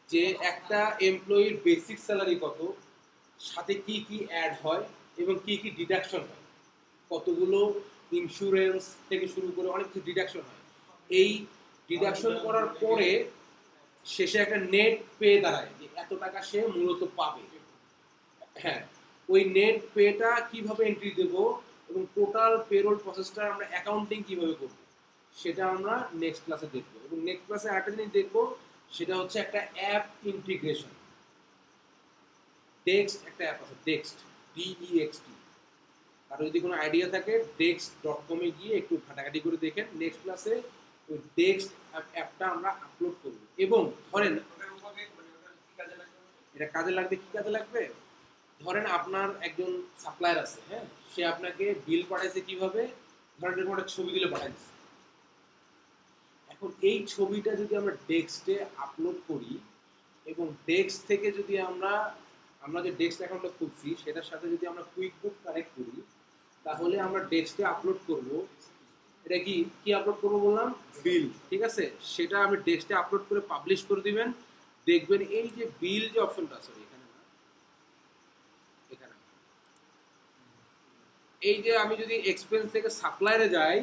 A: যে একটা এমপ্লয়ির বেসিক স্যালারি কত, সাথে কি কি অ্যাড হয় এবং কি কি ডিডাকশন হয়, কতগুলো ইন্স্যুরেন্স থেকে শুরু করে অনেক কিছু ডিডাকশন হয়। এই ডিডাকশন করার পরে শেষে একটা নেট পে দাঁড়ায়, যে এত টাকা সে মূলত পাবে। হ্যাঁ, ওই নেট পেটা কিভাবে এন্ট্রি দেব এবং টোটাল পেরোল প্রসেসটা আমরা অ্যাকাউন্টিং কিভাবে করব, সেটা আমরা নেক্সট ক্লাসে দেখব। এবং নেক্সট ক্লাসে আরেকটা জিনিস দেখবো, সেটা হচ্ছে একটা অ্যাপ ইন্টিগ্রেশন। ডেক্সট একটা অ্যাপ আছে, ডেক্সট, DEXT। আর যদি কোনো আইডিয়া থাকে dext.com এ গিয়ে একটু ঘাটাঘাটি করে দেখেন। নেক্সট ক্লাসে ওই ডেক্সট অ্যাপটা আমরা আপলোড করব। এবং ধরেন এটা কাজে লাগবে, কি কাজে লাগবে, ধরেন আপনার একজন সাপ্লায়ার আছে, হ্যাঁ, সে আপনাকে বিল পাঠাইছে কিভাবে, ধরেন এরকম একটা ছবি দিলে পাঠাইছে। এখন এই ছবিটা যদি আমরা ডেক্সটে আপলোড করি এবং ডেক্সট থেকে যদি আমরা যে ডেক্সট অ্যাকাউন্টটা খুলছি সেটার সাথে যদি আমরা কুইক বুক কানেক্ট করি, তাহলে আমরা ডেক্সটে আপলোড করব। এটা কি আপলোড করবো বললাম, বিল, ঠিক আছে। সেটা আমি ডেক্সটে আপলোড করে পাবলিশ করে দিবেন। দেখবেন এই যে বিল যে অপশনটা আছে এখানে না, এখানে এই যে আমি যদি এক্সপেন্স থেকে সাপ্লায়ারে যাই,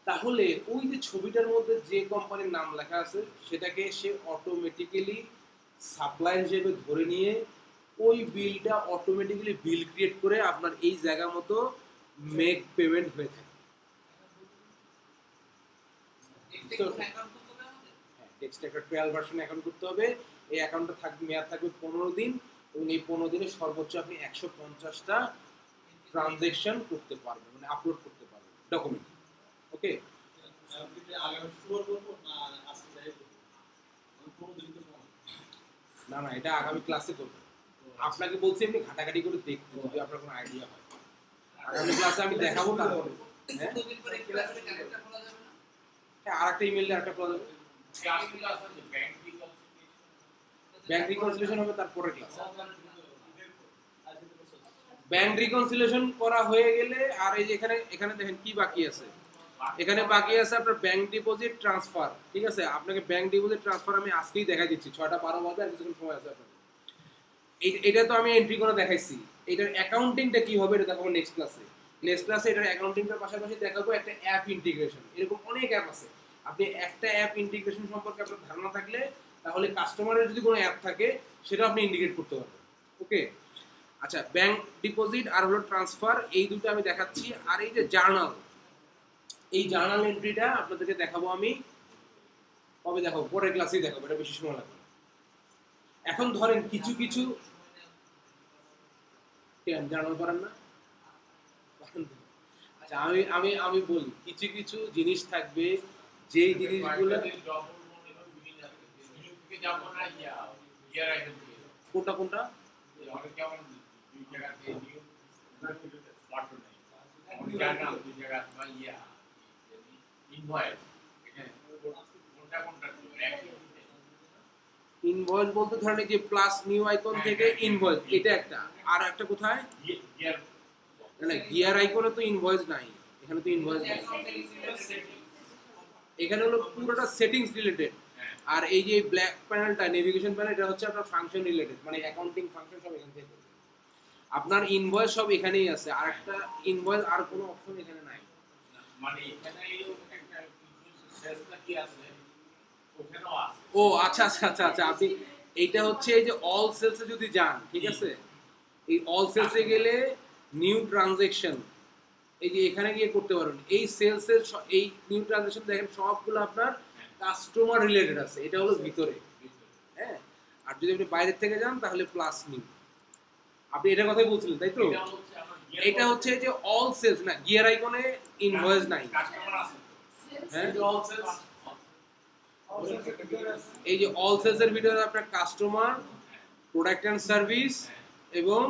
A: তাহলে ওই যে ছবিটার মধ্যে যে কোম্পানির নাম লেখা আছে সেটাকে সে অটোমেটিক্যালি সাপ্লায়ার হিসেবে ধরে নিয়ে ওই বিলটা অটোমেটিক্যালি বিল ক্রিয়েট করে আপনার এই জায়গা মতো মেক পেমেন্ট হয়ে থাকে। টেক্সট একটা ট্রায়াল ভার্সন অ্যাকাউন্ট করতে হবে। এই অ্যাকাউন্টটা থাকবে, মেয়াদ থাকবে 15 দিন, এবং এই 15 দিনে সর্বোচ্চ আপনি 150টা ট্রানজ্যাকশন করতে পারবেন, মানে আপলোড করতে পারবেন ডকুমেন্ট। ওকে, না না, এটা আগামী ক্লাসে করবো। আপনাকে বলছি এমনি ঘাটাঘাটি করে দেখতে, যদি আপনার কোনো আইডিয়া হয়। আগামী ক্লাসে আমি দেখাবো। তারপরে হ্যাঁ, আর একটা ইমেল দিয়ে আরেকটা প্রজেক্ট ব্যাংক রিকনসিলিয়েশন হবে তারপরে ক্লাস। ব্যাংক রিকনসিলিয়েশন করা হয়ে গেলে আর এই যে এখানে এখানে দেখেন কি বাকি আছে, এখানে বাকি আছে আপনার ব্যাংক ডিপোজিট ট্রান্সফার। ঠিক আছে, আপনাকে ব্যাংক ডিপোজিট ট্রান্সফার আমি আজকেই দেখা দিচ্ছি, 6:12 বাজে আর কিছুক্ষণ সময় আছে আপনার। এটা তো আমি এন্ট্রি করে দেখাইছি, এটার অ্যাকাউন্টিংটা কি হবে এটা দেখাবো নেক্সট ক্লাসে। নেক্সট ক্লাসে এটার অ্যাকাউন্টিংটার পাশাপাশি দেখাবো একটা অ্যাপ ইন্টিগ্রেশন। এরকম অনেক অ্যাপ আছে, আপনি একটা অ্যাপ ইন্টিগ্রেশন সম্পর্কে আপনার ধারণা থাকলে তাহলে কাস্টমারের যদি কোনো অ্যাপ থাকে সেটা আপনি ইন্টিগ্রেট করতে পারবেন। ওকে, আচ্ছা, ব্যাংক ডিপোজিট আর হলো ট্রান্সফার, এই দুটো আমি দেখাচ্ছি। আর এই যে জার্নাল, এই জার্নাল এন্ট্রিটা আপনাদেরকে দেখাবো আমি কবে দেখাবো, পরের ক্লাসেই দেখাবো, এটা বেশি সময় লাগবে। এখন ধরেন কিছু কিছু জার্নাল পারেন না, আচ্ছা আমি আমি আমি বলি কিছু কিছু জিনিস থাকবে যেই জিনিসগুলো কোনটা কোনটা ইনভয়েস বলতে ধরেন এই যে প্লাস নিউ আইকন থেকে ইনভয়েস, এটা একটা। আর একটা কোথায় না, গিয়ার আইকনে তো ইনভয়েস নাই, এখানে তো ইনভয়েস নাই, এখানে হলো পুরোটা সেটিংস রিলেটেড। আর এই যে ব্ল্যাক প্যানেলটা নেভিগেশন প্যানেল, এটা হচ্ছে আপনার ফাংশন রিলেটেড, মানে অ্যাকাউন্টিং ফাংশন সব এখান থেকে করবে। আপনার ইনভয়েস সব এখানেই আছে, আর একটা ইনভয়েস আর কোনো অপশন এখানে নাই।
B: মানে এখানে একটা সেলস নাকি আছে, ওখানেও আছে।
A: ও আচ্ছা আচ্ছা আচ্ছা আচ্ছা, আপনি এইটা হচ্ছে এই যে অল সেলসে যদি যান, ঠিক আছে, এই অল সেলসে গেলে নিউ ট্রানজাকশন, এই যে এখানে গিয়ে করতে পারবেন। এই সেলসের এই নিউ ট্রানজাকশন দেখেন সবগুলো আপনার কাস্টমার রিলেটেড আছে, এটা হলো ভিতরে। হ্যাঁ, আর যদি আপনি বাইরের থেকে যান তাহলে প্লাস নিউ। আপনি এটার কথাই বলছিলেন তাই তো? এটা হচ্ছে যে অল সেলস, না গিয়ার আইকনে ইনভয়েস নাই। হ্যাঁ, এই যে অল সেলস এর ভিতরে আপনার কাস্টমার, প্রোডাক্ট এন্ড সার্ভিস এবং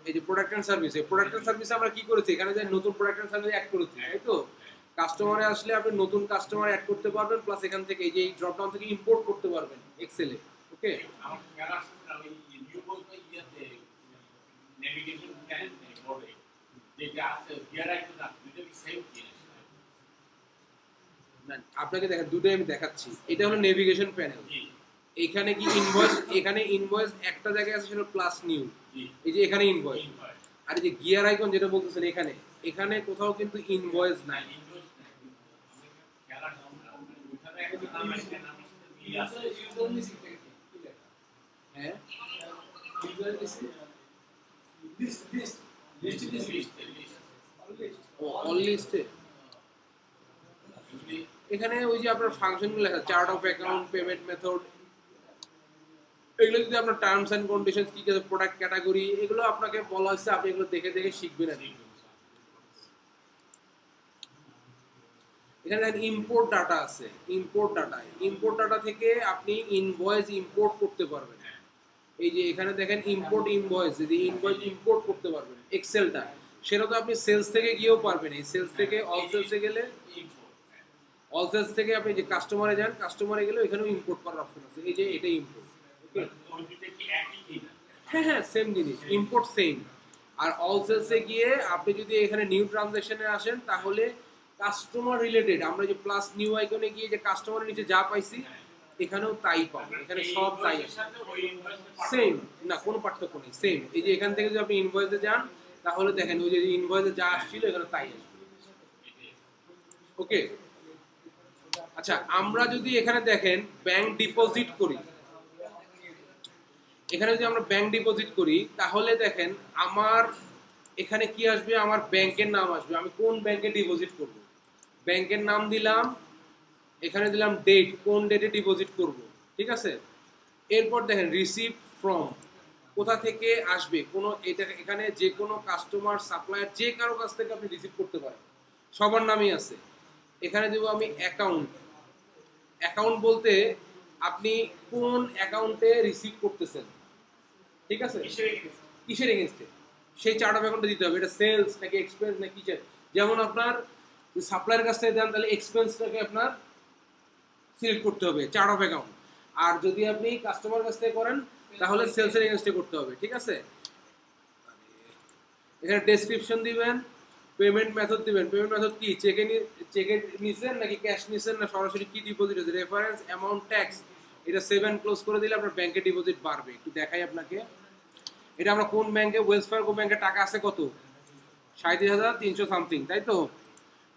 A: এই যে প্রোডাক্ট এন্ড সার্ভিস, এই প্রোডাক্ট এন্ড সার্ভিস আমরা কি করেছি, এখানে যে নতুন প্রোডাক্ট এন্ড সার্ভিস অ্যাড করেছি, তাই তো? কাস্টমারে আসলে আপনি নতুন কাস্টমার অ্যাড করতে পারবেন, প্লাস এখান থেকে এই যে এই ড্রপ ডাউন থেকে ইম্পোর্ট করতে পারবেন এক্সেলে। ওকে,
B: আমার খেয়াল আসছে না, ওই নিউ বলতে ইয়াতে নেভিগেশন প্যানেল বলে যেটা আছে গিয়ার আইকন আছে, দুটো কি সেম জিনিস?
A: না, আপনাকে দেখেন দুটোই আমি দেখাচ্ছি। এটা হলো নেভিগেশন প্যানেল, এখানে কি ইনভয়েস, এখানে ইনভয়েস একটা জায়গায় আছে সেটা প্লাস নিউ, এই যে এখানে ইনভয়েস। আর এই যে গিয়ার আইকন যেটা বলতেছেন এখানে, এখানে কোথাও কিন্তু ইনভয়েস নাই। হ্যাঁ, অল লিস্টে এখানে ওই যে আপনার ফাংশনগুলো লেখা, chart of account, payment method, এগুলো যদি আপনার টার্মস এন্ড কন্ডিশনস কি আছে, প্রোডাক্ট ক্যাটাগরি, এগুলো আপনাকে বলা হচ্ছে আপনি এগুলো দেখে দেখে শিখবেন। আর এখানে ইম্পোর্ট ডাটা আছে, ইম্পোর্ট ডাটা থেকে আপনি ইনভয়েস ইম্পোর্ট করতে পারবেন। এই যে এখানে দেখেন ইম্পোর্ট ইনভয়েস, যদি ইনভয়েস ইম্পোর্ট করতে পারবেন এক্সেলটা, সেটা তো আপনি সেলস থেকে গিয়েও পারবেন। এই সেলস থেকে অল সেলসে গেলে, অল সেলস থেকে আপনি যে কাস্টমারে যান, কাস্টমারে গেলে এখানেও ইম্পোর্ট করার অপশন আছে, এই যে এটা ইম্পোর্ট। হ্যাঁ হ্যাঁ, সেম জিনিস, ইম্পোর্ট সেম। আর অল সেলসে গিয়ে আপনি যদি এখানে নিউ ট্রানজাকশনে আসেন তাহলে কাস্টমার রিলেটেড, আমরা যে প্লাস নিউ আইকনে গিয়ে যে কাস্টমারের নিচে যা পাইছি এখানেও তাই পাবো, এখানে সব তাই আছে, সেম, না কোনো পার্থক্য নেই, সেম। এই যে এখান থেকে যদি আপনি ইনভয়েসে যান তাহলে দেখেন ওই যে ইনভয়েসে যা আসছিল এখানে তাই আসবে। ওকে, আচ্ছা, আমরা যদি এখানে দেখেন ব্যাংক ডিপোজিট করি, এখানে যদি আমরা ব্যাংক ডিপোজিট করি তাহলে দেখেন আমার এখানে কি আসবে, আমার ব্যাংকের নাম আসবে, আমি কোন ব্যাংকে ডিপোজিট করব, ব্যাংকের নাম দিলাম, এখানে দিলাম ডেট, কোন ডেটে ডিপোজিট করব, ঠিক আছে। এরপর দেখেন রিসিপ্ট ফ্রম, কোথা থেকে আসবে, কোনো এটা এখানে যে কোনো কাস্টমার, সাপ্লায়ার, যে কারো কাছ থেকে আপনি রিসিভ করতে পারেন, সবার নামই আছে। এখানে দেবো আমি অ্যাকাউন্ট, অ্যাকাউন্ট বলতে আপনি কোন অ্যাকাউন্টে রিসিভ করতেছেন, ঠিক আছে, কিসের এগেইনস্টে, সেই চার্ট অফ অ্যাকাউন্টে দিতে হবে, এটা সেলস নাকি এক্সপেন্স নাকি কিসের। যেমন আপনার সাপ্লায়ার কাছ থেকে দেন তাহলে এক্সপেন্সটাকে আপনার সিলেক্ট করতে হবে, চার্ট অফ অ্যাকাউন্ট। আর যদি আপনি কাস্টমার কাছ থেকে করেন তাহলে সেলসের এগেইনস্টে করতে হবে, ঠিক আছে। এখানে ডেসক্রিপশন দিবেন, পেমেন্ট মেথড দিবেন। পেমেন্ট মেথড কি, চেকে নিছেন নাকি ক্যাশ নিছেন না সরাসরি কি ডিপোজিট হয়েছে, রেফারেন্স, অ্যামাউন্ট, ট্যাক্স। এটা সেভ অ্যান্ড ক্লোজ করে দিলে আপনার ব্যাংকে ডিপোজিট বাড়বে। একটু দেখাই আপনাকে, এটা আমরা কোন ব্যাংকে, ওয়েলস ফার্গো ব্যাংকে টাকা আছে কত 37,300 সামথিং, তাই তো।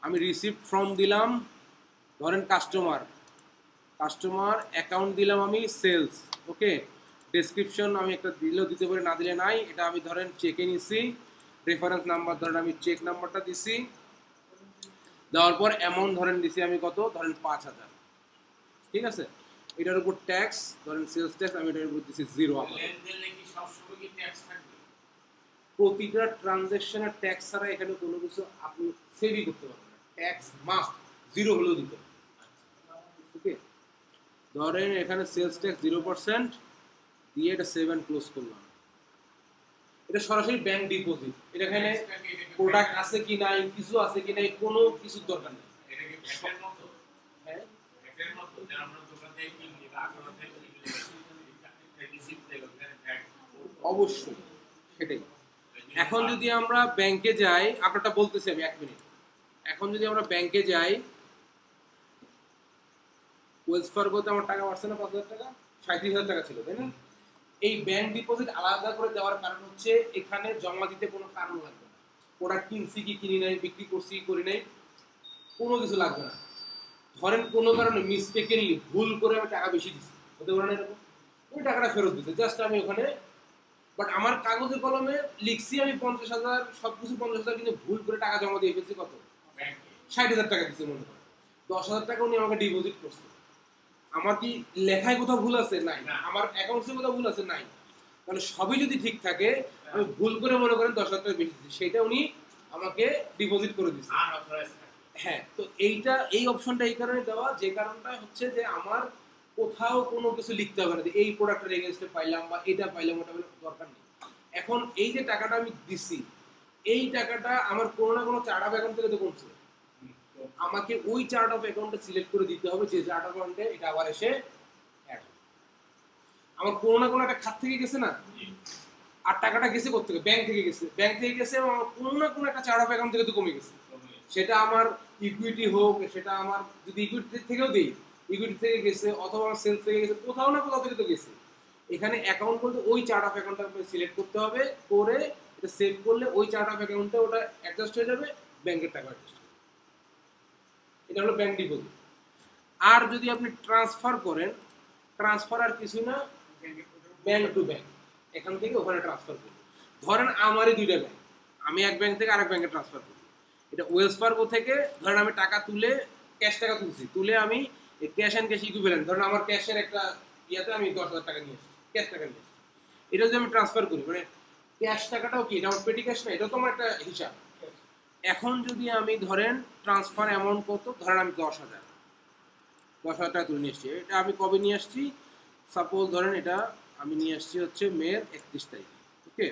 A: আমি রিসিপ্ট ফ্রম দিলাম, ধরেন কাস্টমার অ্যাকাউন্ট দিলাম আমি সেলস, ওকে। ডেসক্রিপশন আমি একটা দিলেও দিতে পারি, না দিলে নাই। এটা আমি ধরেন চেকে নিছি, রেফারেন্স নাম্বার ধরেন আমি চেক নাম্বারটা দিছি, দেওয়ার পর অ্যামাউন্ট ধরেন দিছি আমি কত, ধরেন 5,000, ঠিক আছে। এটার উপর ট্যাক্স ধরেন সেলস ট্যাক্স আমি এটার উপর দিছি 0। আমার
B: লেনদেনে কি সবসময় কি ট্যাক্স থাকবে?
A: প্রতিটা ট্রানজ্যাকশনের ট্যাক্স ছাড়া এখানে কোনো কিছু আপনি সেভই করতে পারবেন না, ট্যাক্স মাস্ট 0 হলেও দিতে হবে, ওকে। ধরেন এখানে সেলস ট্যাক্স 0% দিয়ে এটা সেভ অ্যান্ড ক্লোজ করলাম। এটা সরাসরি ব্যাংক ডিপোজিট, এটা এখানে প্রোডাক্ট আছে কি নাই, কিছু আছে কি নাই, কোনো কিছুর দরকার নেই।
B: এটা কি ব্যাংকের মতো?
A: হ্যাঁ,
B: ব্যাংকের মতো যে আমরা দোকান থেকে কিনি বা আসলে থেকে কিনি, রিসিপ্ট দেবো ব্যাংক।
A: অবশ্যই সেটাই। এখন যদি আমরা ব্যাংকে যাই, আপনারটা বলতেছি আমি 1 মিনিট। এখন যদি আমরা ব্যাংকে যাই, ওয়েলস ফার্গোতে আমার টাকা বাড়ছে না 5,000 টাকা, 37,000 টাকা ছিল, তাই না। এই ব্যাংক ডিপোজিট আলাদা করে দেওয়ার কারণ হচ্ছে এখানে জমা দিতে কোনো কারণ লাগবে না। প্রোডাক্ট কিনছি কি কিনি নাই, বিক্রি করছি কি করি নাই, কোনো কিছু লাগবে না। ধরেন কোনো কারণে মিস্টেকেনলি ভুল করে আমি টাকা বেশি দিচ্ছি, হতে পারে না এরকম, ওই টাকাটা ফেরত দিতে জাস্ট আমি ওখানে, বাট আমার কাগজে কলমে লিখছি আমি 50,000, সবকিছু 50,000, কিন্তু ভুল করে টাকা জমা দিয়ে ফেলছি কত,
B: ব্যাংকে
A: 60,000 টাকা দিচ্ছে মনে করেন। 10,000 টাকা উনি আমাকে ডিপোজিট করছে। আমার কি লেখায় কোথাও ভুল আছে? নাই। আমার অ্যাকাউন্টসে কোথাও ভুল আছে? নাই। তাহলে সবই যদি ঠিক থাকে, আমি ভুল করে মনে করেন 10,000 টাকা বেশি দিচ্ছি, সেটা উনি আমাকে ডিপোজিট করে দিচ্ছে।
B: আনঅথরাইজড থাকে।
A: হ্যাঁ, তো এই অপশনটা এই কারণে দেওয়া, যে কারণটা হচ্ছে যে আমার কোথাও কোনো কিছু লিখতে হবে না যে এই প্রোডাক্টের এগেইনস্টে পাইলাম বা এটা পাইলাম, ওটা দরকার নেই। এখন এই যে টাকাটা আমি দিছি, এই টাকাটা আমার কোনো না কোনো চার্ট অফ অ্যাকাউন্ট থেকে তো কমছে। আমাকে ওই চার্ট অফ অ্যাকাউন্টে সিলেক্ট করে দিতে হবে যে চার্ট অফ অ্যাকাউন্টে এটা আবার এসে অ্যাড হবে। আমার কোনো না কোনো একটা খাত থেকে গেছে না, আর টাকাটা গেছে কোথা থেকে, ব্যাংক থেকে গেছে। ব্যাংক থেকে গেছে এবং আমার কোনো না কোনো একটা চার্ট অফ অ্যাকাউন্ট থেকে তো কমে গেছে। সেটা আমার ইকুইটি হোক, সেটা আমার যদি ইকুইটি থেকেও দিই, ইকুইটি থেকে গেছে, অথবা আমার সেলস থেকে গেছে, কোথাও না কোথাও থেকে তো গেছে। এখানে অ্যাকাউন্ট বলতে ওই চার্ট অফ অ্যাকাউন্টটা সিলেক্ট করতে হবে, করে এটা সেভ করলে ওই চার্ট অফ অ্যাকাউন্টে ওটা অ্যাডজাস্ট হয়ে যাবে, ব্যাংকের টাকা অ্যাডজাস্ট হবে। এটা হলো ব্যাংক ডিপোজিট। আর যদি আপনি ট্রান্সফার করেন, ট্রান্সফার আর কিছু না, ব্যাংক টু ব্যাংক, এখান থেকে ওখানে ট্রান্সফার করবো। ধরেন আমারই 2টা ব্যাংক, আমি এক ব্যাংক থেকে আরেক ব্যাংকে ট্রান্সফার করি। এটা ওয়েলস ফার্গো থেকে ধরেন আমি টাকা তুলে, ক্যাশ টাকা তুলছি, তুলে আমি ক্যাশ অ্যান্ড ক্যাশ ইকুইভ্যালেন্ট, ধরেন আমার ক্যাশের একটা ইয়াতে আমি 10,000 টাকা নিয়ে আসছি, ক্যাশ টাকা নিয়ে আসছি। এটা যদি আমি ট্রান্সফার করি, মানে ক্যাশ টাকাটাও কি, এটা আমার পেটি ক্যাশ না, এটা তো আমার একটা হিসাব। এখন যদি আমি ধরেন ট্রান্সফার অ্যামাউন্ট কত, ধরেন আমি 10,000 টাকা তুলে নিয়ে এসছি। এটা আমি কবে নিয়ে আসছি, সাপোজ ধরেন এটা আমি নিয়ে আসছি হচ্ছে মের 31 তারিখ, ওকে।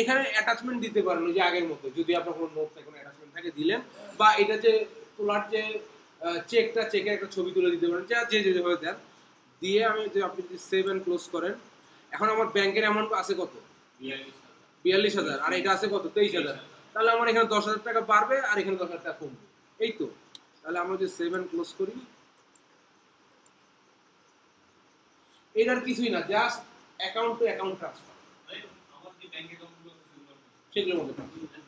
A: এখানে অ্যাটাচমেন্ট দিতে পারেন ওই যে আগের মতো, যদি আপনার কোনো নোট থাকে, কোনো অ্যাটাচমেন্ট থাকে দিলেন, বা এটা যে তোলার যে চেকের একটা ছবি তুলে দিতে পারেন, যা যে যেভাবে দেন দিয়ে আমি, যে আপনি যদি সেভ অ্যান্ড ক্লোজ করেন, এখন আমার ব্যাংকের অ্যামাউন্ট আছে কত, 42,000, আর এটা আছে কত, 23,000। তাহলে আমার এখানে 10,000 টাকা বাড়বে আর এখানে 10,000 টাকা কমবে, এই তো। তাহলে আমরা যদি সেভ অ্যান্ড ক্লোজ করি, এটার কিছুই না, just account two account transfer,
D: আমার যে ব্যাংক অ্যাকাউন্টগুলো আছে
A: সেগুলোর মধ্যে।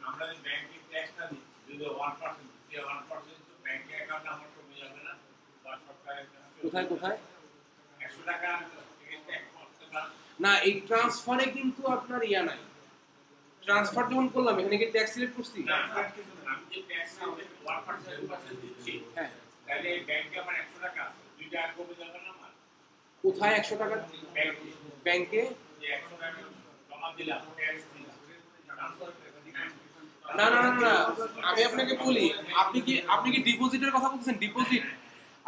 B: আমরা ব্যাংকে ট্যাক্সটা দিচ্ছি, যদি 1% দিচ্ছি, 1% তো ব্যাংকে অ্যাকাউন্ট আমার কমে যাবে না? বা সরকারের
A: কোথায়
B: 100 টাকা থেকে ট্যাক্স করতে পারেন
A: না, এই ট্রান্সফারে কিন্তু আপনার ইয়া নাই। ট্রান্সফার যখন করলাম, এখানে কি ট্যাক্স সিলেক্ট করছি?
B: না, আমি যে ট্যাক্স 1% 2% দিচ্ছি,
A: হ্যাঁ,
B: তাহলে ব্যাংকে আমার 100 টাকা আছে, 2 টাকা কমে যাবে না আমার?
A: কোথায় 100 টাকা? ব্যাংকে।
B: যে 100 টাকা জমা দিলাম, ট্যাক্স দিলাম,
A: না না না না, আমি আপনাকে বলি, আপনি কি ডিপোজিটের কথা বলছেন? ডিপোজিট,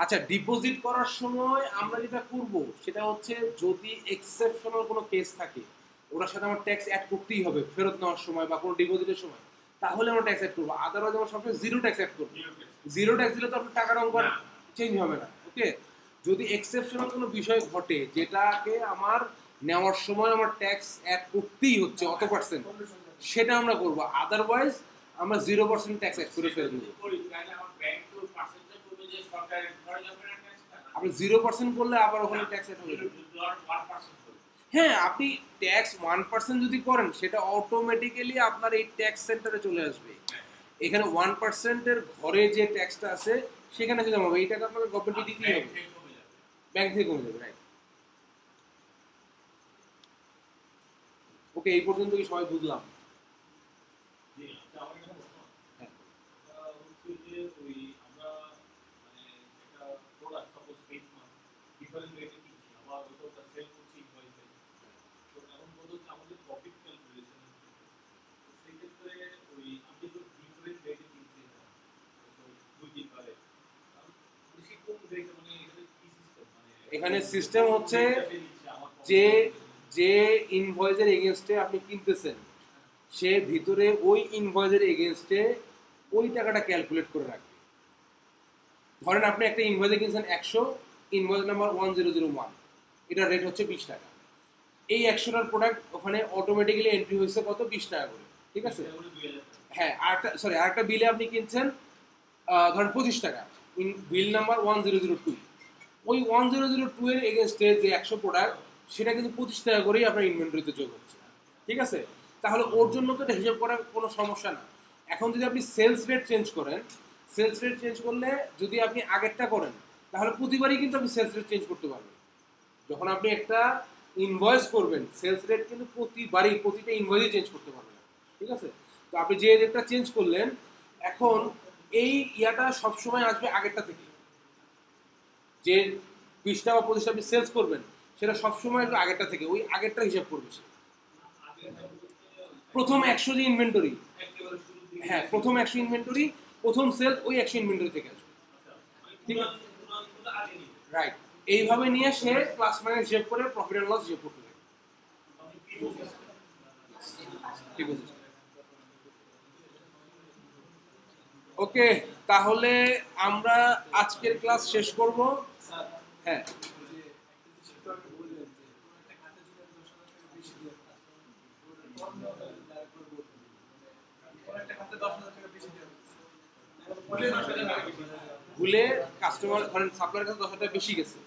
A: আচ্ছা, ডিপোজিট করার সময় আমরা যেটা করব সেটা হচ্ছে, যদি এক্সেপশনাল কোনো কেস থাকে, ওটার সাথে আমার ট্যাক্স অ্যাড করতেই হবে ফেরত নেওয়ার সময় বা কোনো ডিপোজিটের সময়, তাহলে আমরা ট্যাক্স অ্যাড করবো। আদারওয়াইজ আমরা সবসময় 0 ট্যাক্স অ্যাড করবো। 0 ট্যাক্স দিলে তো আপনার টাকার অঙ্ক চেঞ্জ হবে না, ওকে। যদি এক্সেপশনাল কোনো বিষয় ঘটে যেটাকে আমার নেওয়ার সময় আমার ট্যাক্স অ্যাড করতেই হচ্ছে অত পার্সেন্ট, সেটা আমরা করব, আদারওয়াইজ আমরা 0% ট্যাক্স অ্যাড করে ফেলে দেবো।
B: করি তাহলে আমার ব্যাংক তো পার্সেন্টেজ করবে যে সরকারের খরচ হবে না ট্যাক্স
A: আপনি 0% করলে আবার ওখানে ট্যাক্স অ্যাড হবে।
B: 1% করবে।
A: হ্যাঁ, আপনি ট্যাক্স 1% যদি করেন সেটা অটোমেটিক্যালি আপনার এই ট্যাক্স সেন্টারে চলে আসবে। এখানে 1% এর ঘরে যে ট্যাক্সটা আছে সেখানে জমা হবে, এই টাকা আপনাকে গভর্নমেন্টকে দিতেই হবে, ব্যাংক থেকে কমে যাবে। রাইট, ওকে, এই পর্যন্ত কি সবাই বুঝলাম?
D: জি, আচ্ছা, আমার একটা প্রশ্ন।
A: হ্যাঁ।
D: হচ্ছে যে ওই আমরা মানে একটা product suppose face mask different রেটে কিনছি, আবার ওটা সেল করছি ইনভয়েসে। তো এখন বলতে হচ্ছে আমাদের প্রফিট ক্যালকুলেশন, সেই ক্ষেত্রে ওই আমি তো ডিফারেন্ট রেটে কিনছি না, তো 2 দিন পরে বেশি কোন রেটে, মানে এখানে কি সিস্টেম, মানে
A: এখানে সিস্টেম হচ্ছে যে যে ইনভয়েসের এগেইনস্টে আপনি কিনতেছেন সে ভিতরে ওই ইনভয়েসের এগেইনস্টে ওই টাকাটা ক্যালকুলেট করে রাখবে। ধরেন আপনি একটা ইনভয়েসে কিনছেন 100, ইনভয়েস নাম্বার 1001, এটার রেট হচ্ছে 20 টাকা। এই 100টার প্রোডাক্ট ওখানে অটোমেটিক্যালি এন্ট্রি হয়েছে কত, 20 টাকা করে, ঠিক আছে? হ্যাঁ, আরেকটা বিলে আপনি কিনছেন ধরেন 25 টাকা, বিল নাম্বার 1002, ওই 1002 এর এগেনস্টে যে 100 প্রোডাক্ট সেটা কিন্তু 25 টাকা করেই আপনার ইনভেন্টরিতে যোগ হচ্ছে, ঠিক আছে? তাহলে ওর জন্য তো এটা হিসাব করার কোনো সমস্যা না। এখন যদি আপনি সেলস রেট চেঞ্জ করেন, সেলস রেট চেঞ্জ করলে যদি আপনি আগেরটা করেন তাহলে প্রতিবারই কিন্তু আপনি সেলস রেট চেঞ্জ করতে পারবেন। যখন আপনি একটা ইনভয়েস করবেন সেলস রেট কিন্তু প্রতিবারই প্রতিটা ইনভয়েসই চেঞ্জ করতে পারবেন, ঠিক আছে? তো আপনি যে রেটটা চেঞ্জ করলেন এখন এই ইয়াটা সবসময় আসবে আগেরটা থেকে, যে 20টা বা 25টা আপনি সেলস করবেন সেটা সবসময় আসবে আগেরটা থেকে, ওই আগেরটা হিসাব করবে সে। প্রথম 100 যে ইনভেন্টরি, হ্যাঁ প্রথম 100 ইনভেন্টরি, প্রথম সেল ওই 100 ইনভেন্টরি থেকে আসবে, ঠিক আছে? রাইট, এইভাবে নিয়ে সে প্লাস মাইনাস হিসাব করে প্রফিট এন্ড লস হিসাব করতে থাকে, ঠিক আছে? ওকে, তাহলে আমরা আজকের ক্লাস শেষ করব।
C: স্যার,
A: হ্যাঁ,
C: যে একটা জিনিস একটু আগে বললেন যে কোনো একটা খাতে যদি আমি 10,000 টাকা বেশি দিয়ে থাকি, কোনো একটা খাতে 10,000 টাকা বেশি দিয়ে থাকি, পরে 10,000 টাকা বেশি
A: ভুলে কাস্টমার ধরেন সাপ্লায়ার কাছে 10,000 টাকা বেশি গেছে,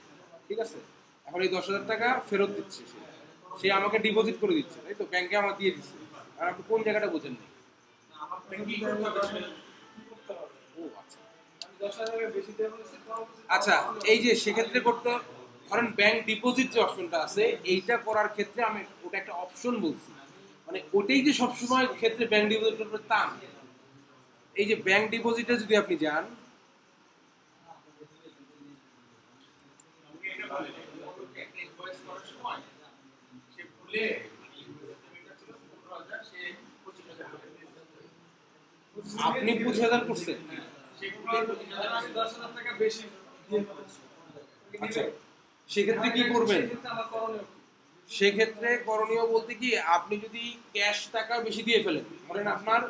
A: ঠিক আছে? এখন এই 10,000 টাকা ফেরত দিচ্ছে সে, সে আমাকে ডিপোজিট করে দিচ্ছে, তাই তো? ব্যাংকে আমার দিয়ে দিচ্ছে, আর আপনি কোন জায়গাটা বোঝেন না?
C: আমার তো কি করতে হবে?
A: ও আচ্ছা,
C: আমি 10,000 টাকা বেশি দিয়ে বলেছি,
A: আচ্ছা, এই যে সেক্ষেত্রে করতে ধরেন ব্যাংক ডিপোজিট যে অপশনটা আছে এইটা করার ক্ষেত্রে আমি ওটা একটা অপশন বলছি, মানে ওটাই যে সবসময় ক্ষেত্রে ব্যাংক ডিপোজিট করবে তা না। এই যে ব্যাংক ডিপোজিটে যদি আপনি যান,
B: একটা ইনভয়েস করার সময় সে ভুলে মানে ইনভয়েসের পেমেন্টটা ছিল 15,000, সে 25,000 করে দিয়েছে।
A: আপনি 25,000 করছেন,
B: সে ভুলে 25,000
C: আমি 10,000 টাকা বেশি দিয়ে ফেলেছি।
A: আচ্ছা সেক্ষেত্রে কি করবেন?
C: সেক্ষেত্রে আমার করণীয় কি?
A: সেক্ষেত্রে করণীয় বলতে কি, আপনি যদি ক্যাশ টাকা বেশি দিয়ে ফেলেন, ধরেন আপনার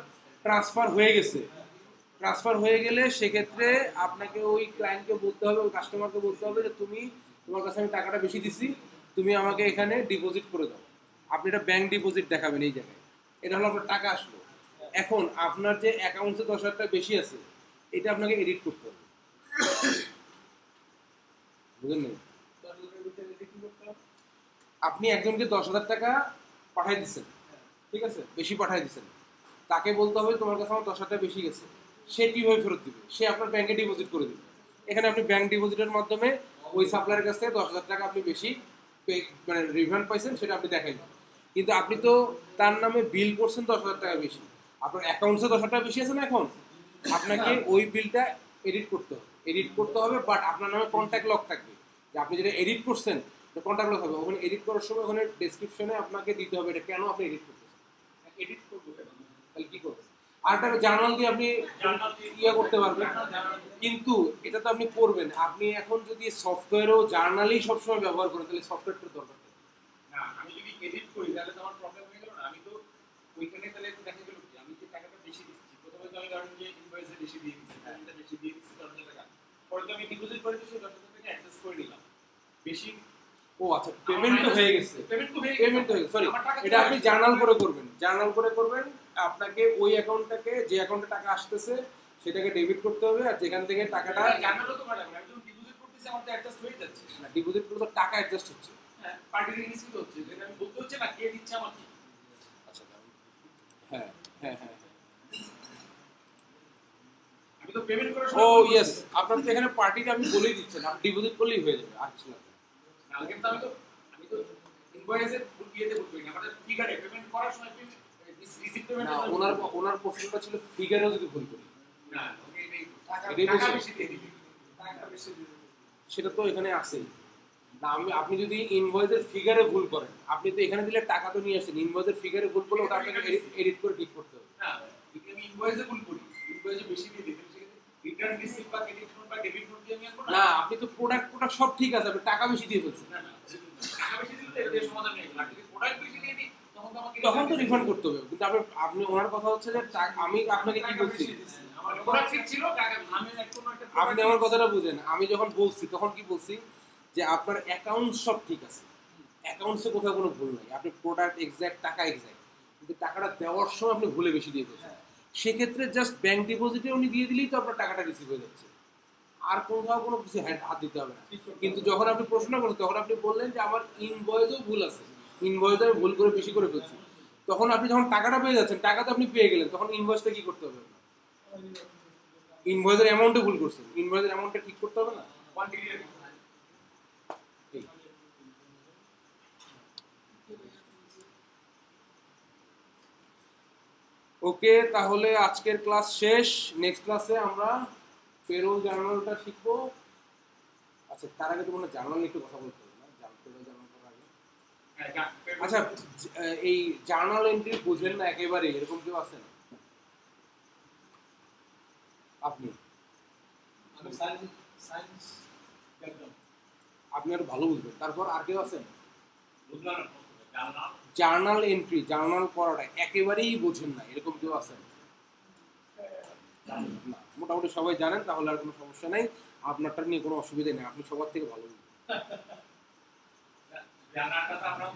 A: ট্রান্সফার হয়ে গেছে, ট্রান্সফার হয়ে গেলে সেক্ষেত্রে আপনাকে ওই ক্লায়েন্টকে বলতে হবে, ওই কাস্টমারকে বলতে হবে যে তুমি, তোমার কাছে আমি টাকাটা বেশি দিছি, তুমি আমাকে এখানে ডিপোজিট করে দাও। আপনি এটা ব্যাংক ডিপোজিট দেখাবেন এই জায়গায়, এটা হলো আপনার টাকা আসলো। এখন আপনার যে অ্যাকাউন্টে 10,000 টাকা বেশি আছে এটা আপনাকে এডিট করতে হবে, বুঝলেন না?
C: 10,000 টাকা ভিতরে এটা কি করতে হবে?
A: আপনি একজনকে 10,000 টাকা পাঠাই দিচ্ছেন, ঠিক আছে, বেশি পাঠাই দিচ্ছেন, তাকে বলতে হবে তোমার কাছে আমার 10,000 টাকা বেশি গেছে। সে কিভাবে ফেরত দিবে? সে আপনার ব্যাংকে ডিপোজিট করে দিবে। এখানে আপনি ব্যাংক ডিপোজিটের মাধ্যমে ওই সাপ্লায়ারের কাছ থেকে 10,000 টাকা আপনি বেশি মানে রিফান্ড পাইছেন সেটা আপনি দেখাইলেন, কিন্তু আপনি তো তার নামে বিল করছেন 10,000 টাকা বেশি, আপনার অ্যাকাউন্টে 10,000 টাকা বেশি আছে না, এখন আপনাকে ওই বিলটা এডিট করতে হবে, বাট আপনার নামে কন্ট্যাক্ট লক থাকবে, যে আপনি যেটা এডিট করছেন কন্ট্যাক্ট লক থাকবে, ওখানে এডিট করার সময় ওখানে ডেসক্রিপশনে আপনাকে দিতে হবে এটা কেন আপনি এডিট করতেছেন। এডিট করবো তাহলে কি করবেন? আরেকটা জার্নাল দিয়ে আপনি ইয়ে করতে পারবেন, কিন্তু এটা তো আপনি করবেন, আপনি এখন যদি সফটওয়্যারও জার্নালই সবসময় ব্যবহার করেন তাহলে সফটওয়্যারটা দরকার নেই।
B: না, আমি যদি এডিট করি তাহলে তো আমার প্রবলেম হয়ে গেল না। আমি তো ওইখানে তাহলে দেখা গেল কি আমি যে টাকাটা বেশি দিচ্ছি, প্রথমে তো আমি ধরেন যে ইনভয়েসে বেশি দিয়ে দিচ্ছি, পেমেন্টটা বেশি দিয়ে দিচ্ছি 10,000 টাকা, পরে তো আমি ডিপোজিট করে দিচ্ছি 10,000 টাকা অ্যাডজাস্ট করে নিলাম, বেশি
A: ও আচ্ছা, পেমেন্ট তো হয়ে গেছে,
B: পেমেন্ট তো হয়ে
A: পেমেন্ট হয়ে গেছে, সরি, এটা আপনি জার্নাল করে করবেন, জার্নাল করে করবেন। আপনাকে ওই অ্যাকাউন্টটাকে, যে অ্যাকাউন্টে টাকা আসতেছে সেটাকে ডেবিট করতে হবে, আর যেখান থেকে টাকাটা
B: জার্নালও তো ম্যাডাম আমি যখন ডিপোজিট করতেছি আমার তো অ্যাডজাস্ট হয়ে যাচ্ছে।
A: ডিপোজিট করলে তো টাকা অ্যাডজাস্ট হচ্ছে।
B: হ্যাঁ, পার্টির ইনস্টিট হচ্ছে, যেটা আমি বলতে হচ্ছে না কে দিচ্ছে আমাকে।
A: আচ্ছা, হ্যাঁ হ্যাঁ হ্যাঁ,
B: আমি তো পেমেন্ট করার
A: ও
B: সময়
A: ইয়েস, আপনার তো এখানে পার্টিটা আপনি বলেই দিচ্ছেন, আপনি ডিপোজিট করলেই হয়ে যাবে, আর কিছু লাগবে না।
B: না, কিন্তু আমি তো ইনভয়েসে ইয়েতে বলবই না, আমাদের ফিগারে পেমেন্ট করার সময় রিসিভ পেমেন্ট
A: না, ওনার প্রশ্নটা ছিল ফিগারেও যদি ভুল করি,
B: না ওকে এই
A: এটাই
B: টাকা
A: বলছি।
B: বেশি দিয়ে দিবি।
C: টাকা বেশি দিয়ে দেবে।
A: সেটা তো এখানে আছেই না। আপনি যদি ইনভয়েসের ফিগারে ভুল করেন, আপনি তো এখানে দিলে টাকা তো নিয়ে আসেন, ইনভয়েসের ফিগারে ভুল করলে ওটা আপনাকে এডিট করে ঠিক করতে হবে।
B: না, যদি আমি ইনভয়েসে ভুল করি, ইনভয়েসে বেশি দিয়ে দিই, রিটার্ন রিসিভ বা ক্রেডিট নোট বা ডেবিট নোট দিয়ে আমি আনবো
A: না, আপনি তো প্রোডাক্ট সব ঠিক আছে, আপনি টাকা বেশি দিয়ে ফেলছেন,
B: না, টাকা বেশি দিলে তো এর সমাধান নেই। আর যদি প্রোডাক্ট বেশি দিয়ে দিই তখন তো আমাকে
A: তখন তো রিফান্ড করতে হবে। কিন্তু আপনি ওনার কথা হচ্ছে যে আমি আপনাকে কি বলছি,
B: আমার প্রোডাক্ট ঠিক ছিল, টাকা আমি কোনো একটা
A: আপনি আমার কথাটা বুঝেন। আমি যখন বলছি তখন কি বলছি, যে আপনার অ্যাকাউন্ট সব ঠিক আছে, অ্যাকাউন্টসে কোথাও কোনো ভুল নাই, আপনি প্রোডাক্ট এক্স্যাক্ট, টাকা এক্স্যাক্ট, কিন্তু টাকাটা দেওয়ার সময় আপনি ভুলে বেশি দিয়ে ফেলছেন। সেক্ষেত্রে জাস্ট ব্যাংক ডিপোজিটে উনি দিয়ে দিলেই তো আপনার টাকাটা রিসিভ হয়ে যাচ্ছে, আর কোথাও কোনো কিছু হাত দিতে হবে না। কিন্তু যখন আপনি প্রশ্ন করেন তখন আপনি বললেন যে আমার ইনভয়েসেও ভুল আছে, ইনভয়েসে আমি ভুল করে বেশি করে ফেলছি, তখন আপনি যখন টাকাটা পেয়ে যাচ্ছেন, টাকা তো আপনি পেয়ে গেলেন, তখন ইনভয়েসটা কি করতে হবে? ইনভয়েসের অ্যামাউন্টে ভুল করছেন, ইনভয়েসের অ্যামাউন্টটা ঠিক করতে হবে না?
B: কোয়ান্টিটি
A: ওকে, তাহলে আজকের ক্লাস শেষ। নেক্সট ক্লাসে আমরা পেরোল জার্নালটা শিখবো। আচ্ছা, তার আগে তো কোনো জার্নাল একটু কথা বলতে হবে না, পেরোল জার্নাল করার আগে। আচ্ছা, এই জার্নাল এন্ট্রি বুঝেন না একেবারে, এরকম কেউ আছেন? আপনি
C: আমি সায়েন্স ব্যাকগ্রাউন্ড।
A: আপনি আরো ভালো বুঝবেন। তারপর আর কেউ আছেন?
B: বুঝলাম না,
A: জার্নাল এন্ট্রি, জার্নাল করাটা একেবারেই বোঝেন না, এরকম কেউ আছেন? না, মোটামুটি সবাই জানেন, তাহলে আর কোনো সমস্যা নেই, আপনারটা নিয়ে কোনো অসুবিধা নেই, আপনি সবার থেকে ভালো বুঝবেন।
B: জানাটা তো আমরা